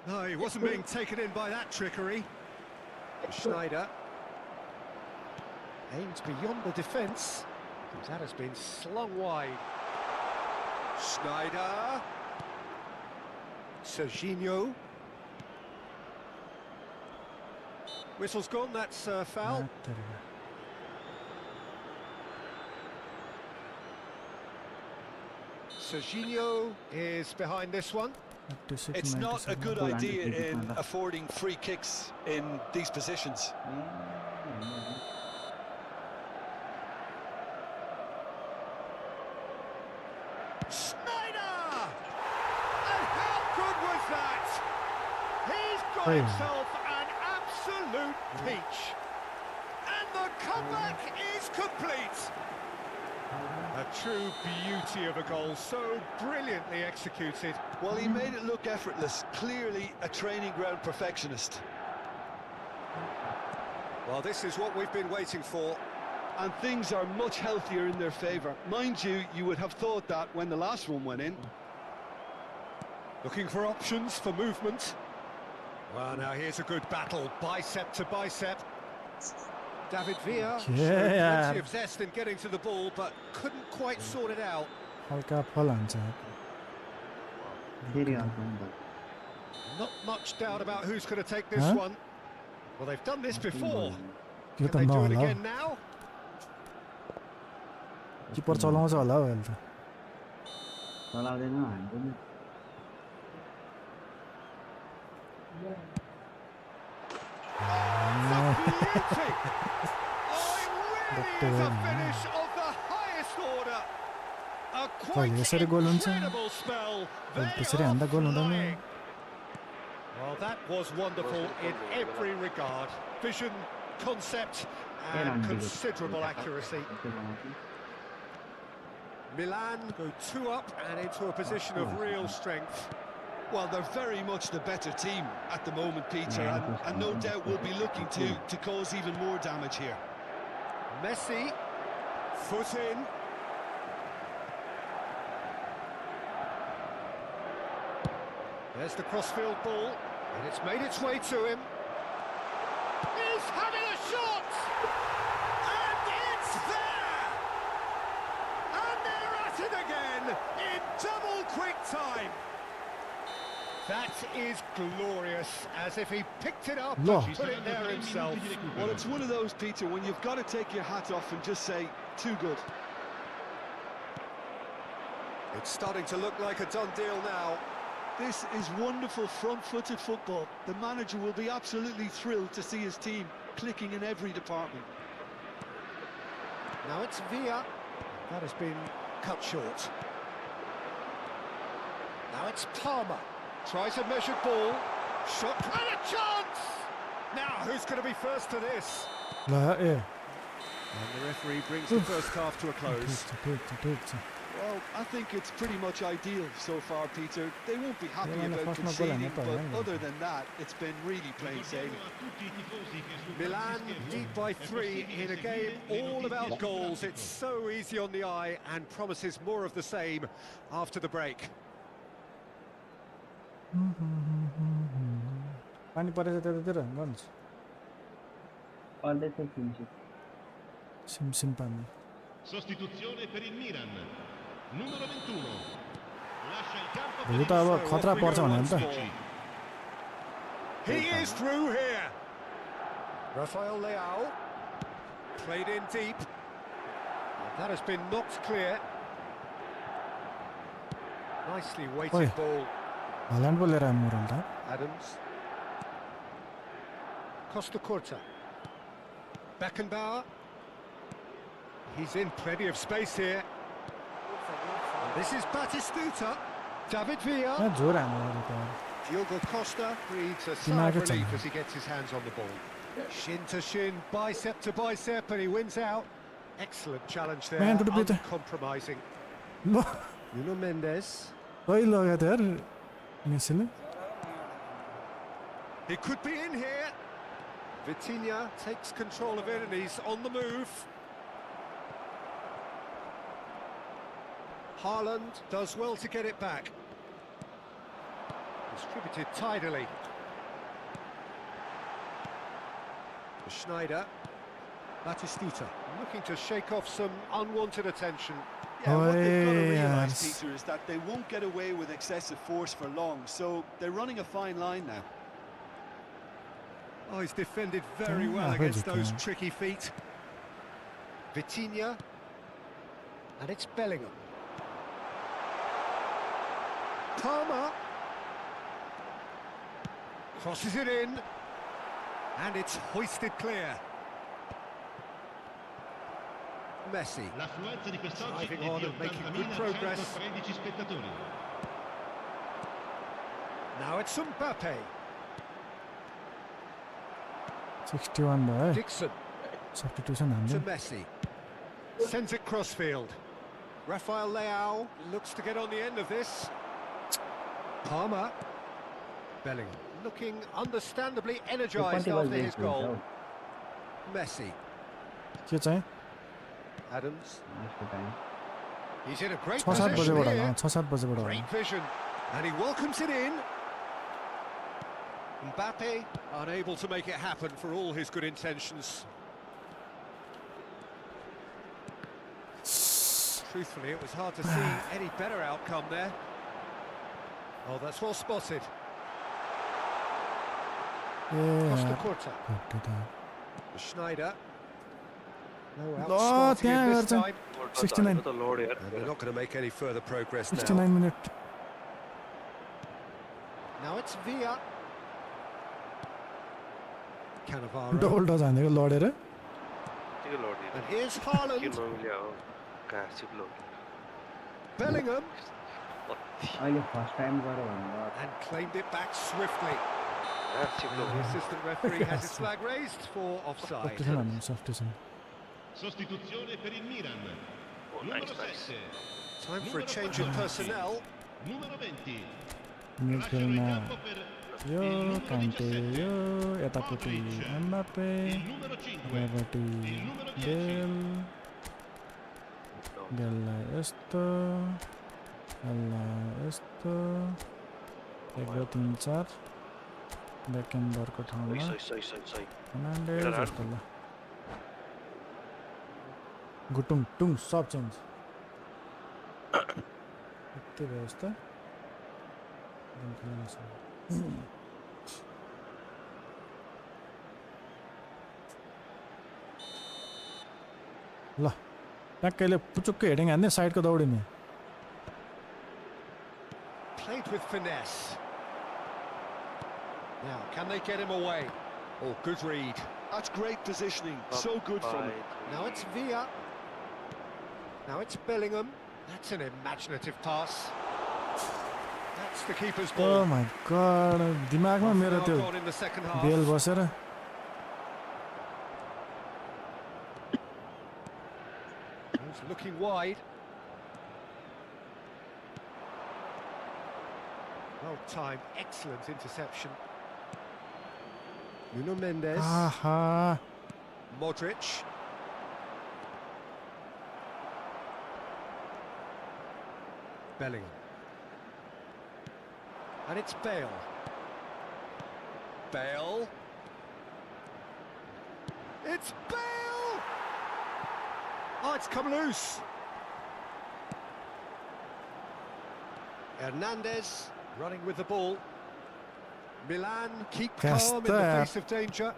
No, he wasn't being taken in by that trickery. Schneider aims beyond the defence. That has been slung wide. Schneider. Serginho. Whistle's gone, that's foul. Serginho is behind this one. It's not a good idea in affording free kicks in these positions. Schneider! And how good was that? He's got himself an absolute peach. And the comeback is complete. A true beauty of a goal, so brilliantly executed. Well, he made it look effortless, clearly a training ground perfectionist. Well, this is what we've been waiting for. And things are much healthier in their favour. Mind you, you would have thought that when the last one went in. Looking for options for movement. Well, now here's a good battle, bicep to bicep. David Villa showed plenty of zest in getting to the ball, but couldn't quite sort it out. Not much doubt about who's going to take this one. Well, they've done this before. Can they do it again now? किपर चलाउँछ होला हौ अहिले त चलाउँदैन हान्दैन यसरी गोल हुन्छ त्यसरी हान्दा गोल हुँदैन Well, that was wonderful in every regard. Vision, concept, and considerable accuracy. Milan go 2 up and into a position of real strength. Well, they're very much the better team at the moment, Peter, and no doubt will be looking to cause even more damage here. Messi, foot in. There's the crossfield ball, and it's made its way to him. He's having a shot! And it's there! And they're at it again in double quick time. That is glorious, as if he picked it up and put it there himself. Well, it's one of those, Peter, when you've got to take your hat off and just say, too good. It's starting to look like a done deal now. This is wonderful front-footed football. The manager will be absolutely thrilled to see his team clicking in every department. Now it's Villa. That has been cut short. Now it's Palmer. Tries a measured ball. Shot and a chance! Now who's going to be first to this? And the referee brings the first half to a close. Well, I think it's pretty much ideal so far, Peter. They won't be happy about conceding, but other than that, it's been really plain sailing. Milan deep by 3 in a game all about goals. It's so easy on the eye and promises more of the same after the break. पानी परेछ त्यतातिर गर्नुहोस् पर्दैछ किन्छु सिमसिम पानी Sostituzione per il Milan. Numero 21. Lascia il campo भोलि त अब खतरा पर्छ भने त He is through here. Rafael Leao played in deep. That has been knocked clear. Nicely weighted ball. Holland पो लिएर आउनु पर्यो नि त Adams. Costa Curta. Beckenbauer. He's in plenty of space here. And this is Batistuta. David Villa. जोर हान्नु पर्यो Diogo Costa breathes a sigh of relief as he gets his hands on the ball. Shin to shin, bicep to bicep, and he wins out. Excellent challenge there, uncompromising. Nuno Mendes. He could be in here. Vitinha takes control of it and he's on the move. Haaland does well to get it back. Distributed tidily. Schneider. Batistita looking to shake off some unwanted attention. Yeah, what they've got to realise, yes. Peter, is that they won't get away with excessive force for long, so they're running a fine line now. Oh, he's defended very well against those tricky feet. Vitinha. And it's Bellingham. Palmer. Crosses it in. And it's hoisted clear. Messi. L'affluenza di quest'oggi è Driving di on and making good progress. 80.113 spettatori. Now it's Mbappe. 61 भयो Dixon substitution to हाम्रो Messi. Sends it crossfield. Rafael Leao looks to get on the end of this. Palmer. Bellingham looking understandably energised after his goal. Messi. के चाहिँ Adams. यसको time He's in a great 6-7 position बजेबाट here. 6-7 बजेबाट होला Great vision. And he welcomes it in. Mbappe unable to make it happen for all his good intentions. Truthfully, it was hard to see any better outcome there. Oh, that's well spotted. Costa Curta. Schneider. No outsmarting him this time. 69 त लड यार And they're not going to make any further progress 69 now. Minute Now it's Villa. Cannavaro. Double touch हानेको लडेर के लड And here's के Haaland. नमिल्या हो कहाँ सिप्लो Bellingham. अहिले फर्स्ट टाइम गऱ्यो भने And claimed it back swiftly. कहाँ सिप्लो The assistant referee has his flag raised for offside. Substitution हान्नु substitution Sostituzione per il Milan. Numero 7. Time for a change of personnel. Numero 20. मिडफिल्डमा Lasciano in campo per yo il numero कान्टे 17. यो यतापट्टि Mbappe Il numero 5. यतापट्टि Il numero 10. बेललाई यस्तो बेललाई यस्तो 1 2 3 4 ब्याकेन्डरको ठाउँमा सही सही सही फर्नान्डेज जस्तो ल गुटुङ टुङ सब चेन्ज यति भयो यस्तो ल ट्याक्कैले पुचुक्कै हेडिङ हान्ने साइडको दौडिने Played with finesse. Now, can they get him away? Oh, good read. That's great positioning. So good from him. Now it's Villa. Now it's Bellingham. That's an imaginative pass. That's the keeper's O ball. माई गड दिमागमा मेरो Now त्यो gone in the second half. बेल बसेर He's looking wide. Well timed, excellent interception. Nuno Mendes. आहा Modric. Bellingham. And it's Bale. Bale. It's Bale! Oh, it's come loose. Hernandez running with the ball. Milan keep calm in the face of danger.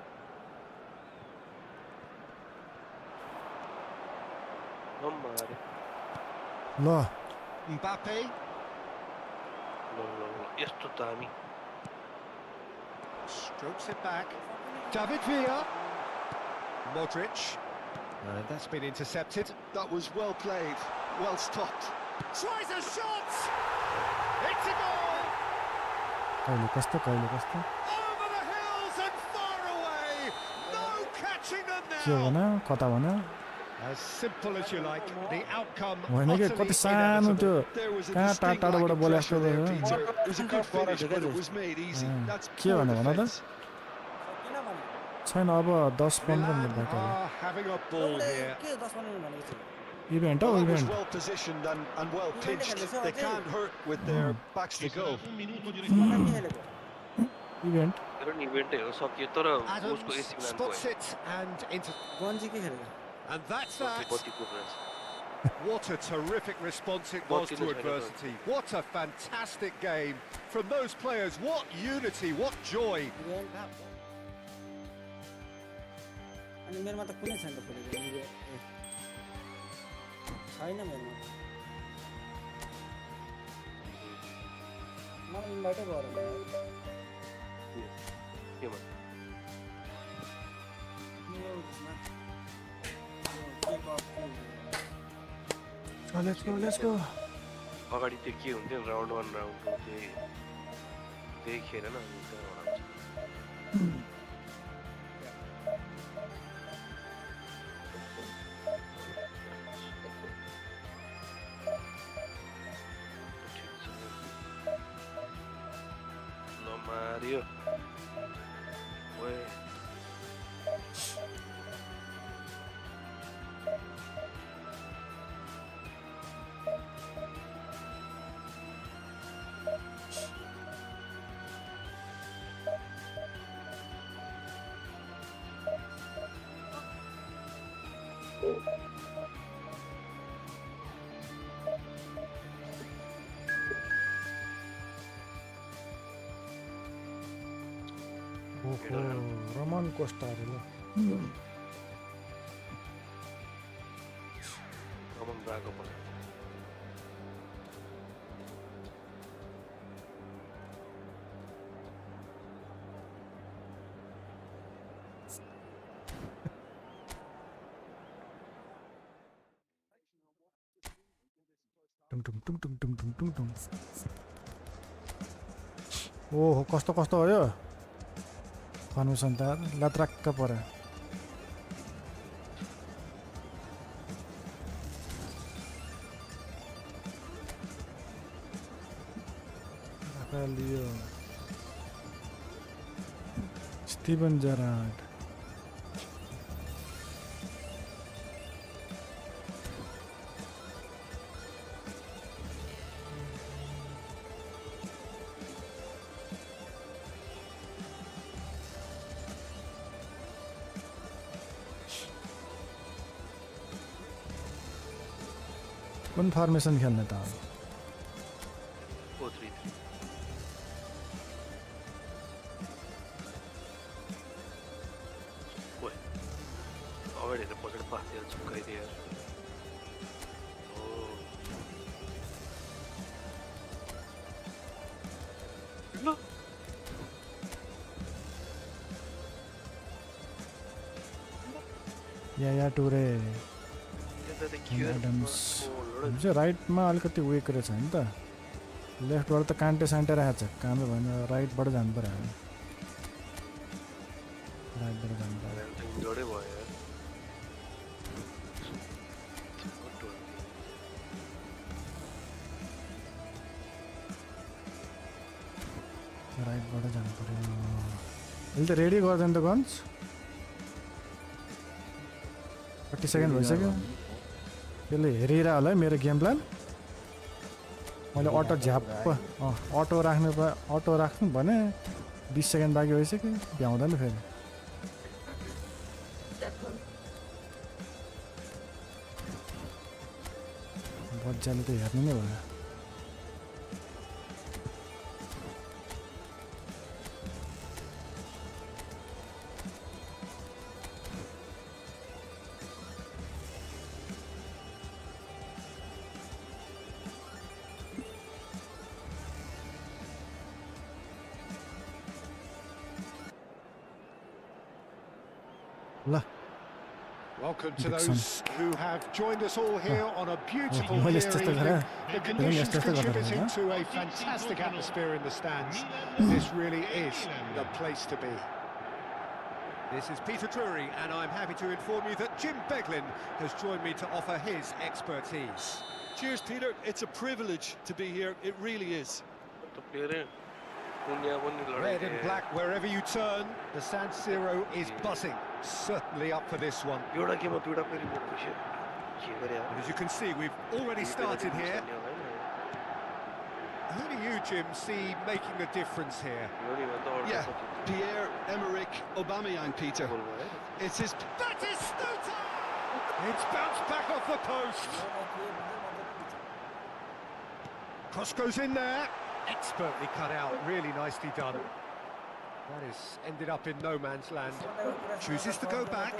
ल Mbappe. यस्तो दामी Strokes it back. David Villa. Modric. That's been intercepted. That was well played, well stopped. Tries a shot! It's a goal! कहिले कस्तो Over the hills and far away! No catching them के now! भन्यो कता भन्यो As simple as you like, the outcome होइन कि कति सानो त्यो There was a कहाँ distinct टाढोबाट lack of बोलेको pressure there, भयो Peter. It was a good finish, but it was made easy. That's के poor भन्यो भन त defence. छैन अब 10 15 मिनेट Milan बाँकी होला are having a ball here. के 10 15 मिनेट भनेको छु इभेन्ट हो Well, that was event well positioned and well pitched. They can't hurt with Oh. their backs to goal. Un minuto di मलाई recupero. के खेलेको event मेरो नि इभेन्टै हो सकियो तर उसको Adams एसी म्यान spots it and into... गन्जी के खेलेको And that's that. बत्ती कुरेछ What a terrific response it was to adversity. What a fantastic game from those players. What unity, what joy. Event अनि मेरोमा त कुनै छैन त खोलेको छैन मेरोमा मलाई इन्भाइटै गरेन केमा लेट्स गो अगाडि त्यो के हुन्थ्यो राउन्ड 1 राउन्ड 2 त्यही खेलेन अनि त्यहाँ हराउँछ Mario. Oye. ओहो रमन कोस्टा अरे ल Roman Braga पनि टुङ ओहो कस्तो कस्तो हो यो फर्मेसन त लत्रक्क पर्यो लियो स्टीवन जेरार्ड कुन फर्मेसन खेल्ने त अब 4-3-3 ओए अगाडि हेरेर पछाडि पास्दै झुक्काइदियो यार ल या टुरे एडम्स चाहिँ राइटमा अलिकति विक रहेछ नि त लेफ्टबाट त कान्टे सान्टे राखेको छ कामै भएन राइटबाट जानु पऱ्यो हामी राइटबाट जानु पऱ्यो जोडै भयो यार राइटबाट जानु पऱ्यो अहिले त रेडी गर्दैन त गन्स 30 सेकेन्ड भइसक्यो त्यसले हेरिरह होला है मेरो गेम प्लान मैले अटो झ्याप्प अटो राख्नु भने 20 सेकेन्ड बाँकी भइसक्यो भ्याउँदैन फेरि बच्चाले त हेर्नु नै भयो Welcome to those who have joined us all here on a beautiful मैले clear यस्तो evening. गरेँ The conditions contributing to a fantastic atmosphere in the stands. This really is the place to be. This is Peter Drury, and I'm happy to inform you that Jim Beglin has joined me to offer his expertise. Cheers, Peter. It's a privilege to be here. It really is. Red and black wherever you turn, the San Siro is buzzing. Certainly up for this one. के गरे यार And as you can see, we've already started here. Who do you, Jim, see making a difference here? Yeah, Pierre-Emerick Aubameyang, Peter. It's his... That is Stutter! It's bounced back off the post. Cross goes in there. Expertly cut out, really nicely done. That is ended up in no man's land. Chooses to go back.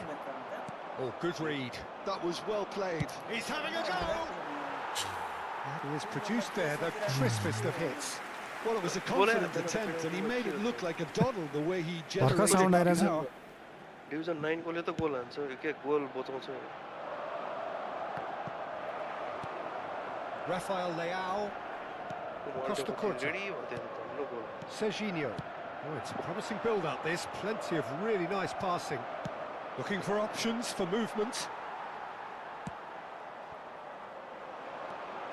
Oh, good read. That was well played. He's having a go! He has produced there the crispest of hits. Well, it was a confident attempt, and he made it look like a doddle the way he भर्खर sound generated आइरहेछ power. Division 9 गोलले त गोल हान्छ के गोल बचाउँछ Rafael Leao. Costa Curta. Ready हुँदै हाम्रो गोल Serginho. Oh, it's a promising build-up, this. Plenty of really nice passing. Looking for options for movement.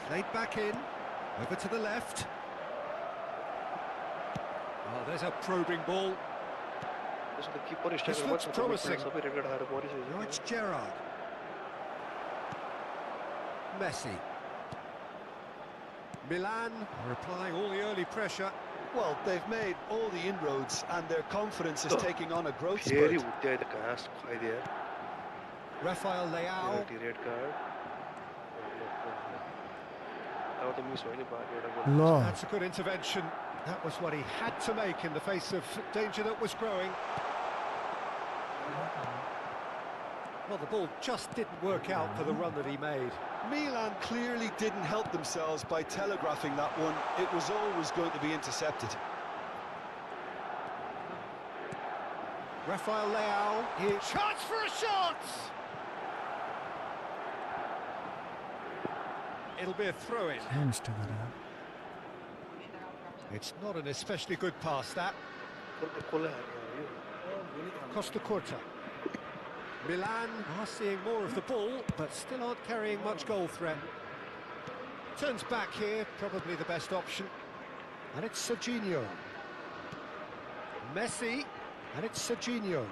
Played back in. Over to the left. Oh, there's a probing ball. त्यसको त किपर This striker looks मात्र promising. सबै record हारेर परिसक्यो No, it's Gerrard. Messi. Milan are applying all the early pressure. Well, they've made all the inroads, and their confidence is taking on a growth फेरि spurt. उठ्याए त घाँस खुवाइदिए Rafael Leao. Red card अब त miss भयो नि बाटो एउटा गोल ल That's a good intervention. That was what he had to make in the face of danger that was growing. Well, the ball just didn't work out for the run that he made. Milan clearly didn't help themselves by telegraphing that one. It was always going to be intercepted. Rafael Leao, here. Chance for a shot! It'll be a throw-in. Mistake गरे It's not an especially good pass, that. कसलाई हार्यो यो Costa Curta. Milan are seeing more of the ball, but still aren't carrying much goal threat. Turns back here, probably the best option. And it's Serginho. Messi, and it's Serginho.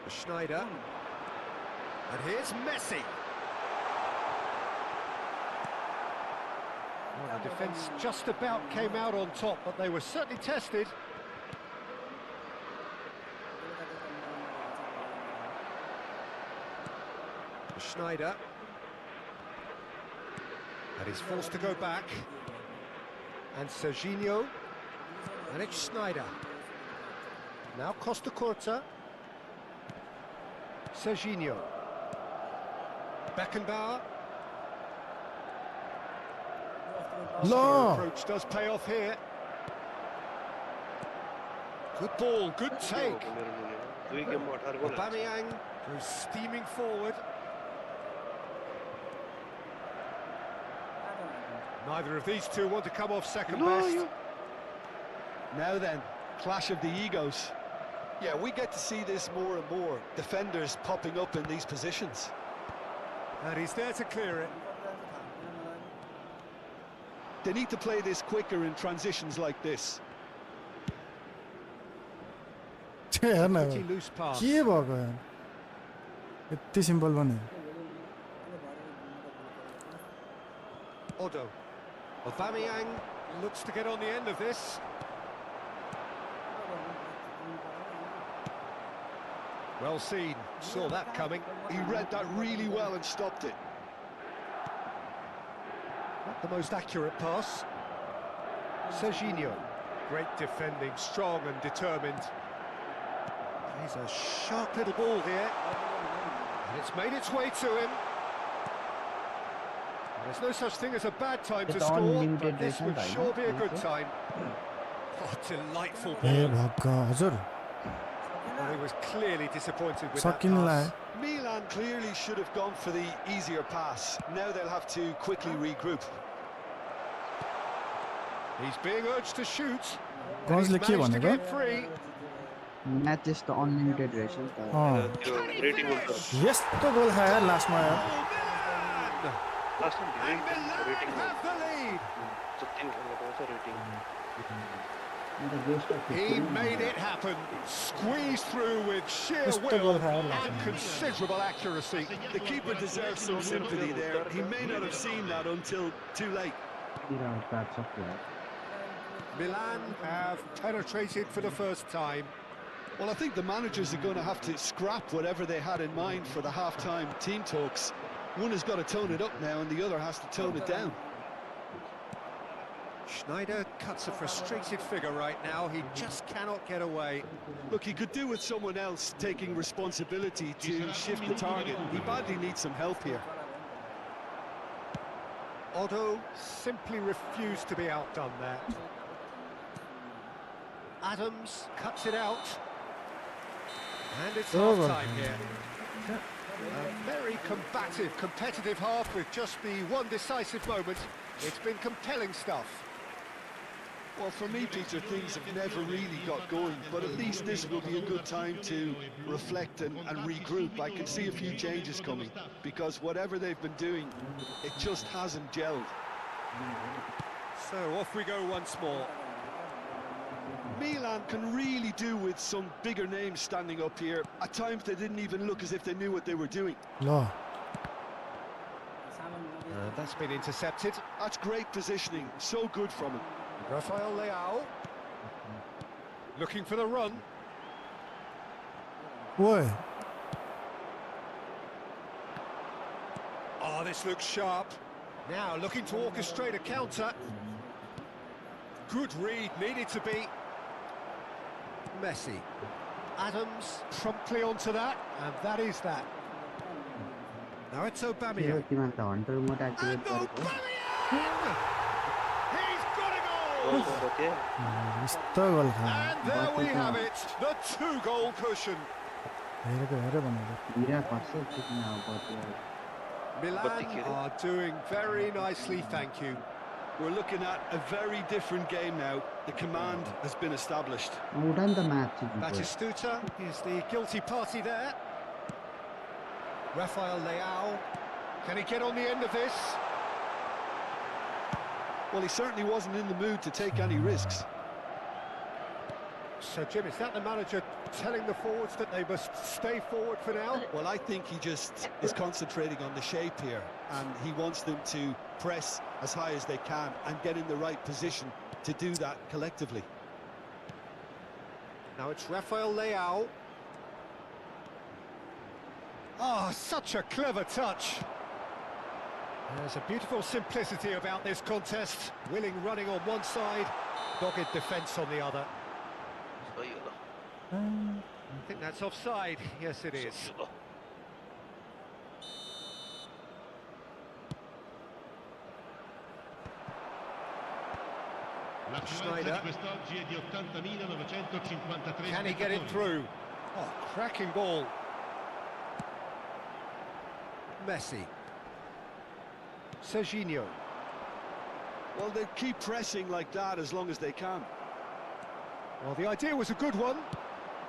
Schneider. And here's Messi. Well, the defence just about came out on top, but they were certainly tested. Schneider. And he's forced to go back. And Serginho. And it's Schneider. Now Costa Curta. Serginho. Beckenbauer. ल Approach does pay off here. Good ball, good take. मेरो मुनि दुई गेममा 18 गोल हान्छ Aubameyang goes steaming forward. Neither of these two want to come off second best. Now then, clash of the egos. Yeah, we get to see this more and more. Defenders popping up in these positions. And he's there to clear it. They need to play this quicker in transitions like this. हेर्न Pretty loose pass. के भएको यार यति simple पनि Odo. Aubameyang looks to get on the end of this. Well seen, saw that coming. He read that really well and stopped it. Not the most accurate pass. Serginho. Great defending, strong and determined. Plays a sharp little ball here. And it's made its way to him. There's no such thing as a bad time to It's score, unlimited but this would ration, sure be a right? good time. Oh, delightful A ball. भक्क हजुर Well, he was clearly disappointed with that सकिनलाई pass. Milan clearly should have gone for the easier pass. Now they'll have to quickly regroup. He's being urged to shoot. And गजले he's के managed to भनेको get free. Match त्यस्तो unlimited रहेछ नि त त्यो rating हुन्छ यस्तो गोल खायो यार लास्टमा यार Oh, Milan! लास्टमा धेरै And Milan rating have the lead. जति खेल्न पाउँछ rating He made it happen, squeezed through with sheer Just will double and hand. considerable accuracy. The keeper deserves some sympathy there. He may not have seen that until too late. Milan have penetrated for the first time. Well, I think the managers are going to have to scrap whatever they had in mind for the half-time team talks. One has got to tone it up now and the other has to tone it down. Schneider cuts a frustrated figure right now. He just cannot get away. Look, he could do with someone else taking responsibility to shift the target. He badly needs some help here. Otto simply refused to be outdone there. Adams cuts it out. And it's half-time here. A very combative, competitive half with just the one decisive moment. It's been compelling stuff. Well, for me, Peter, things have never really got going, but at least this will be a good time to reflect and regroup. I can see a few changes coming, because whatever they've been doing, it just hasn't gelled. So off we go once more. Milan can really do with some bigger names standing up here. At times they didn't even look as if they knew what they were doing. Law. That's been intercepted. That's great positioning, so good from him. Rafael Leao. Looking for the run. Boy. Oh, this looks sharp. Now looking to orchestrate a counter. Good read, needed to be. Messi. Adams promptly onto that, and that is that. Now it's Aubameyang. And Aubameyang! He's got a goal! And there we have it, the two-goal cushion. Milan are doing very nicely, thank you. We're looking at a very different game now. The command has been established. Batistuta is the guilty party there. Rafael Leao. Can he get on the end of this? Well, he certainly wasn't in the mood to take any risks. So, Jim, is that the manager telling the forwards that they must stay forward for now? Well, I think he just is concentrating on the shape here, and he wants them to press as high as they can and get in the right position to do that collectively. Now it's Rafael Leao. Oh, such a clever touch. There's a beautiful simplicity about this contest. Willing running on one side, dogged defence on the other. I think that's offside. Yes, it is. Schneider. Can he get it through? Oh, cracking ball. Messi. Serginho. Well, they keep pressing like that as long as they can. Well, the idea was a good one.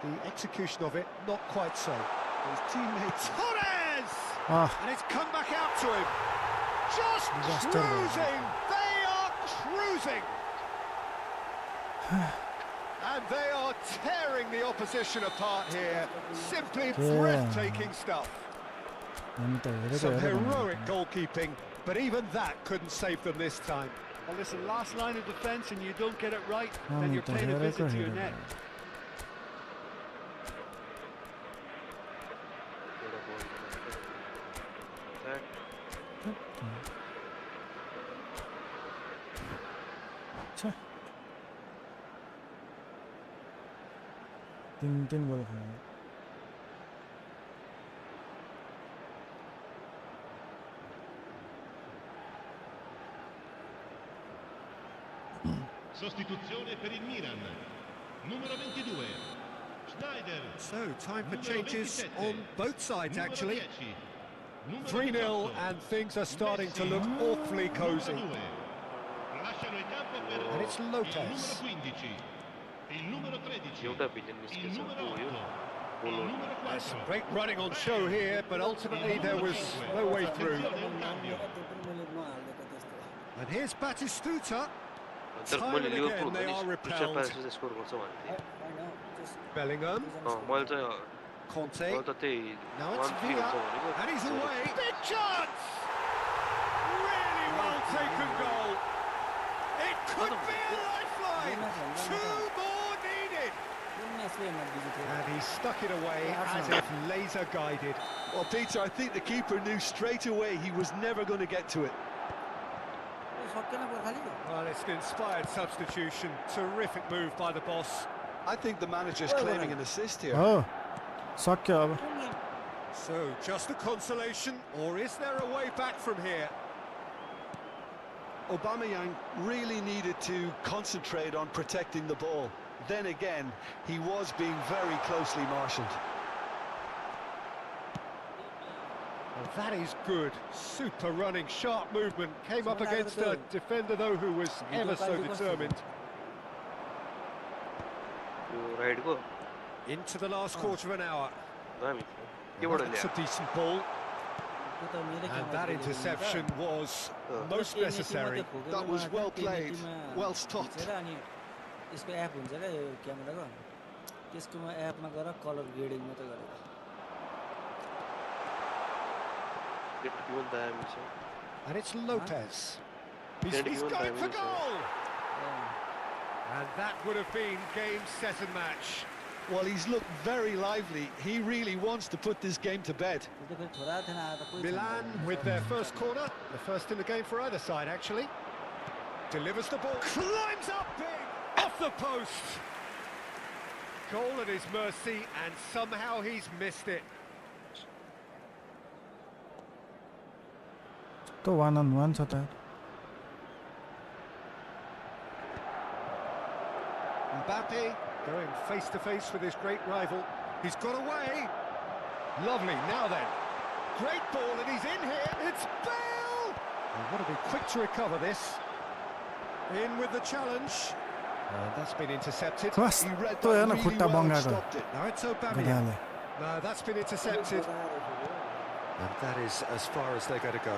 The execution of it, not quite so. His teammates. Torres! And it's come back out to him. Just cruising! They are cruising! And they are tearing the opposition apart here. Simply breathtaking stuff. Some heroic goalkeeping, but even that couldn't save them this time. Well, listen, last line of defence and you don't get it right, then you're paying a visit to your net. तीन गोल खाए Sostituzione per il Milan. Numero 22. Schneider. So, time for changes on both sides, actually. 3-0, and things are starting to look awfully cosy. And it's Lopez. There's some great running on show here, but ultimately there was no way through. And here's Batistuta. तर Time मैले and Liverpool again they are Crystal repelled. प्यालेसले score गर्छ भन्थे Bellingham, मैले चाहिँ Conte. त त्यही Now it's 1-3 Villa, हुन्छ भनेको and he's away. Big chance! Really well taken goal. It could be a lifeline. Two more needed. And he stuck it away as if laser guided. Well, Peter, I think the keeper knew straight away he was never going to get to it. Well, it's an inspired substitution. Terrific move by the boss. I think the manager's claiming an assist here. हो सक्यो अब So, just a consolation, or is there a way back from here? Aubameyang really needed to concentrate on protecting the ball. Then again, he was being very closely marshalled. Well, that is good. Super running, sharp movement. Came up against a defender, though, who was ever so determined. यो राइटको Into the last quarter of an hour. दामी Well, that's a decent ball. And that interception was most necessary. That was well played, well stopped. यसको app हुन्छ क्या यो क्यामेराको त्यसकोमा एपमा गएर colour grading मात्रै गरेको गेट दामी छ And it's Lopez. He's going for goal! And that would have been game, set and match. Well, he's looked very lively. He really wants to put this game to bed. Milan with their first corner. The first in the game for either side, actually. Delivers the ball. Climbs up big! Off the post! Goal at his mercy, and somehow he's missed it. त 1-on-1 छ त Mbappe going face to face with his great rival. He's got away. Lovely. Now then, great ball, and he's in here. It's Bale. And want to be quick to recover this. In with the challenge. And that's been intercepted. बस He read त हेर्न that really खुट्टा well and बङ्गाको stopped it. Now it's Aubameyang. गधाले No, that's been intercepted. And that is as far as they're going to go.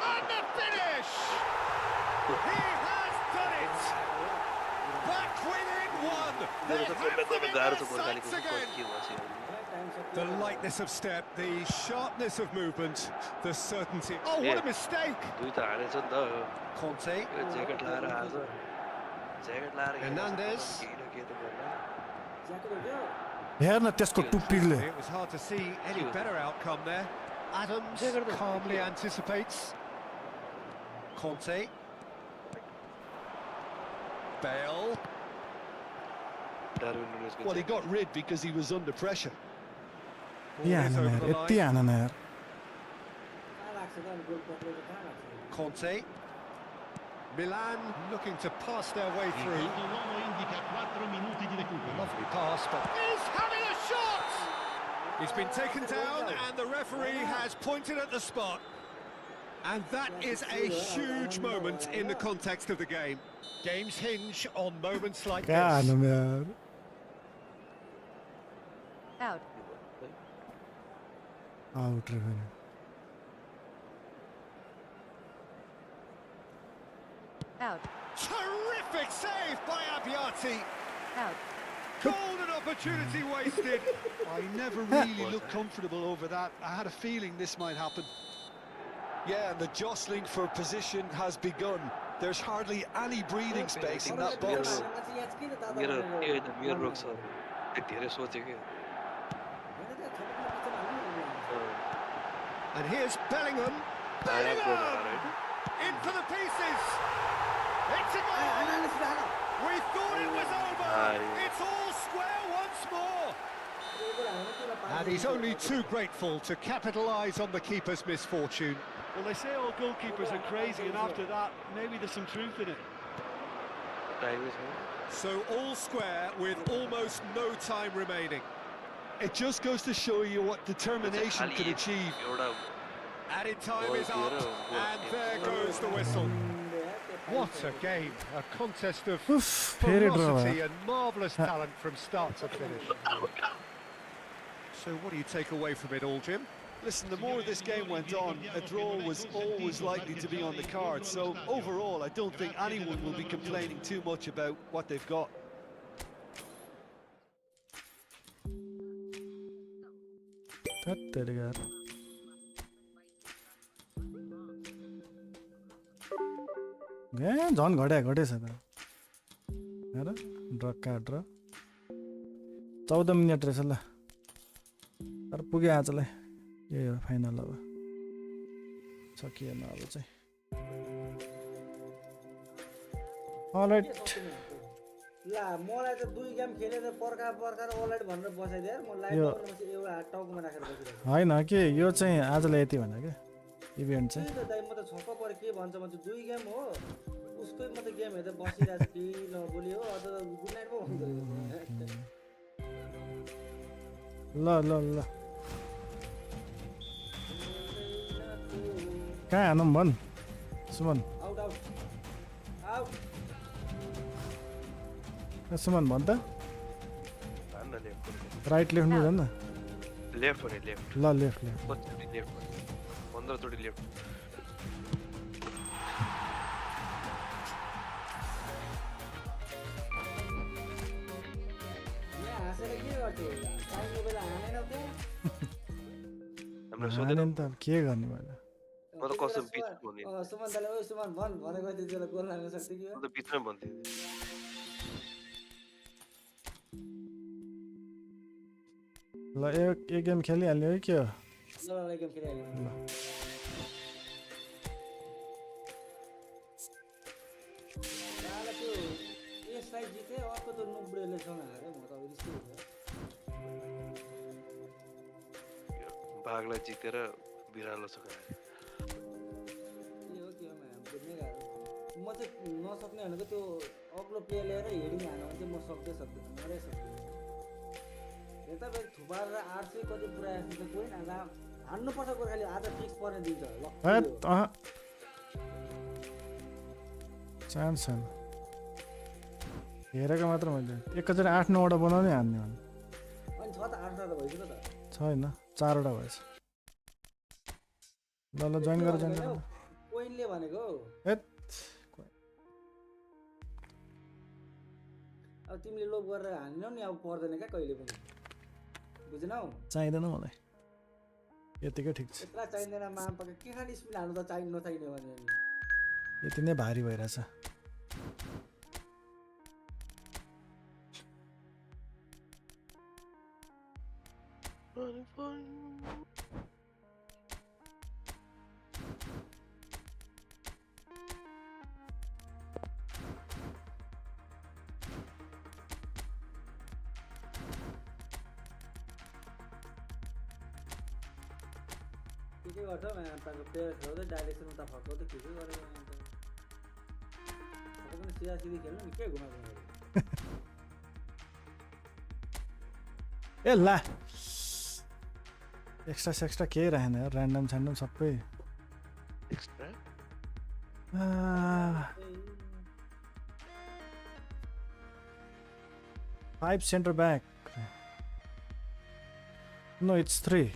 And the finish! He has done it! Back within one! They have them in their sights again! The lightness of step, the sharpness of movement, the certainty. Oh, what a mistake! दुई त हालेछ नि त Conte, यो jacket लाएर आज jacket लाएर Hernandez. हेर्न त्यसको टुप्पीले It was hard to see any better outcome there. Adams calmly anticipates. Conte. Bale. Well, he got rid because he was under pressure. यति हान न यार यति हान न यार Conte. Milan looking to pass their way through. Lovely pass, but he's having a shot! He's been taken down and the referee has pointed at the spot. And that is a huge moment in the context of the game. Games hinge on moments like क्या this. हानौँ यार Out. Out रे भने Out. Terrific save by Abbiati. Out. Golden opportunity wasted. I never really looked comfortable over that. I had a feeling this might happen. Yeah, and the jostling for position has begun. There's hardly any breathing space in that box. मेरो त्यो होइन मेरो रोग छ धेरै सोचेँ कि And here's Bellingham. Bellingham! In for the pieces. It's a goal. We thought it was over. It's all square once more. And he's only too grateful to capitalise on the keeper's misfortune. Well, they say all goalkeepers are crazy, and after that, maybe there's some truth in it. टाइमै छ So all square with almost no time remaining. It just goes to show you what determination can achieve. एउटा Added time is up, and there goes the whistle. What a game, a contest of उफ फेरि ड्र ferocity भयो and marvellous talent from start to finish. So what do you take away from it all, Jim? Listen, the more this game went on, a draw was always likely to be on the card. So overall, I don't think anyone will be complaining too much about what they've got. त्यत्तेरी यार झन् घटेछ त हेर ड्र card र 14 minute रहेछ ल तर पुग्यो आजलाई यही हो फाइनल अब सकिएन अब चाहिँ अलराइट ला मलाई त 2 गेम खेलेर पर्खा अलराइट भनेर बसाइदिए म लाइभ गर्नुपछि एउटा टाउकोमा राखेर बसिरहेको होइन के यो चाहिँ आजलाई यति भन्दा के इभेन्ट चाहिँ त दाइ म त छक्क परे के भन्छ म 2 गेम हो उसकै म त गेम हेर्दै बसिरहेको छु कि नबोली हो अझ गुड नाइट पो भन्दै ल ल ल कहाँ हानौँ भन् सुमन आउट आउट आउट सुमन भन् त हान्न लेफ्ट राइट लेफ्ट नि भन् न लेफ्ट हो नि लेफ्ट ल लेफ्ट लेफ्ट 15 चोटि लेफ्ट यहाँ हाँसेर के गर्छु टाइमको बेला हानेनौ त्यहाँ हाम्रो सोध्दैन त के गर्ने मैले म त कसम पिच भन्ने सुमन दाले ओ सुमन भन भनेको त्यति बेला गोल लाग्न सक्छ कि म त पिचमै भन्थे ल एक गेम खेलिहाल्यो है के हो ल गेम खेलिहाल्यो ल लाला त्यो यसलाई जिते अर्को त नुब्रेले सँग हारे म त अब रिस्क भागलाई जितेर बिरालो सकाए के हो बुझ्नै गाह्रो म चाहिँ नसक्ने भनेको त्यो अग्लो प्लेयर ल्याएर हेडिङ हाल्नु भने चाहिँ म सक्दैन मरै सक्दैन यता फेरि थुपारेर 800 कति पुऱ्याएछ त कोही न हान्नुपर्छ गोर्खाली आज फिक्स पर्ने दिन्छ ल चान्स छैन हेरेको मात्र मैले एकैचोटि 8-9 वटा बनाउने हान्ने भने अनि छ त 8 त भइसक्यो त छैन 4 वटा भएछ ल जोइन गर कोइनले भनेको अब तिमीले लोभ गरेर हान्नौ नि अब पर्दैन क्या कहिले पनि बुझ्नौ चाहिँदैन मलाई यतिकै ठिक छ यत्रा चाहिँदैन माम पके के खाली स्पिन हाल्नु त चाहिन्न नचाहिने भने यति नै भारी भइरहेछ के गर्छ म्यामको प्लेयर खेल्दै डाइरेक्सन उता फर्काउँदै के गरेर पनि सिधा सिधी खेल्नु नि के घुमाएको ए ला एक्स्ट्रा केही रहेन यार ऱ्यान्डम स्यान्डम सबै extra 5 center back no it's 3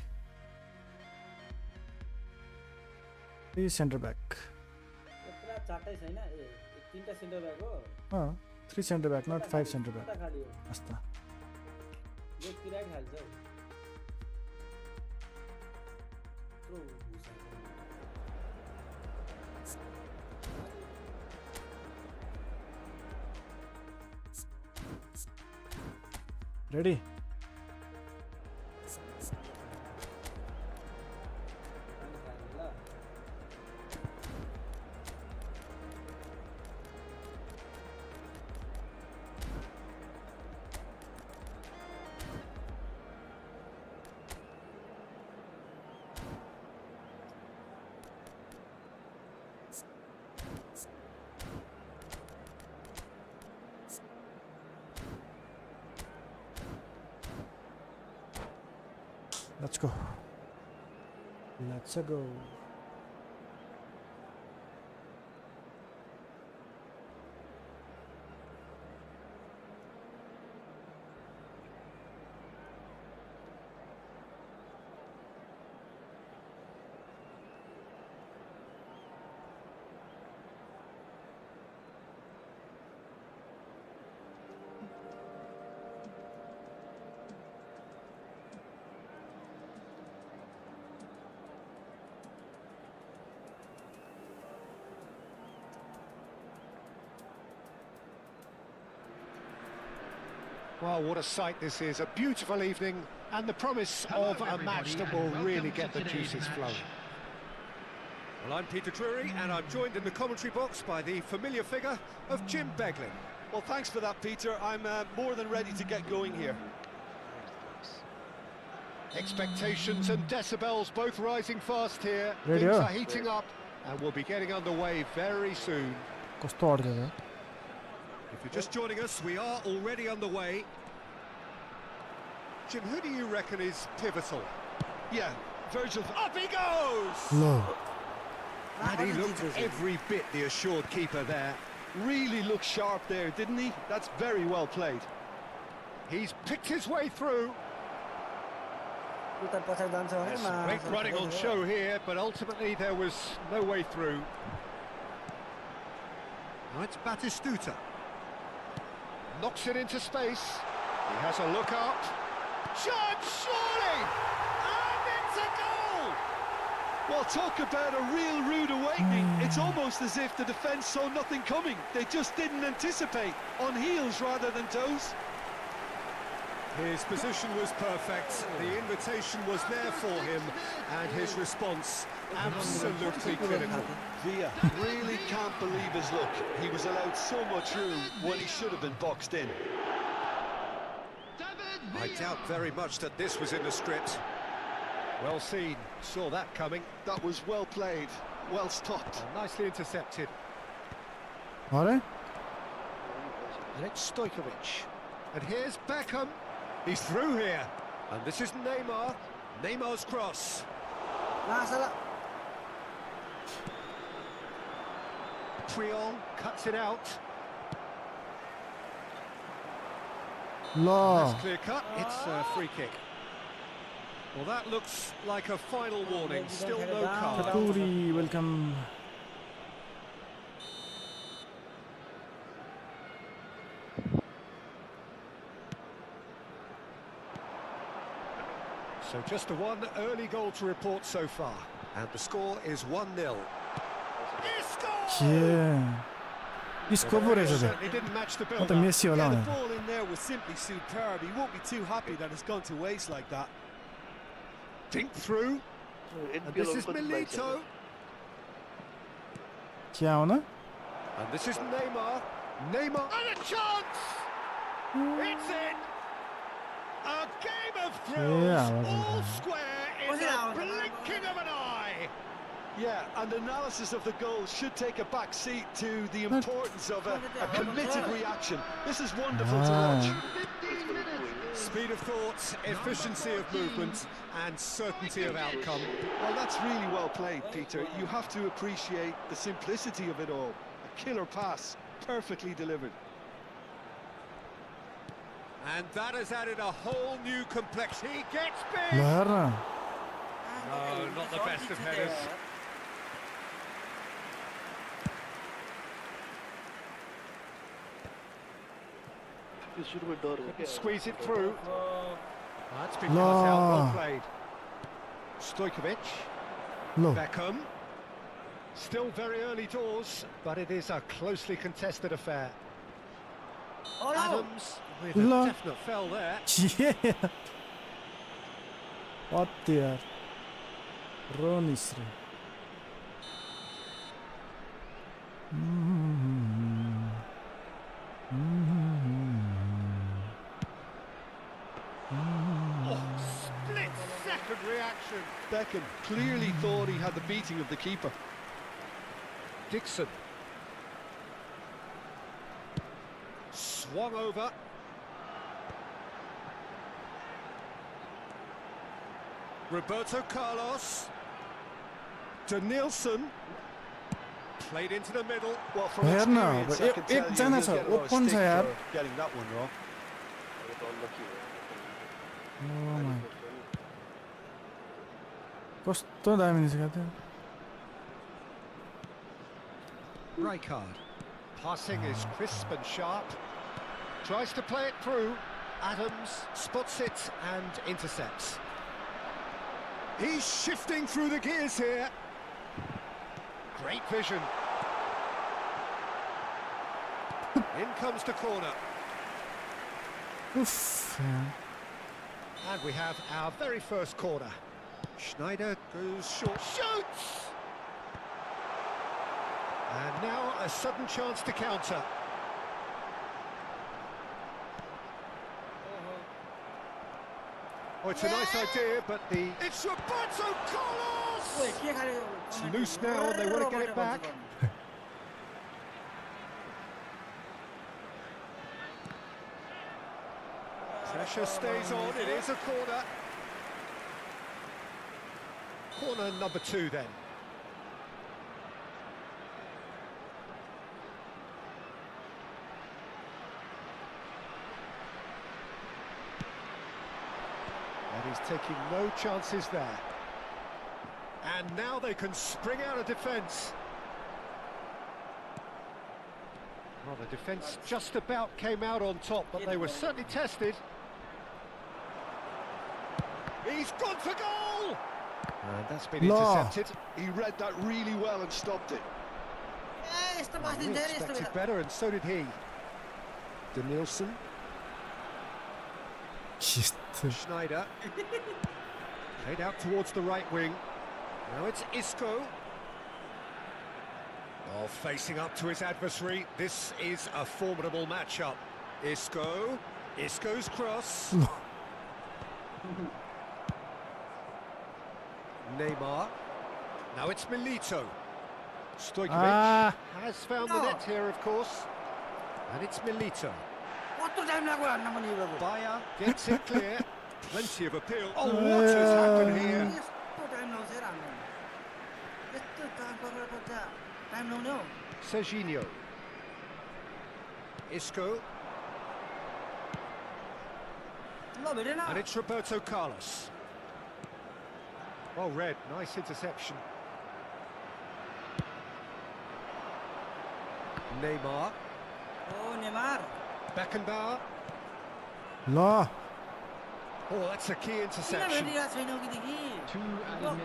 center back यत्रा चाटै छैन ए तीनटा सेन्टर ब्याक हो 3 center back not 5 center back खाली हो अस्ता यो किराय खाल्छ ready let's go Well, what a sight this is. A beautiful evening and the promise of a match that will really get the juices flowing. Well, I'm Peter Drury, and I'm joined in the commentary box by the familiar figure of Jim Beglin. Well, thanks for that, Peter. I'm more than ready to get going here. Expectations and decibels both rising fast here. Radio. Things are heating up and we'll be getting underway very soon. कस्तो अड्क्यो त If you're just joining us, we are already underway. Jim, who do you reckon is pivotal? Yeah, Virgil, up he goes! ल And he looked every bit the assured keeper there. Really looked sharp there, didn't he? That's very well played. He's picked his way through. There's some great running on show here, but ultimately there was no way through. Now it's Batistuta. Knocks it into space. He has a look up. Chance, surely! And it's a goal! Well, talk about a real rude awakening. It's almost as if the defence saw nothing coming. They just didn't anticipate, on heels rather than toes. His position was perfect, the invitation was there for him, and his response absolutely critical. Villa really can't believe his luck. He was allowed so much room when he should have been boxed in. I doubt very much that this was in the script. Well seen, saw that coming. That was well played, well stopped. Nicely intercepted. अरे And it's Stojkovic. And here's Beckham. He's through here. And this is Neymar. Neymar's cross. Triol cuts it out. ल That's clear cut. It's a free kick. Well, that looks like a final warning. Still no card. Katuri welcome So just the one early goal to report so far. And the score is 1-0. के scope पो रहेछ त Certainly didn't match the म build त Messi होला Yeah, the भनेर ball in there was simply superb. He won't be too happy that it's gone to waste like that. Dink through. And this is Milito. के आउन And this is Neymar. Neymar. And a chance! It's in! A game of thrills, all square in the blinking of an eye. Yeah, and analysis of the goal should take a back seat to the importance of a committed reaction. This is wonderful to watch. Speed of thought, efficiency of movement, and certainty of outcome. Well, that's really well played, Peter. You have to appreciate the simplicity of it all. A killer pass, perfectly delivered. And that has added a whole new complexion. He gets ल big! हेर न No, not the best of headers. Squeeze it through. That's been cut out, well played. Stojkovic. ल Beckham. Still very early doors, but it is a closely contested affair. Adams with a No. definite fell there. अति यार रोनिस रे Split-second reaction. Beckham clearly thought he had the beating of the keeper. Dixon. Swung over. Roberto Carlos. Denilson. Played into the middle. Well, from हेर न experience, I can tell you एकजना he'll छ get a lot of open छ stick यार for getting that one wrong. कस्तो दामी निस्केको थियो Rijkaard. Passing is crisp and sharp. Tries to play it through. Adams spots it and intercepts. He's shifting through the gears here. Great vision. In comes the corner. Uff ya. And we have our very first corner. Schneider goes short, shoots! And now a sudden chance to counter. Oh, it's a nice idea, but it's Roberto Carlos! It's loose now, and they want to get it back. Pressure stays on, it is a corner. Corner number 2 then. And he's taking no chances there. And now they can spring out of defence. Well, the defence just about came out on top, but they were certainly tested. He's gone for goal! And that's been intercepted. He read that really well and stopped it. We expected better, and so did he. Danielson. Schneider. Played out towards the right wing. Now it's Isco. Oh, facing up to his adversary. This is a formidable matchup. Isco. Isco's cross. Neymar. Now it's Milito. Stojkovic has found the net here, of course. And it's Milito. Bayer gets it clear. Plenty of appeal. Oh, what has happened here? Serginho. Isco. And it's Roberto Carlos. Well read, nice interception. Neymar. Oh, Neymar. Beckenbauer. La. Oh, that's a key interception.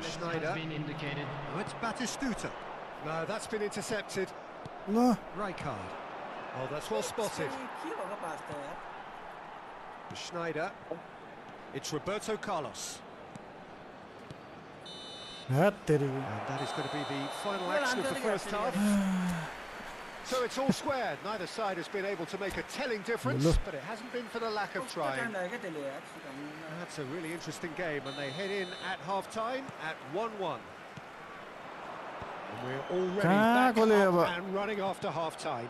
Schneider. Oh, it's Batistuta. No, that's been intercepted. La. Rijkaard. Oh, that's well spotted. Schneider. It's Roberto Carlos. And that is going to be the final action of the first half. So it's all square. Neither side has been able to make a telling difference, but it hasn't been for the lack of trying. That's a really interesting game, and they head in at half-time at 1-1. And we're already back up and running after half-time.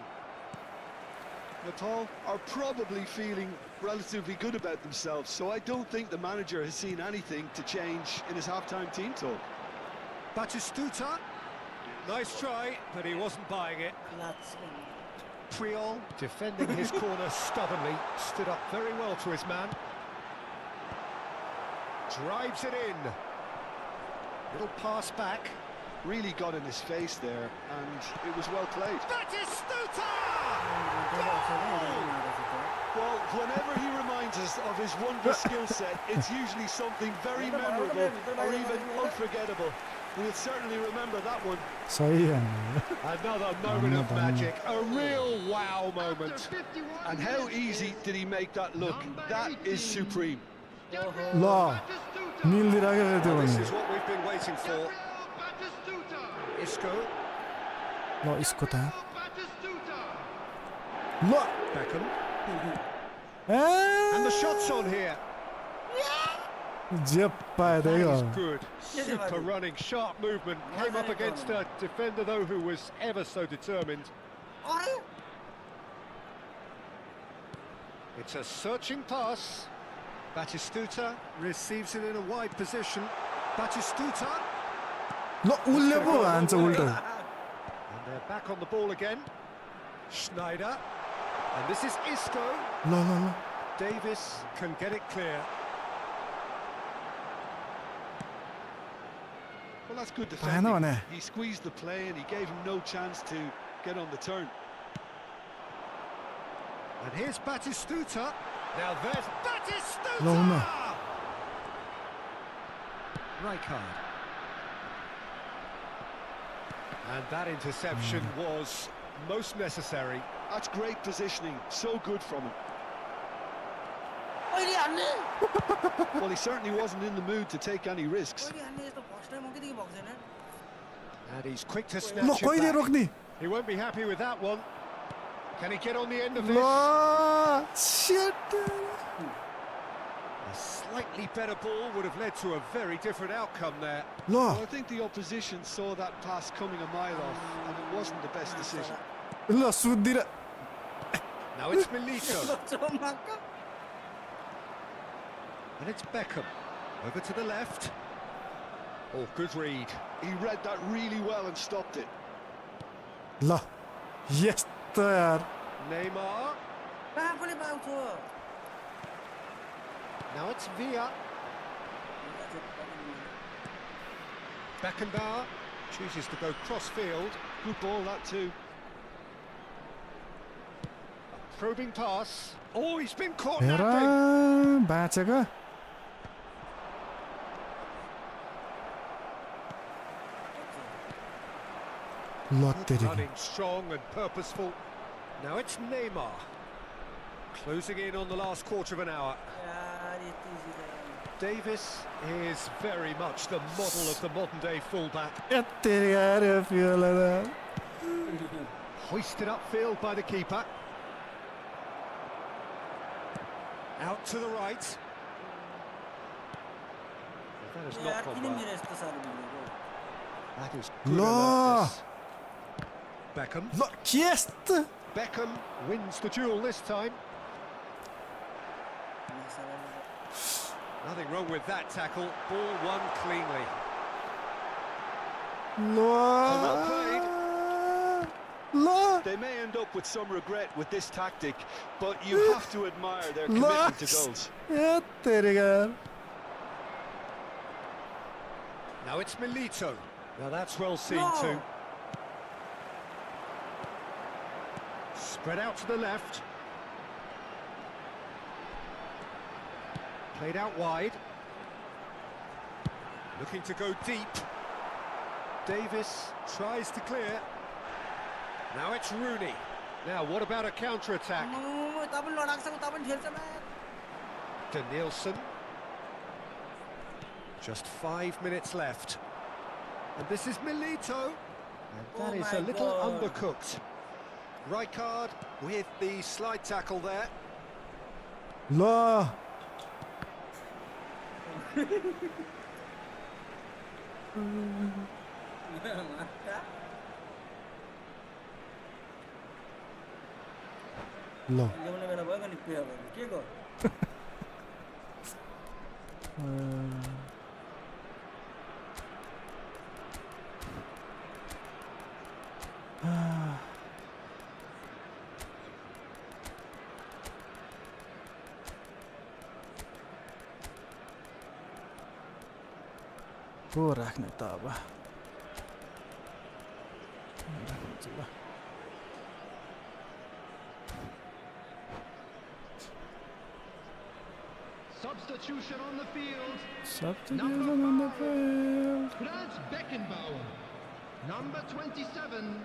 Natal are probably feeling relatively good about themselves, so I don't think the manager has seen anything to change in his half-time team talk. Batistuta, nice try, but he wasn't buying it. Puyol, defending his corner stubbornly, stood up very well to his man. Drives it in. Little pass back. Really got in his face there, and it was well played. Batistuta! Well, whenever he reminds us of his wondrous skill set, it's usually something very memorable or even unforgettable. We'll certainly remember that one. Another moment of magic, a real wow moment. And how easy did he make that look? That is supreme. La. This is what we've been waiting for. Isco. La Isco ta. La. Beckham. And the shot's on here. That is good. Super running, sharp movement. Came up against a defender, though, who was ever so determined. It's a searching pass. Batistuta receives it in a wide position. Batistuta. And they're back on the ball again. Schneider. And this is Isco. Davis can get it clear. Well, that's good defending. He squeezed the play and he gave him no chance to get on the turn. And here's Batistuta. Now there's Batistuta! Rijkaard. And that interception was most necessary. That's great positioning, so good from him. Well, he certainly wasn't in the mood to take any risks. And he's quick to Lo, snatch कहिले it back. रोक्ने? He won't be happy with that one. Can he get on the end of this? Lo, shit. A slightly better ball would have led to a very different outcome there. Lo, Well, I think the opposition saw that pass coming a mile off, and it wasn't the best decision. ल सुत्दिएर Now it's Milito. And it's Beckham. Over to the left. Oh, good read. He read that really well and stopped it. ल यस्तो यार Neymar. Now it's Villa. Beckenbauer chooses to go cross-field. Good ball, that too. A probing pass. Oh, he's been caught hair napping. बाँचेको ल तेरी Running strong and purposeful. Now it's Neymar. Closing in on the last quarter of an hour. Davis is very much the model of the modern-day fullback. तेरी यार फियोला Hoisted upfield by the keeper. Out to the right. That has not gone well. That is good No. alertness. Beckham. ल के यस्तो Beckham wins the duel this time. Nothing wrong with that tackle. Ball won cleanly. Well played. ल They may end up with some regret with this tactic, but you have to admire their commitment to goals. ए तेरी यार Now it's Milito. Now that's well seen too. Spread out to the left. Played out wide. Looking to go deep. Davis tries to clear. Now it's Rooney. Now what about a counter-attack? Danielson. Just 5 minutes left. And this is Milito. And that is a little undercooked. Rijkaard with the slide tackle there. ल ल को राख्ने त अब राख्नुहुन्छ ल Substitution on the field. Substitution on the field. Franz Beckenbauer. Number 27,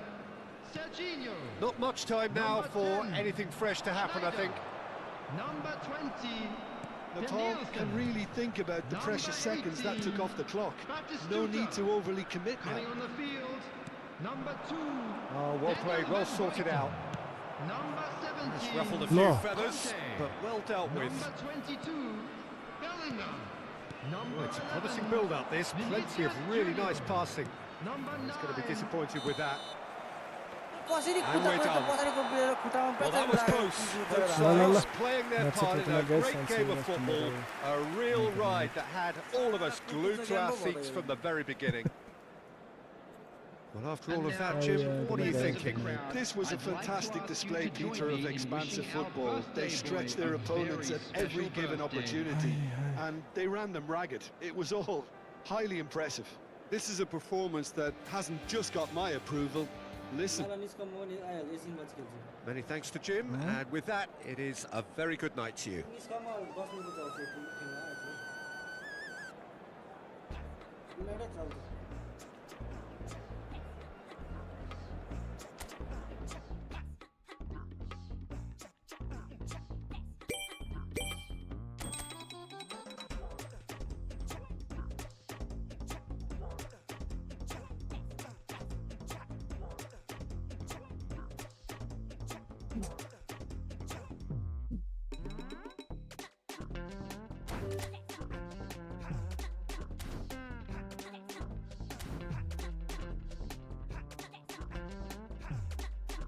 Serginho. Not much time now Number for 10, anything fresh to happen, I think. Number 20, Nepal can really think about the precious seconds that took off the clock. No need to overly commit now. coming on the field. Number 2, Oh, well played, well sorted out. number It's 17, ruffled a few Lo. feathers, but well dealt with. number 22, Bellingham. Number Well, it's a 11, promising build-up, this. Plenty of really nice passing. Number 9, He's going to be disappointed with that. कसरी And we're done. पछाडिको player खुट्टामा Well, that was close. Both La, la, la. sides playing their That's it, part in la, a guys. great I'll see game you of guys football. tomorrow. A real ride that had all of us glued to our seats from the very beginning. Well, after all of that, Jim, what are you thinking? This was a fantastic display, Peter, of expansive football. They stretched their opponents at every given opportunity, and they ran them ragged. It was all highly impressive. This is a performance that hasn't just got my approval. Listen. Many thanks to Jim, and with that, it is a very good night to you. United चल्छ